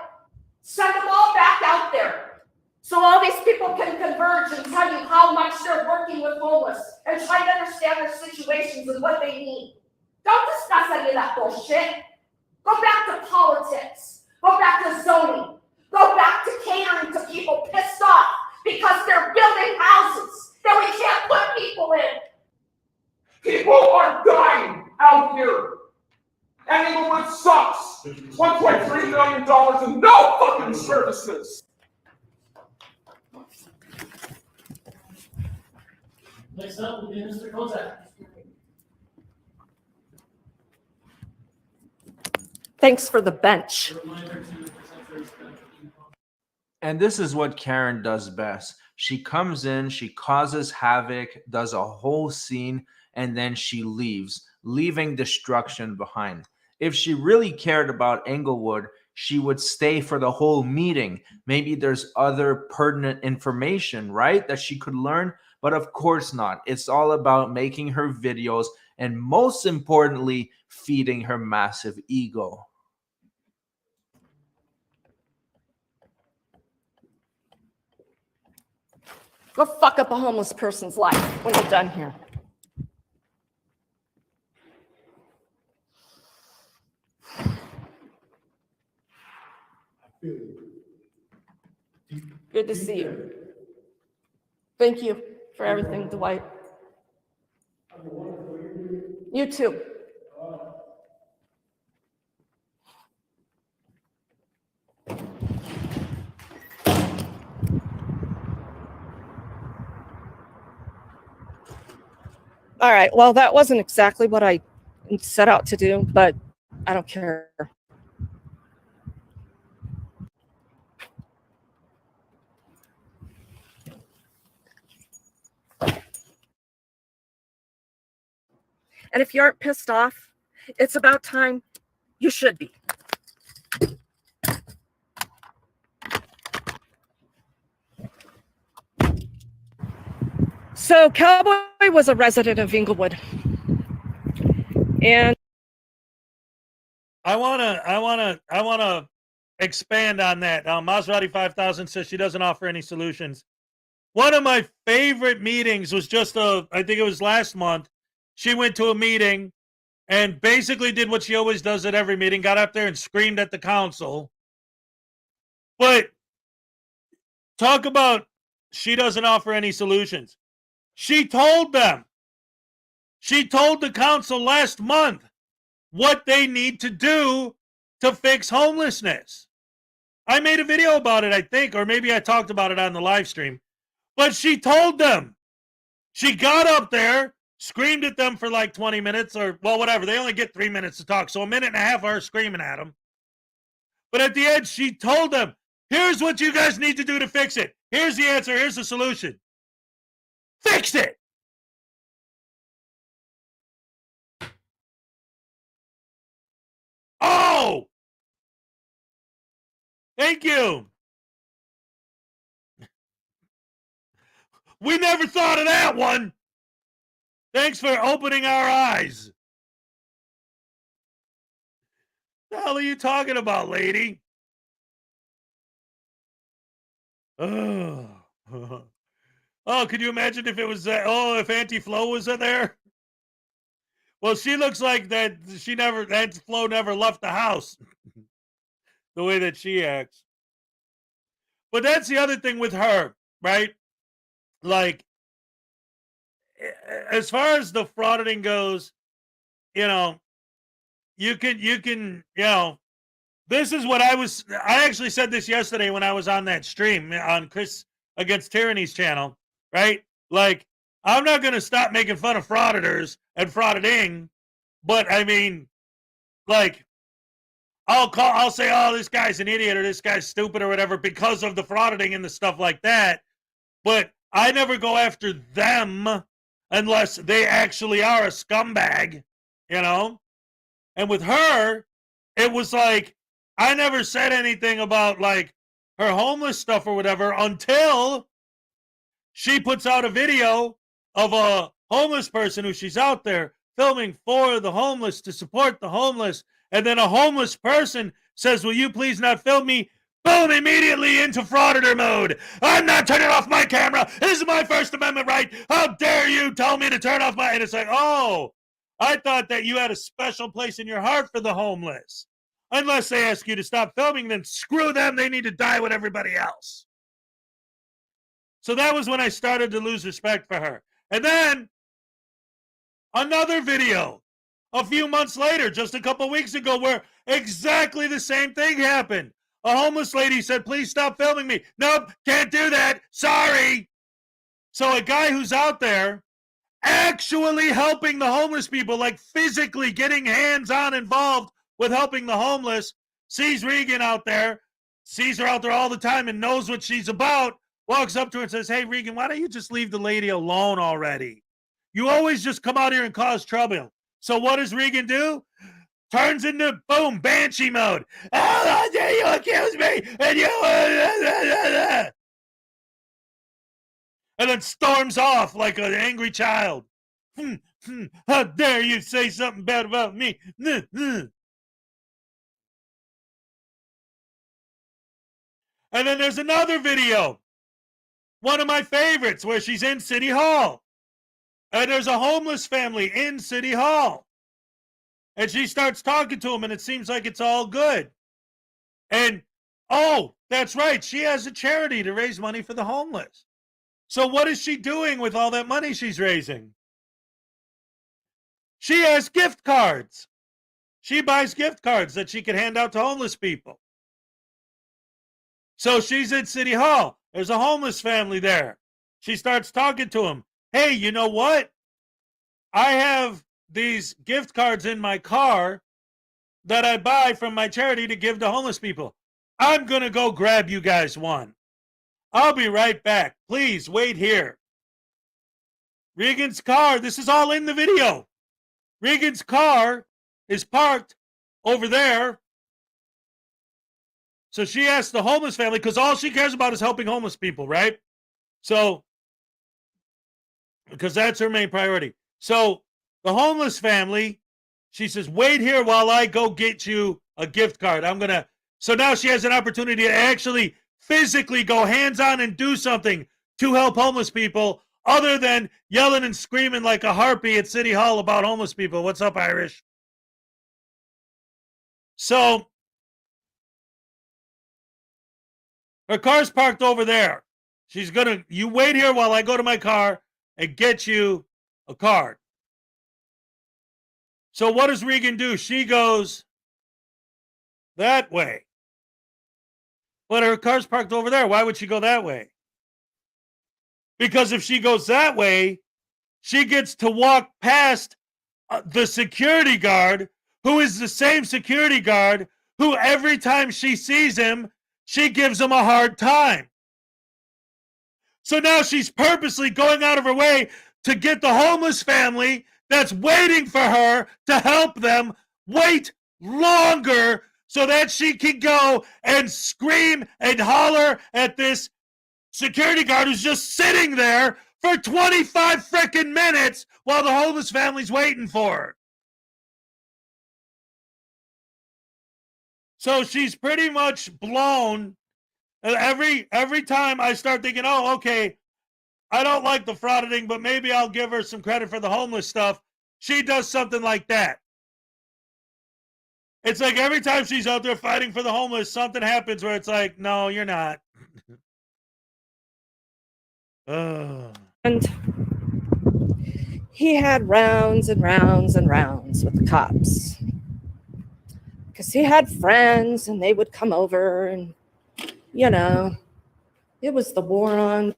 [SPEAKER 24] Send them all back out there. So all these people can converge and tell you how much they're working with homeless and try to understand their situations and what they need. Don't discuss any of that bullshit. Go back to politics. Go back to zoning. Go back to catering to people pissed off because they're building houses that we can't put people in.
[SPEAKER 17] People are dying out here. And Englewood sucks. $1.3 million and no fucking services.
[SPEAKER 20] Next up will be Mr. Kozak.
[SPEAKER 24] Thanks for the bench.
[SPEAKER 11] And this is what Karen does best. She comes in, she causes havoc, does a whole scene, and then she leaves, leaving destruction behind. If she really cared about Englewood, she would stay for the whole meeting. Maybe there's other pertinent information, right, that she could learn, but of course not. It's all about making her videos and, most importantly, feeding her massive ego.
[SPEAKER 24] Go fuck up a homeless person's life when you're done here. Good to see you. Thank you for everything, Dwight. You too. All right, well, that wasn't exactly what I set out to do, but I don't care. And if you aren't pissed off, it's about time you should be. So Cowboy was a resident of Englewood. And
[SPEAKER 1] I wanna expand on that. Maserati 5000 says she doesn't offer any solutions. One of my favorite meetings was I think it was last month. She went to a meeting and basically did what she always does at every meeting, got up there and screamed at the council. But talk about she doesn't offer any solutions. She told them. She told the council last month what they need to do to fix homelessness. I made a video about it, I think, or maybe I talked about it on the live stream. But she told them. She got up there, screamed at them for like 20 minutes or, well, whatever. They only get 3 minutes to talk, so a minute and a half of her screaming at them. But at the end, she told them, here's what you guys need to do to fix it. Here's the answer. Here's the solution. Fix it. Oh! Thank you. We never thought of that one. Thanks for opening our eyes. The hell are you talking about, lady? Oh, could you imagine if it was if Auntie Flo was in there? Well, she looks like that Auntie Flo never left the house. The way that she acts. But that's the other thing with her, right? Like, as far as the frauditing goes, you can, this is what I actually said this yesterday when I was on that stream on Chris Against Tyranny's channel, right? Like, I'm not going to stop making fun of frauditors and frauditing, but I mean, like, I'll say, oh, this guy's an idiot or this guy's stupid or whatever because of the frauditing and the stuff like that. but I never go after them unless they actually are a scumbag, you know? And with her, it was like, I never said anything about like her homeless stuff or whatever until she puts out a video of a homeless person who she's out there filming for the homeless to support the homeless. And then a homeless person says, will you please not film me? Boom, immediately into Frauditor mode. I'm not turning off my camera. This is my First Amendment right. How dare you tell me to turn off my... And it's like, oh, I thought that you had a special place in your heart for the homeless. Unless they ask you to stop filming, then screw them. They need to die with everybody else. So that was when I started to lose respect for her. And then another video a few months later, just a couple weeks ago, where exactly the same thing happened. A homeless lady said, please stop filming me. Nope, can't do that. Sorry. So a guy who's out there actually helping the homeless people, like physically getting hands-on involved with helping the homeless, sees Regan out there, sees her out there all the time and knows what she's about, walks up to her and says, hey, Regan, why don't you just leave the lady alone already? You always just come out here and cause trouble. So what does Regan do? Turns into, boom, banshee mode. How dare you accuse me? And you... And then storms off like an angry child. How dare you say something bad about me? And then there's another video, one of my favorites, where she's in City Hall. And there's a homeless family in City Hall. And she starts talking to them, and it seems like it's all good. And, oh, that's right, she has a charity to raise money for the homeless. So what is she doing with all that money she's raising? She has gift cards. She buys gift cards that she can hand out to homeless people. So she's at City Hall. There's a homeless family there. She starts talking to them. Hey, you know what? I have these gift cards in my car that I buy from my charity to give to homeless people. I'm going to go grab you guys one. I'll be right back. Please wait here. Regan's car, this is all in the video. Regan's car is parked over there. So she asked the homeless family, because all she cares about is helping homeless people, right? So, because that's her main priority. So the homeless family, she says, wait here while I go get you a gift card. So now she has an opportunity to actually physically go hands-on and do something to help homeless people other than yelling and screaming like a harpy at City Hall about homeless people. What's up, Irish? So her car's parked over there. You wait here while I go to my car and get you a card. So what does Regan do? She goes that way. But her car's parked over there. Why would she go that way? Because if she goes that way, she gets to walk past the security guard, who is the same security guard who every time she sees him, she gives him a hard time. So now she's purposely going out of her way to get the homeless family that's waiting for her to help them wait longer so that she can go and scream and holler at this security guard who's just sitting there for 25 freaking minutes while the homeless family's waiting for her. So she's pretty much blown. Every time I start thinking, oh, okay, I don't like the frauditing, but maybe I'll give her some credit for the homeless stuff, she does something like that. It's like every time she's out there fighting for the homeless, something happens where it's like, no, you're not.
[SPEAKER 4] And he had rounds and rounds and rounds with the cops. Because he had friends and they would come over and, you know, it was the war on.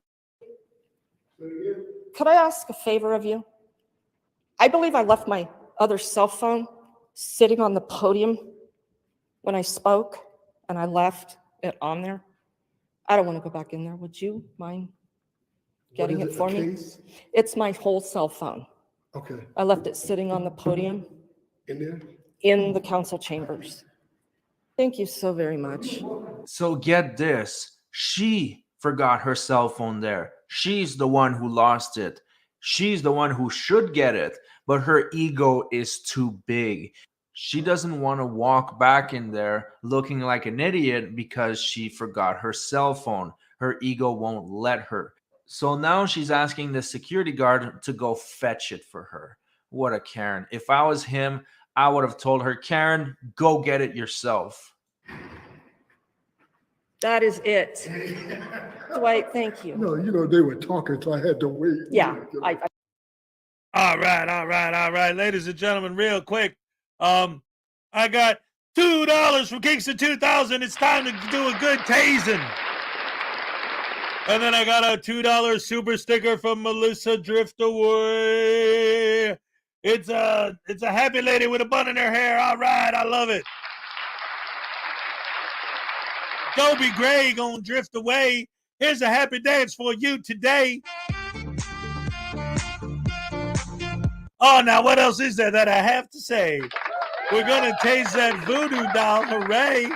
[SPEAKER 4] Could I ask a favor of you? I believe I left my other cell phone sitting on the podium when I spoke, and I left it on there. I don't want to go back in there. Would you mind getting
[SPEAKER 9] is
[SPEAKER 4] it
[SPEAKER 9] it, a
[SPEAKER 4] for me.
[SPEAKER 9] case?
[SPEAKER 4] It's my whole cell phone.
[SPEAKER 9] Okay.
[SPEAKER 4] I left it sitting on the podium
[SPEAKER 9] In there?
[SPEAKER 4] in the council chambers. Thank you so very much.
[SPEAKER 11] So get this. She forgot her cell phone there. She's the one who lost it. She's the one who should get it, but her ego is too big. She doesn't want to walk back in there looking like an idiot because she forgot her cell phone. Her ego won't let her. So now she's asking the security guard to go fetch it for her. What a Karen. If I was him, I would have told her, Karen, go get it yourself.
[SPEAKER 4] That is it. Dwight, thank you.
[SPEAKER 9] No, they were talking, so I had to wait.
[SPEAKER 4] Yeah,
[SPEAKER 1] All right. Ladies and gentlemen, real quick. I got $2 from Kingston 2000. It's time to do a good tasing. And then I got a $2 super sticker from Melissa Driftaway. It's a happy lady with a bun in her hair. All right, I love it. Dobie Gray gonna drift away. Here's a happy dance for you today. Oh, now what else is there that I have to say? We're gonna taste that voodoo doll. Hooray!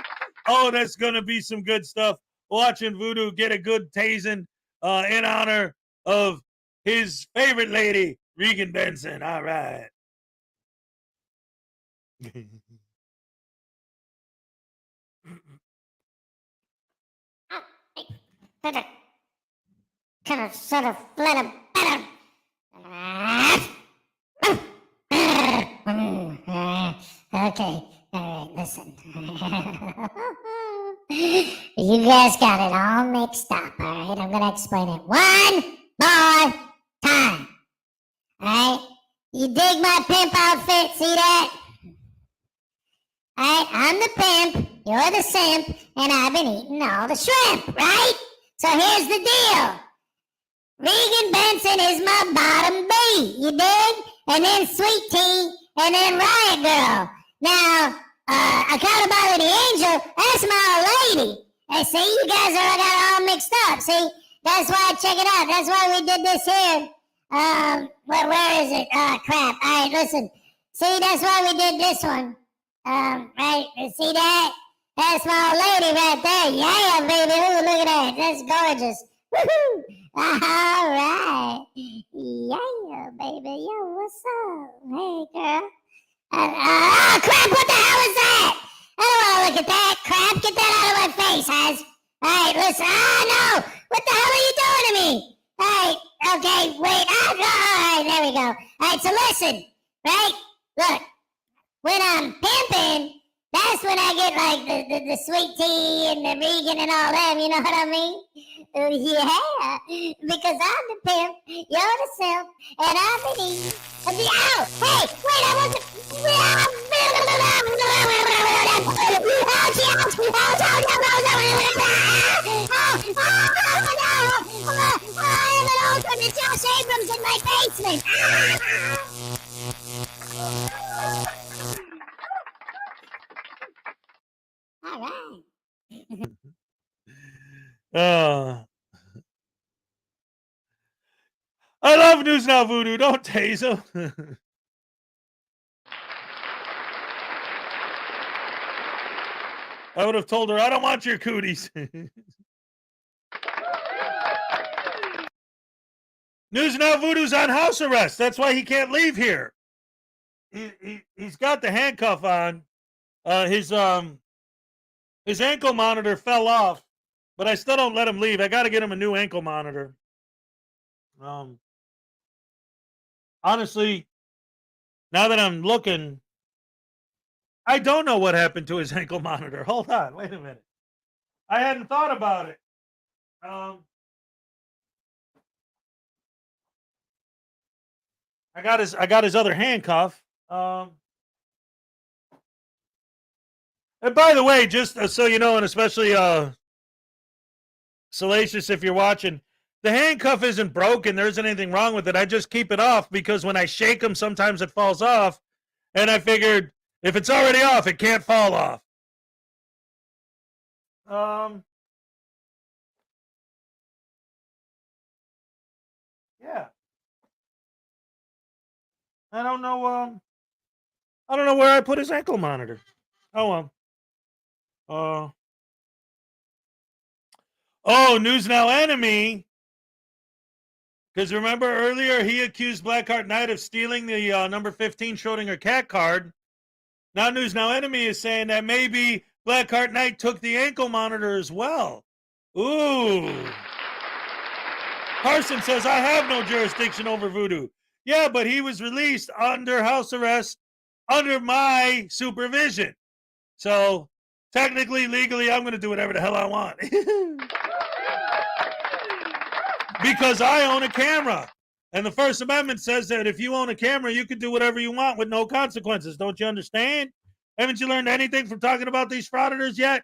[SPEAKER 1] Oh, that's gonna be some good stuff. Watching Voodoo get a good tasing in honor of his favorite lady, Regan Benson. All right.
[SPEAKER 2] Kind of sort of let him better. Okay, all right, listen. You guys got it all mixed up, all right? I'm going to explain it one more time. All right? You dig my pimp outfit? See that? All right, I'm the pimp, you're the simp, and I've been eating all the shrimp, right? So here's the deal. Regan Benson is my bottom B, you dig? And then Sweet Tea, and then Riot Girl. Now, Accountability Angel, that's my lady. And see, you guys got it all mixed up. See, that's why, check it out. That's why we did this here. Where is it? Crap. All right, listen. See, that's why we did this one. Right, see that? That's my old lady right there. Yeah, baby. Ooh, look at that. That's gorgeous. Woohoo! All right. Yeah, baby. Yo, what's up? Hey, girl. Oh, crap, what the hell is that? I don't want to look at that crap. Get that out of my face, Hez. All right, listen. Oh, no. What the hell are you doing to me? All right, okay, wait. All right, there we go. All right, so listen, right? Look, when I'm pimping, that's when I get like the Sweet Tea and the Regan and all them, you know what I mean? Yeah, because I'm the pimp, you're the simp, and I'm the E. And the ow! Hey, wait, I wasn't. It's Josh Abrams in my basement. All right.
[SPEAKER 1] I love News Now Voodoo. Don't tase him. I would have told her, I don't want your cooties. News Now Voodoo's on house arrest. That's why he can't leave here. He's got the handcuff on. His ankle monitor fell off, but I still don't let him leave. I got to get him a new ankle monitor. Honestly, now that I'm looking, I don't know what happened to his ankle monitor. Hold on, wait a minute. I hadn't thought about it. I got his other handcuff. And by the way, just so you know, and especially Salacious, if you're watching, the handcuff isn't broken. There isn't anything wrong with it. I just keep it off because when I shake them, sometimes it falls off. And I figured if it's already off, it can't fall off. I don't know. I don't know where I put his ankle monitor. Oh well. Oh, News Now enemy. Because remember earlier he accused Blackheart Knight of stealing the number 15 Schrodinger cat card. Now News Now enemy is saying that maybe Blackheart Knight took the ankle monitor as well. Ooh. Carson says, I have no jurisdiction over Voodoo. Yeah, but he was released under house arrest under my supervision. So technically, legally, I'm going to do whatever the hell I want. Because I own a camera. And the First Amendment says that if you own a camera, you can do whatever you want with no consequences. Don't you understand? Haven't you learned anything from talking about these frauditors yet?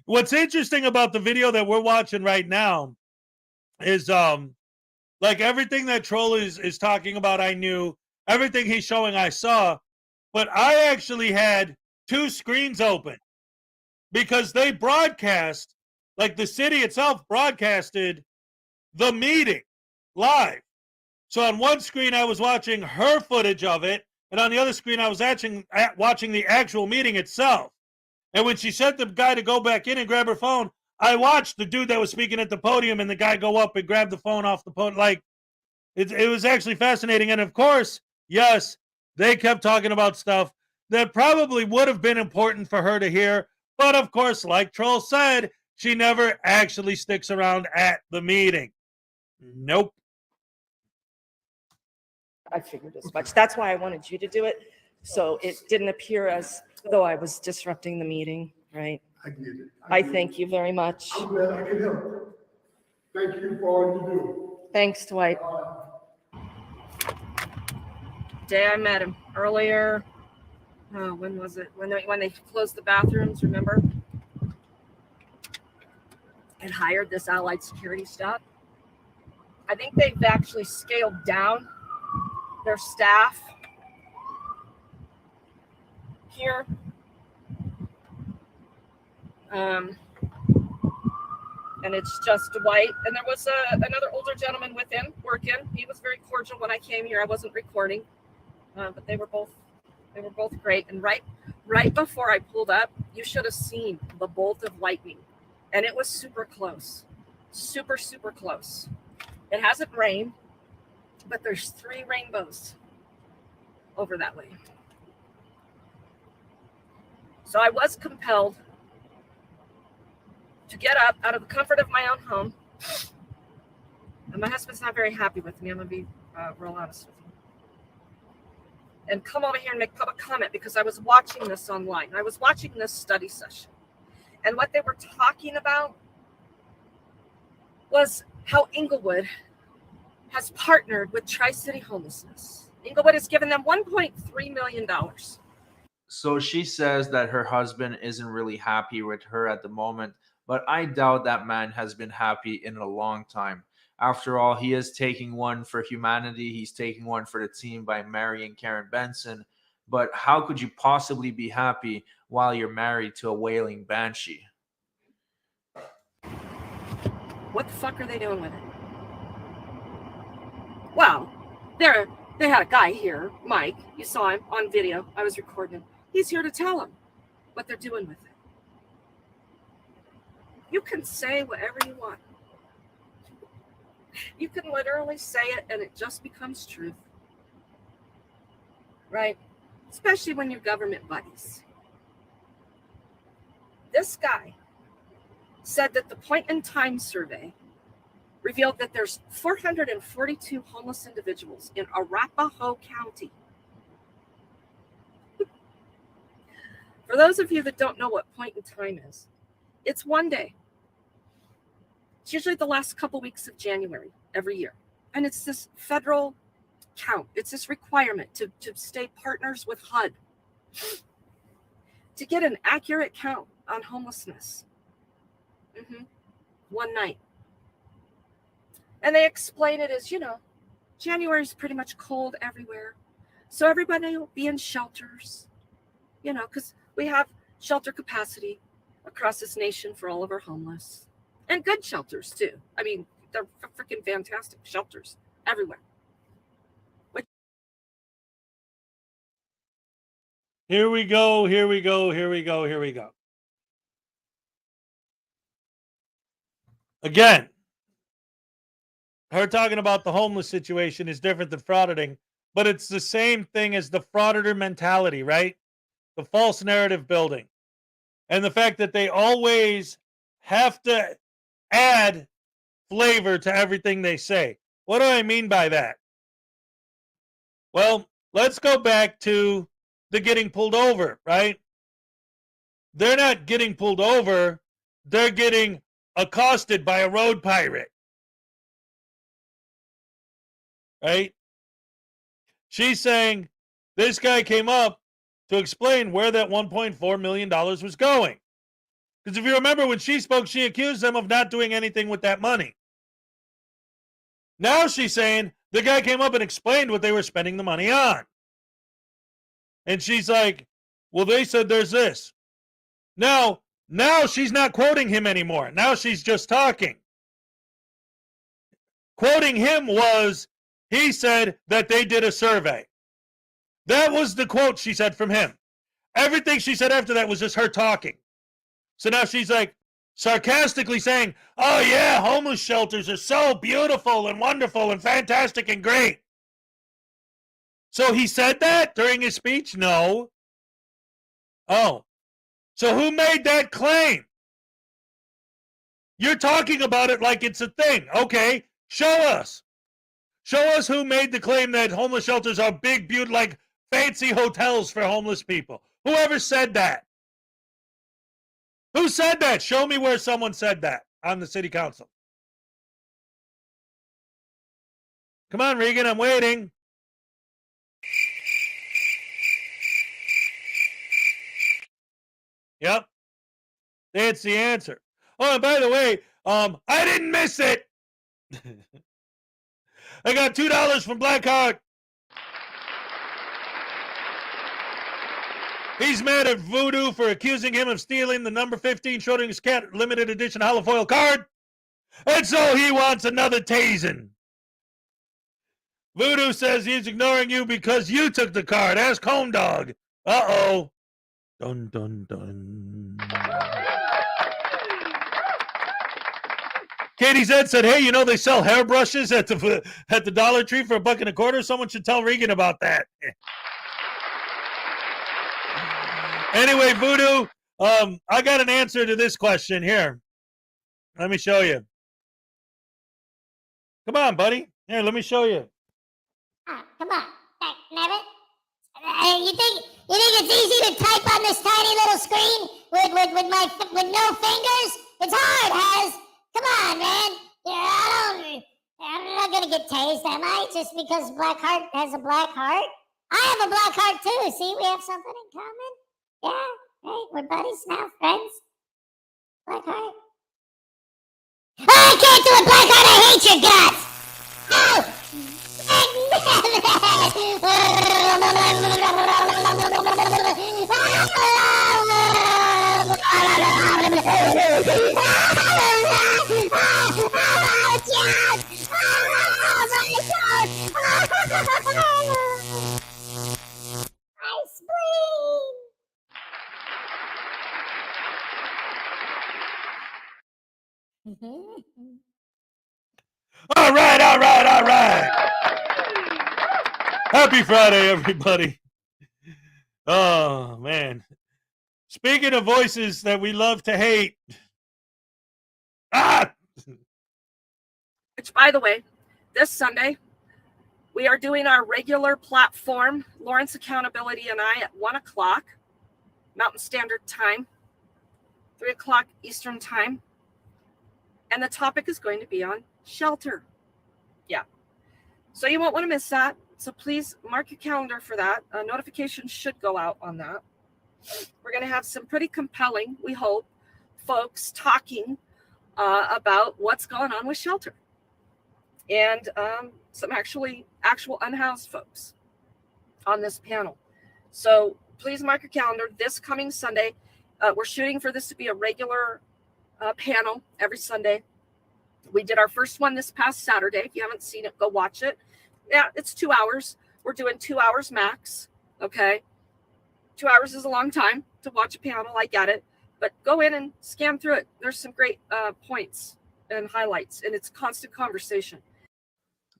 [SPEAKER 1] What's interesting about the video that we're watching right now is like everything that Troll is talking about, I knew. Everything he's showing, I saw. But I actually had two screens open because they broadcast, like the city itself broadcasted the meeting live. So on one screen, I was watching her footage of it. And on the other screen, I was watching the actual meeting itself. And when she sent the guy to go back in and grab her phone, I watched the dude that was speaking at the podium and the guy go up and grab the phone off the podium. Like, it was actually fascinating. And of course, yes, they kept talking about stuff that probably would have been important for her to hear. But of course, like Troll said, she never actually sticks around at the meeting. Nope.
[SPEAKER 4] I figured as much. That's why I wanted you to do it, so it didn't appear as though I was disrupting the meeting, right?
[SPEAKER 9] I get it.
[SPEAKER 4] I thank you very much.
[SPEAKER 9] I'm glad I can help. Thank you for all you do.
[SPEAKER 4] Thanks, Dwight. Day I met him earlier. Oh, when was it? When they closed the bathrooms, remember? And hired this allied security staff. I think they've actually scaled down their staff here. And it's just Dwight. And there was another older gentleman with him working. He was very cordial when I came here. I wasn't recording, but they were both great. And right before I pulled up, you should have seen the bolt of lightning, and it was super close, super close. It hasn't rained, but there's 3 rainbows over that way. So I was compelled to get up out of the comfort of my own home. And my husband's not very happy with me. I'm going to be real honest with you. And come over here and make public comment because I was watching this online. I was watching this study session. And what they were talking about was how Inglewood has partnered with Tri-City Homelessness. Inglewood has given them $1.3 million.
[SPEAKER 11] So she says that her husband isn't really happy with her at the moment, but I doubt that man has been happy in a long time. After all, he is taking one for humanity. He's taking one for the team by marrying Karen Benson. But how could you possibly be happy while you're married to a wailing banshee?
[SPEAKER 4] What the fuck are they doing with it? Well, they had a guy here, Mike. You saw him on video. I was recording him. He's here to tell them what they're doing with it. You can say whatever you want. You can literally say it and it just becomes truth. Right? Especially when you're government buddies. This guy said that the point in time survey revealed that there's 442 homeless individuals in Arapahoe County. For those of you that don't know what point in time is, it's one day. It's usually the last couple weeks of January every year. And it's this federal count. It's this requirement to stay partners with HUD to get an accurate count on homelessness. One night. And they explain it as, January is pretty much cold everywhere. So everybody will be in shelters, because we have shelter capacity across this nation for all of our homeless. And good shelters, too. I mean, they're freaking fantastic shelters everywhere.
[SPEAKER 1] Here we go. Again, her talking about the homeless situation is different than frauditing, but it's the same thing as the frauditor mentality, right? The false narrative building. And the fact that they always have to add flavor to everything they say. What do I mean by that? Well, let's go back to the getting pulled over, right? They're not getting pulled over. They're getting accosted by a road pirate. Right? She's saying this guy came up to explain where that $1.4 million was going. Because if you remember when she spoke, she accused them of not doing anything with that money. Now she's saying the guy came up and explained what they were spending the money on. And she's like, well, they said there's this. Now she's not quoting him anymore. Now she's just talking. Quoting him was, he said that they did a survey. That was the quote she said from him. Everything she said after that was just her talking. So now she's like sarcastically saying, oh yeah, homeless shelters are so beautiful and wonderful and fantastic and great. So he said that during his speech? No. Oh. So who made that claim? You're talking about it like it's a thing. Okay, show us. Show us who made the claim that homeless shelters are big, beautiful, like fancy hotels for homeless people. Whoever said that? Who said that? Show me where someone said that on the city council. Come on, Regan, I'm waiting. Yep. That's the answer. Oh, and by the way, I didn't miss it. I got $2 from Blackheart. He's mad at Voodoo for accusing him of stealing the number 15 Schrodinger's Cat limited edition holofoil card. And so he wants another tasing. Voodoo says he's ignoring you because you took the card. Ask Home Dog. Uh-oh. Dun, dun, dun. Katie Zed said, hey, you know they sell hairbrushes at the Dollar Tree for $1.25? Someone should tell Regan about that. Anyway, Voodoo, I got an answer to this question here. Let me show you. Come on, buddy. Here, let me show you.
[SPEAKER 2] Come on, Never. You think it's easy to type on this tiny little screen with no fingers? It's hard, Hez. Come on, man. Yeah, I'm not gonna get tased, am I? Just because Blackheart has a black heart? I have a black heart too. See, we have something in common. Yeah, right. We're buddies now, friends. Blackheart. Oh, I can't do it, Blackheart. I hate your guts. No.
[SPEAKER 1] All right. Happy Friday, everybody. Oh, man. Speaking of voices that we love to hate.
[SPEAKER 4] Which, by the way, this Sunday, we are doing our regular platform, Lawrence Accountability and I, at 1 o'clock Mountain Standard Time, 3 o'clock Eastern Time. And the topic is going to be on shelter. Yeah. So you won't want to miss that. So please mark your calendar for that. Notifications should go out on that. We're going to have some pretty compelling, we hope, folks talking about what's going on with shelter. And some actual unhoused folks on this panel. So please mark your calendar. This coming Sunday, we're shooting for this to be a regular panel every Sunday. We did our first one this past Saturday. If you haven't seen it, go watch it. Yeah, it's 2 hours. We're doing 2 hours max. Okay. 2 hours is a long time to watch a panel. I get it. But go in and scan through it. There's some great points and highlights, and it's constant conversation.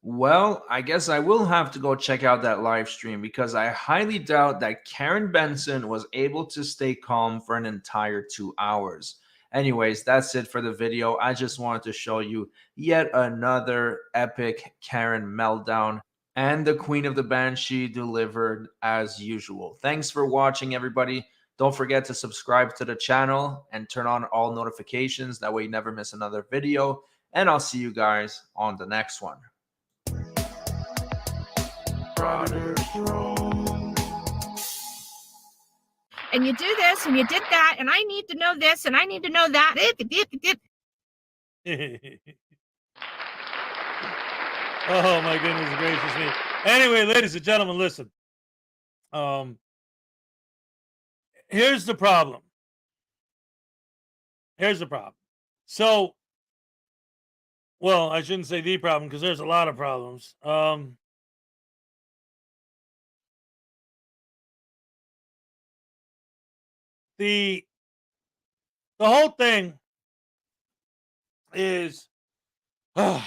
[SPEAKER 11] Well, I guess I will have to go check out that live stream because I highly doubt that Karen Benson was able to stay calm for an entire 2 hours. Anyways, that's it for the video. I just wanted to show you yet another epic Karen meltdown, and the Queen of the Banshee delivered as usual. Thanks for watching, everybody. Don't forget to subscribe to the channel and turn on all notifications. That way you never miss another video. And I'll see you guys on the next one.
[SPEAKER 19] And you do this and you did that, and I need to know this and I need to know that.
[SPEAKER 1] Oh my goodness gracious me. Anyway, ladies and gentlemen, listen. Here's the problem. So, well, I shouldn't say the problem because there's a lot of problems. The whole thing is like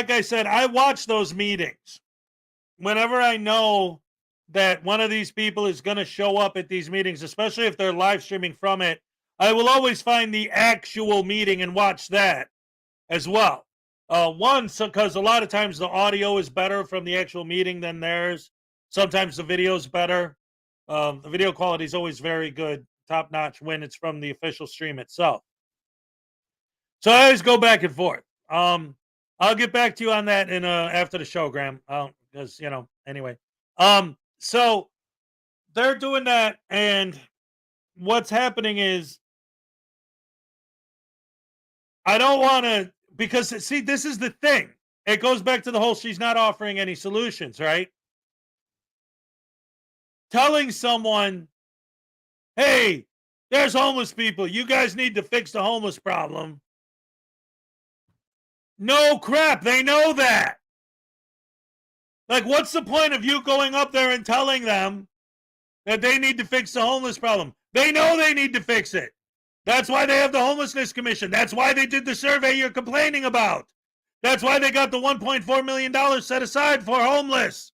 [SPEAKER 1] I said, I watch those meetings. Whenever I know that one of these people is going to show up at these meetings, especially if they're live streaming from it, I will always find the actual meeting and watch that as well. Because a lot of times the audio is better from the actual meeting than theirs. Sometimes the video is better. The video quality is always very good, top notch when it's from the official stream itself. So I always go back and forth. I'll get back to you on that in after the show, Graham. Because anyway. So they're doing that, and what's happening is I don't want to, because see, this is the thing. It goes back to the whole she's not offering any solutions, right? Telling someone, hey, there's homeless people. You guys need to fix the homeless problem. No crap. They know that. Like, what's the point of you going up there and telling them that they need to fix the homeless problem? They know they need to fix it. That's why they have the Homelessness Commission. That's why they did the survey you're complaining about. That's why they got the $1.4 million set aside for homeless.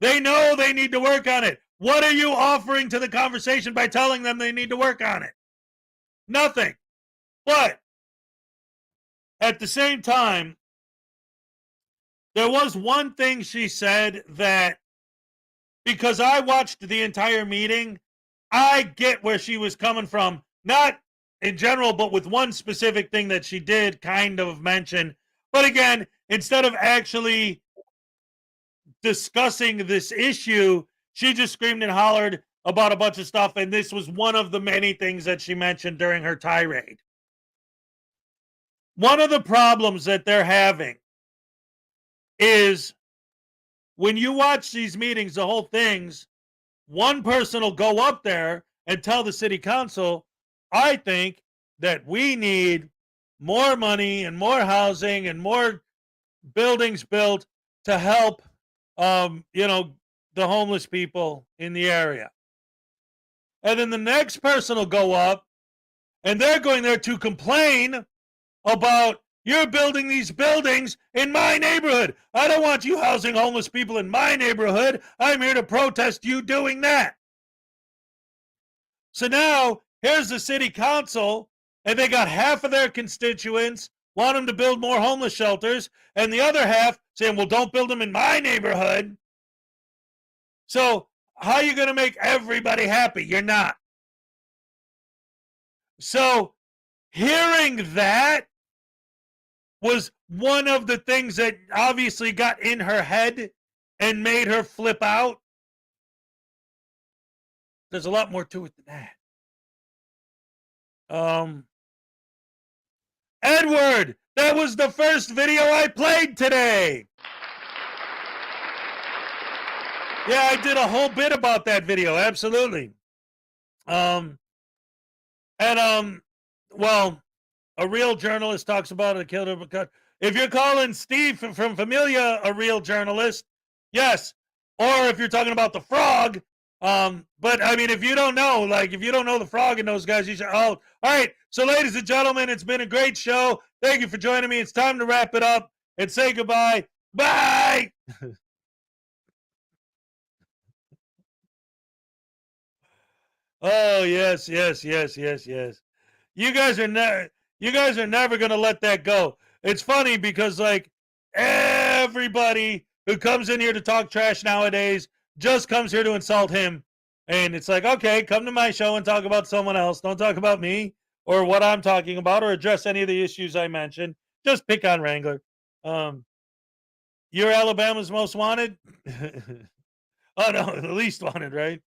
[SPEAKER 1] They know they need to work on it. What are you offering to the conversation by telling them they need to work on it? Nothing. But at the same time, there was one thing she said that, because I watched the entire meeting, I get where she was coming from. Not in general, but with one specific thing that she did kind of mention. But again, instead of actually discussing this issue, she just screamed and hollered about a bunch of stuff, and this was one of the many things that she mentioned during her tirade. One of the problems that they're having is when you watch these meetings, the whole things, one person will go up there and tell the city council, I think that we need more money and more housing and more buildings built to help, the homeless people in the area. And then the next person will go up and they're going there to complain about, you're building these buildings in my neighborhood. I don't want you housing homeless people in my neighborhood. I'm here to protest you doing that. So now here's the city council, and they got half of their constituents want them to build more homeless shelters, and the other half saying, well, don't build them in my neighborhood. So how are you going to make everybody happy? You're not. So hearing that was one of the things that obviously got in her head and made her flip out. There's a lot more to it than that. Edward, that was the first video I played today. Yeah, I did a whole bit about that video. Absolutely. And well, a real journalist talks about a killer because if you're calling Steve from Familia a real journalist, yes. Or if you're talking about the frog, but I mean, if you don't know, like if you don't know the frog and those guys, you should. Oh, all right. So, ladies and gentlemen, it's been a great show. Thank you for joining me. It's time to wrap it up and say goodbye. Bye. Oh yes, yes, yes, yes, yes. You guys are never gonna let that go. It's funny because like everybody who comes in here to talk trash nowadays just comes here to insult him. And it's like, okay, come to my show and talk about someone else. Don't talk about me or what I'm talking about or address any of the issues I mentioned. Just pick on Wrangler. You're Alabama's most wanted? Oh no, the least wanted, right?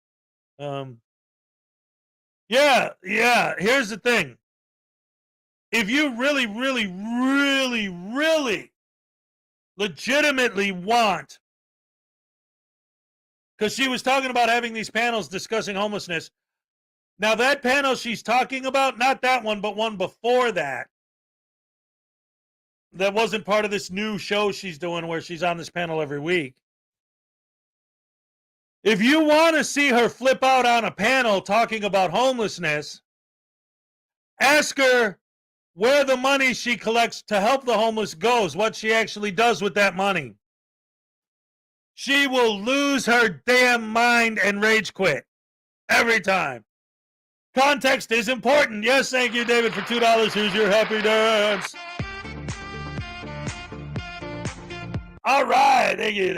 [SPEAKER 1] Yeah. Here's the thing. If you really, really, really, really legitimately want, because she was talking about having these panels discussing homelessness. Now, that panel she's talking about, not that one, but one before that, that wasn't part of this new show she's doing where she's on this panel every week. If you want to see her flip out on a panel talking about homelessness, ask her where the money she collects to help the homeless goes, what she actually does with that money. She will lose her damn mind and rage quit every time. Context is important. Yes, thank you, David, for $2. Here's your happy dance. All right. Thank you.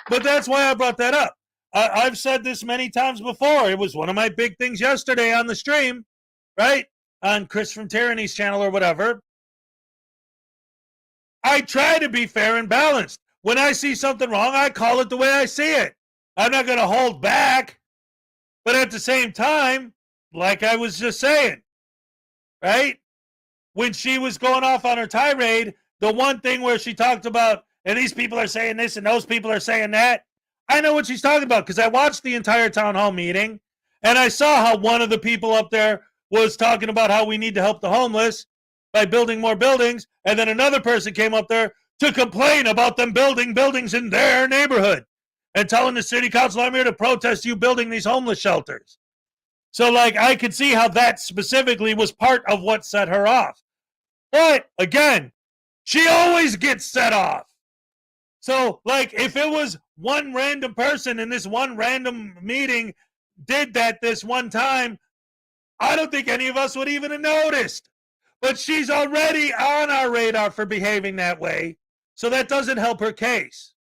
[SPEAKER 1] But that's why I brought that up. I've said this many times before. It was one of my big things yesterday on the stream, right? On Chris from Tyranny's channel or whatever. I try to be fair and balanced. When I see something wrong, I call it the way I see it. I'm not going to hold back. But at the same time, like I was just saying, right? When she was going off on her tirade, the one thing where she talked about, and these people are saying this and those people are saying that, I know what she's talking about because I watched the entire town hall meeting and I saw how one of the people up there was talking about how we need to help the homeless by building more buildings. And then another person came up there to complain about them building buildings in their neighborhood and telling the city council, I'm here to protest you building these homeless shelters. So, like, I could see how that specifically was part of what set her off. But, again, she always gets set off. So, like, if it was one random person in this one random meeting did that this one time, I don't think any of us would even have noticed. But she's already on our radar for behaving that way. So that doesn't help her case.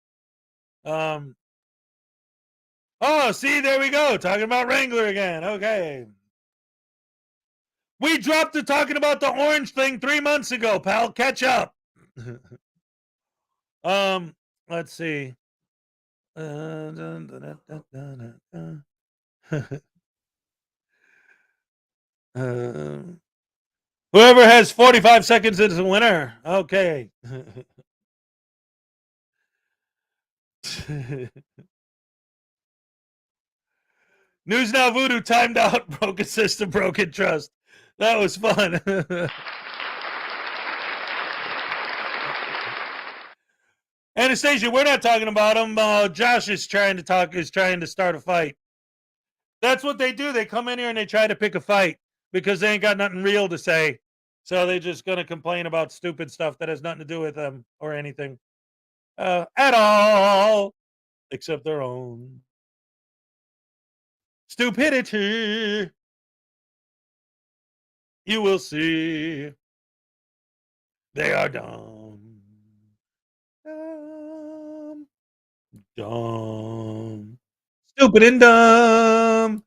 [SPEAKER 1] Oh, see, there we go. Talking about Wrangler again. Okay. We dropped to talking about the orange thing 3 months ago, pal. Catch up. Let's see. Whoever has 45 seconds is a winner. Okay. News Now Voodoo timed out, broken system, broken trust. That was fun. Anastasia, we're not talking about him. Josh is trying to start a fight. That's what they do. They come in here and they try to pick a fight because they ain't got nothing real to say. So they're just going to complain about stupid stuff that has nothing to do with them or anything at all, except their own stupidity. You will see. They are dumb. Dumb. Stupid and dumb.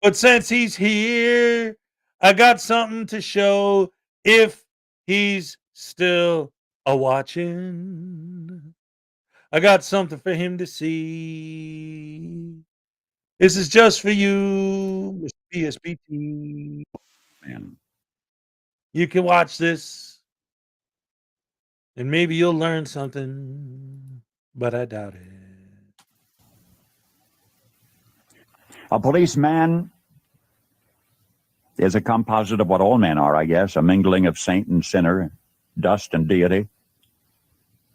[SPEAKER 1] But since he's here, I got something to show if he's still a-watching. I got something for him to see. This is just for you, Mr. PSPT. Man. You can watch this, and maybe you'll learn something, but I doubt it.
[SPEAKER 13] A policeman is a composite of what all men are, I guess, a mingling of saint and sinner, dust and deity.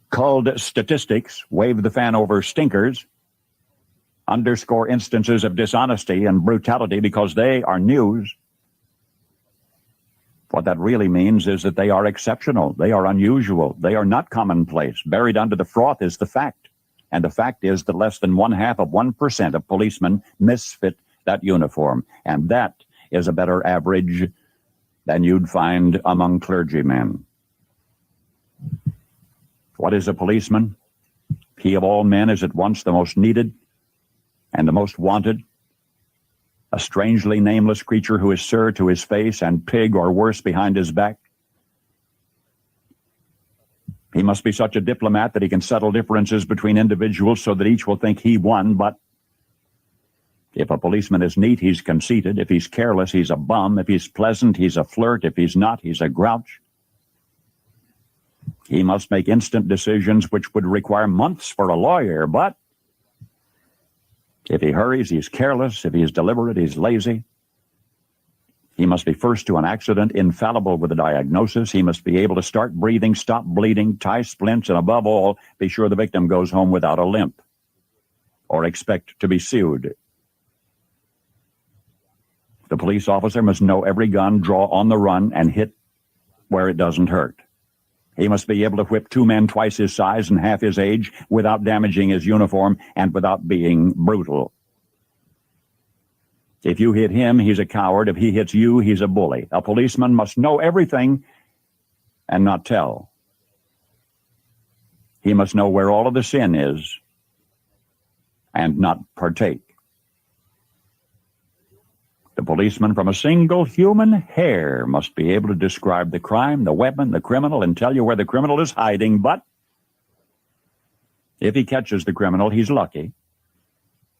[SPEAKER 13] Culled statistics, wave the fan over stinkers, underscore instances of dishonesty and brutality because they are news. What that really means is that they are exceptional, they are unusual, they are not commonplace. Buried under the froth is the fact. And the fact is that less than 0.5% of policemen misfit that uniform. And that is a better average than you'd find among clergymen. What is a policeman? He of all men is at once the most needed and the most wanted. A strangely nameless creature who is sir to his face and pig or worse behind his back. He must be such a diplomat that he can settle differences between individuals so that each will think he won, but if a policeman is neat, he's conceited. If he's careless, he's a bum. If he's pleasant, he's a flirt. If he's not, he's a grouch. He must make instant decisions which would require months for a lawyer, but if he hurries, he's careless. If he's deliberate, he's lazy. He must be first to an accident, infallible with a diagnosis. He must be able to start breathing, stop bleeding, tie splints, and above all, be sure the victim goes home without a limp or expect to be sued. The police officer must know every gun, draw on the run, and hit where it doesn't hurt. He must be able to whip two men twice his size and half his age without damaging his uniform and without being brutal. If you hit him, he's a coward. If he hits you, he's a bully. A policeman must know everything and not tell. He must know where all of the sin is and not partake. The policeman from a single human hair must be able to describe the crime, the weapon, the criminal, and tell you where the criminal is hiding, but if he catches the criminal, he's lucky.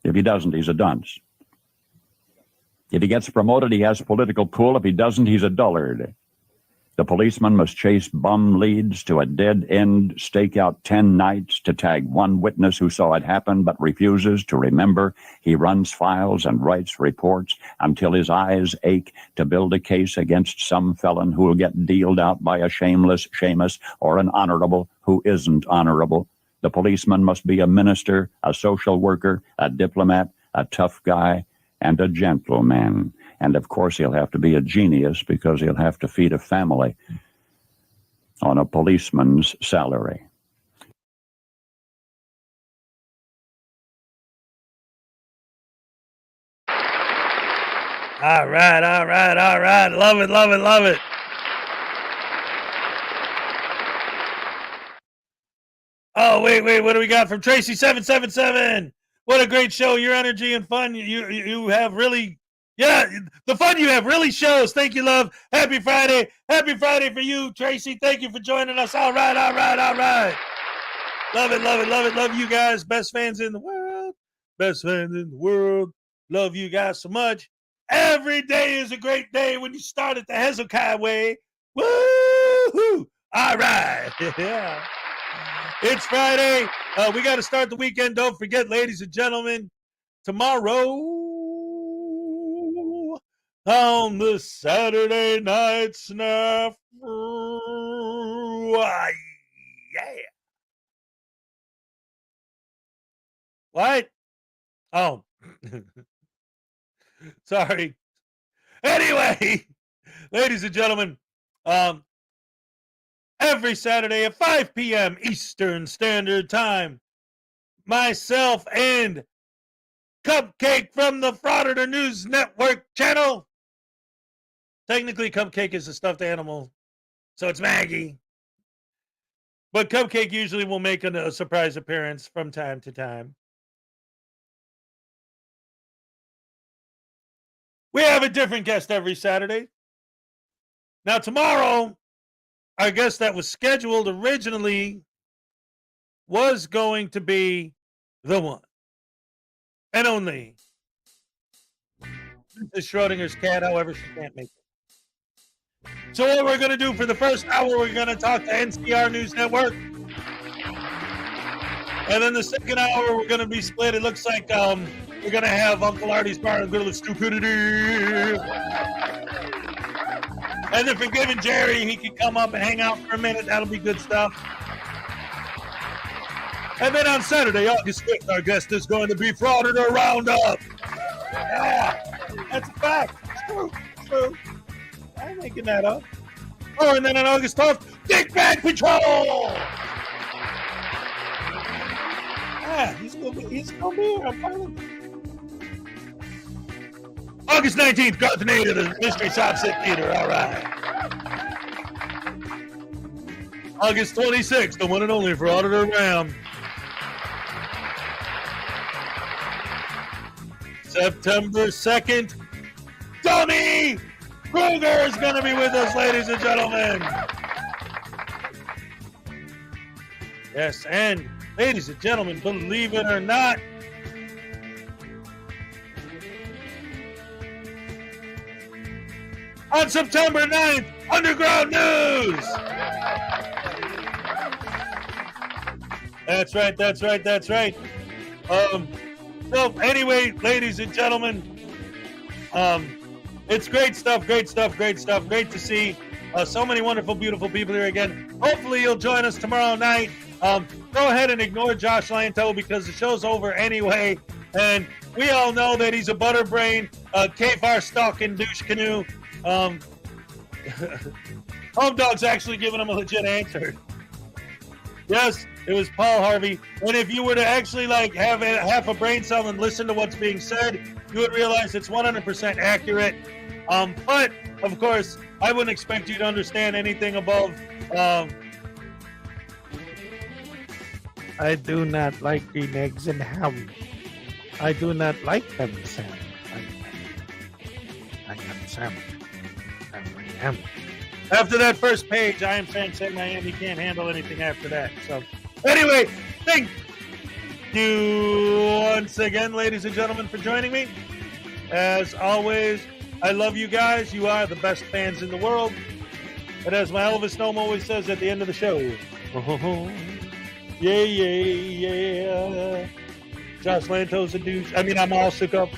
[SPEAKER 13] If he doesn't, he's a dunce. If he gets promoted, he has political pull. If he doesn't, he's a dullard. The policeman must chase bum leads to a dead end, stake out 10 nights to tag one witness who saw it happen but refuses to remember. He runs files and writes reports until his eyes ache to build a case against some felon who will get dealed out by a shameless Seamus or an honorable who isn't honorable. The policeman must be a minister, a social worker, a diplomat, a tough guy, and a gentleman. And of course, he'll have to be a genius because he'll have to feed a family on a policeman's salary.
[SPEAKER 1] All right, all right, all right. Love it, love it, love it. Oh, wait, what do we got from Tracy777? What a great show. Your energy and fun you have really... Yeah, the fun you have really shows. Thank you, love. Happy Friday. Happy Friday for you, Tracy. Thank you for joining us. All right, all right, all right. Love it, love it, love it. Love you guys. Best fans in the world. Best fans in the world. Love you guys so much. Every day is a great day when you start at the Hezokuai way. Woo-hoo! All right. Yeah. It's Friday. We got to start the weekend. Don't forget, ladies and gentlemen, tomorrow on the Saturday Night Snafu. Yeah. What? Oh. Sorry. Anyway, ladies and gentlemen, every Saturday at 5 p.m. Eastern Standard Time, myself and Cupcake from the Frauditor News Network channel. Technically, Cupcake is a stuffed animal, so it's Maggie. But Cupcake usually will make a surprise appearance from time to time. We have a different guest every Saturday. Now, tomorrow, our guest that was scheduled originally was going to be the one and only Mrs. Schrodinger's cat, however, she can't make it. So what we're going to do for the first hour, we're going to talk to NCR News Network. And then the second hour, we're going to be split. It looks like We're going to have Uncle Artie's Bar and Grill of Stupidity. And then Forgiving Jerry, he can come up and hang out for a minute. That'll be good stuff. And then on Saturday, August 5th, our guest is going to be Frauditor Roundup. Yeah, that's a fact. It's true. It's true. I ain't making that up. Oh, and then on August 12th, Dick Bag Patrol. Yeah, he's gonna be here. I'm telling you. August 19th, Garthenade at the Mystery Shop Sit Theater. All right. August 26th, the one and only for Auditor Ram. September 2nd, Dummy Kruger is going to be with us, ladies and gentlemen. Yes, and ladies and gentlemen, believe it or not, on September 9th, Underground News. That's right, that's right, that's right. So anyway, ladies and gentlemen, it's great stuff, great stuff, great stuff. Great to see so many wonderful, beautiful people here again. Hopefully you'll join us tomorrow night. Go ahead and ignore Josh Lanto because the show's over anyway. And we all know that he's a butterbrain, K-Far stalking douche canoe. Home Dog's actually giving him a legit answer. Yes, it was Paul Harvey. And if you were to actually like have half a brain cell and listen to what's being said, you would realize it's 100% accurate. But of course, I wouldn't expect you to understand anything above.
[SPEAKER 8] I do not like green eggs and ham. I do not like them, Sam. I am Sam. I am.
[SPEAKER 1] After that first page, I am Sam saying I am. He can't handle anything after that. So, anyway, thank you once again, ladies and gentlemen, for joining me. As always, I love you guys. You are the best fans in the world. And as my Elvis Gnome always says at the end of the show, yeah, yeah, yeah. Josh Lanto's a douche. I mean, I'm all shook up.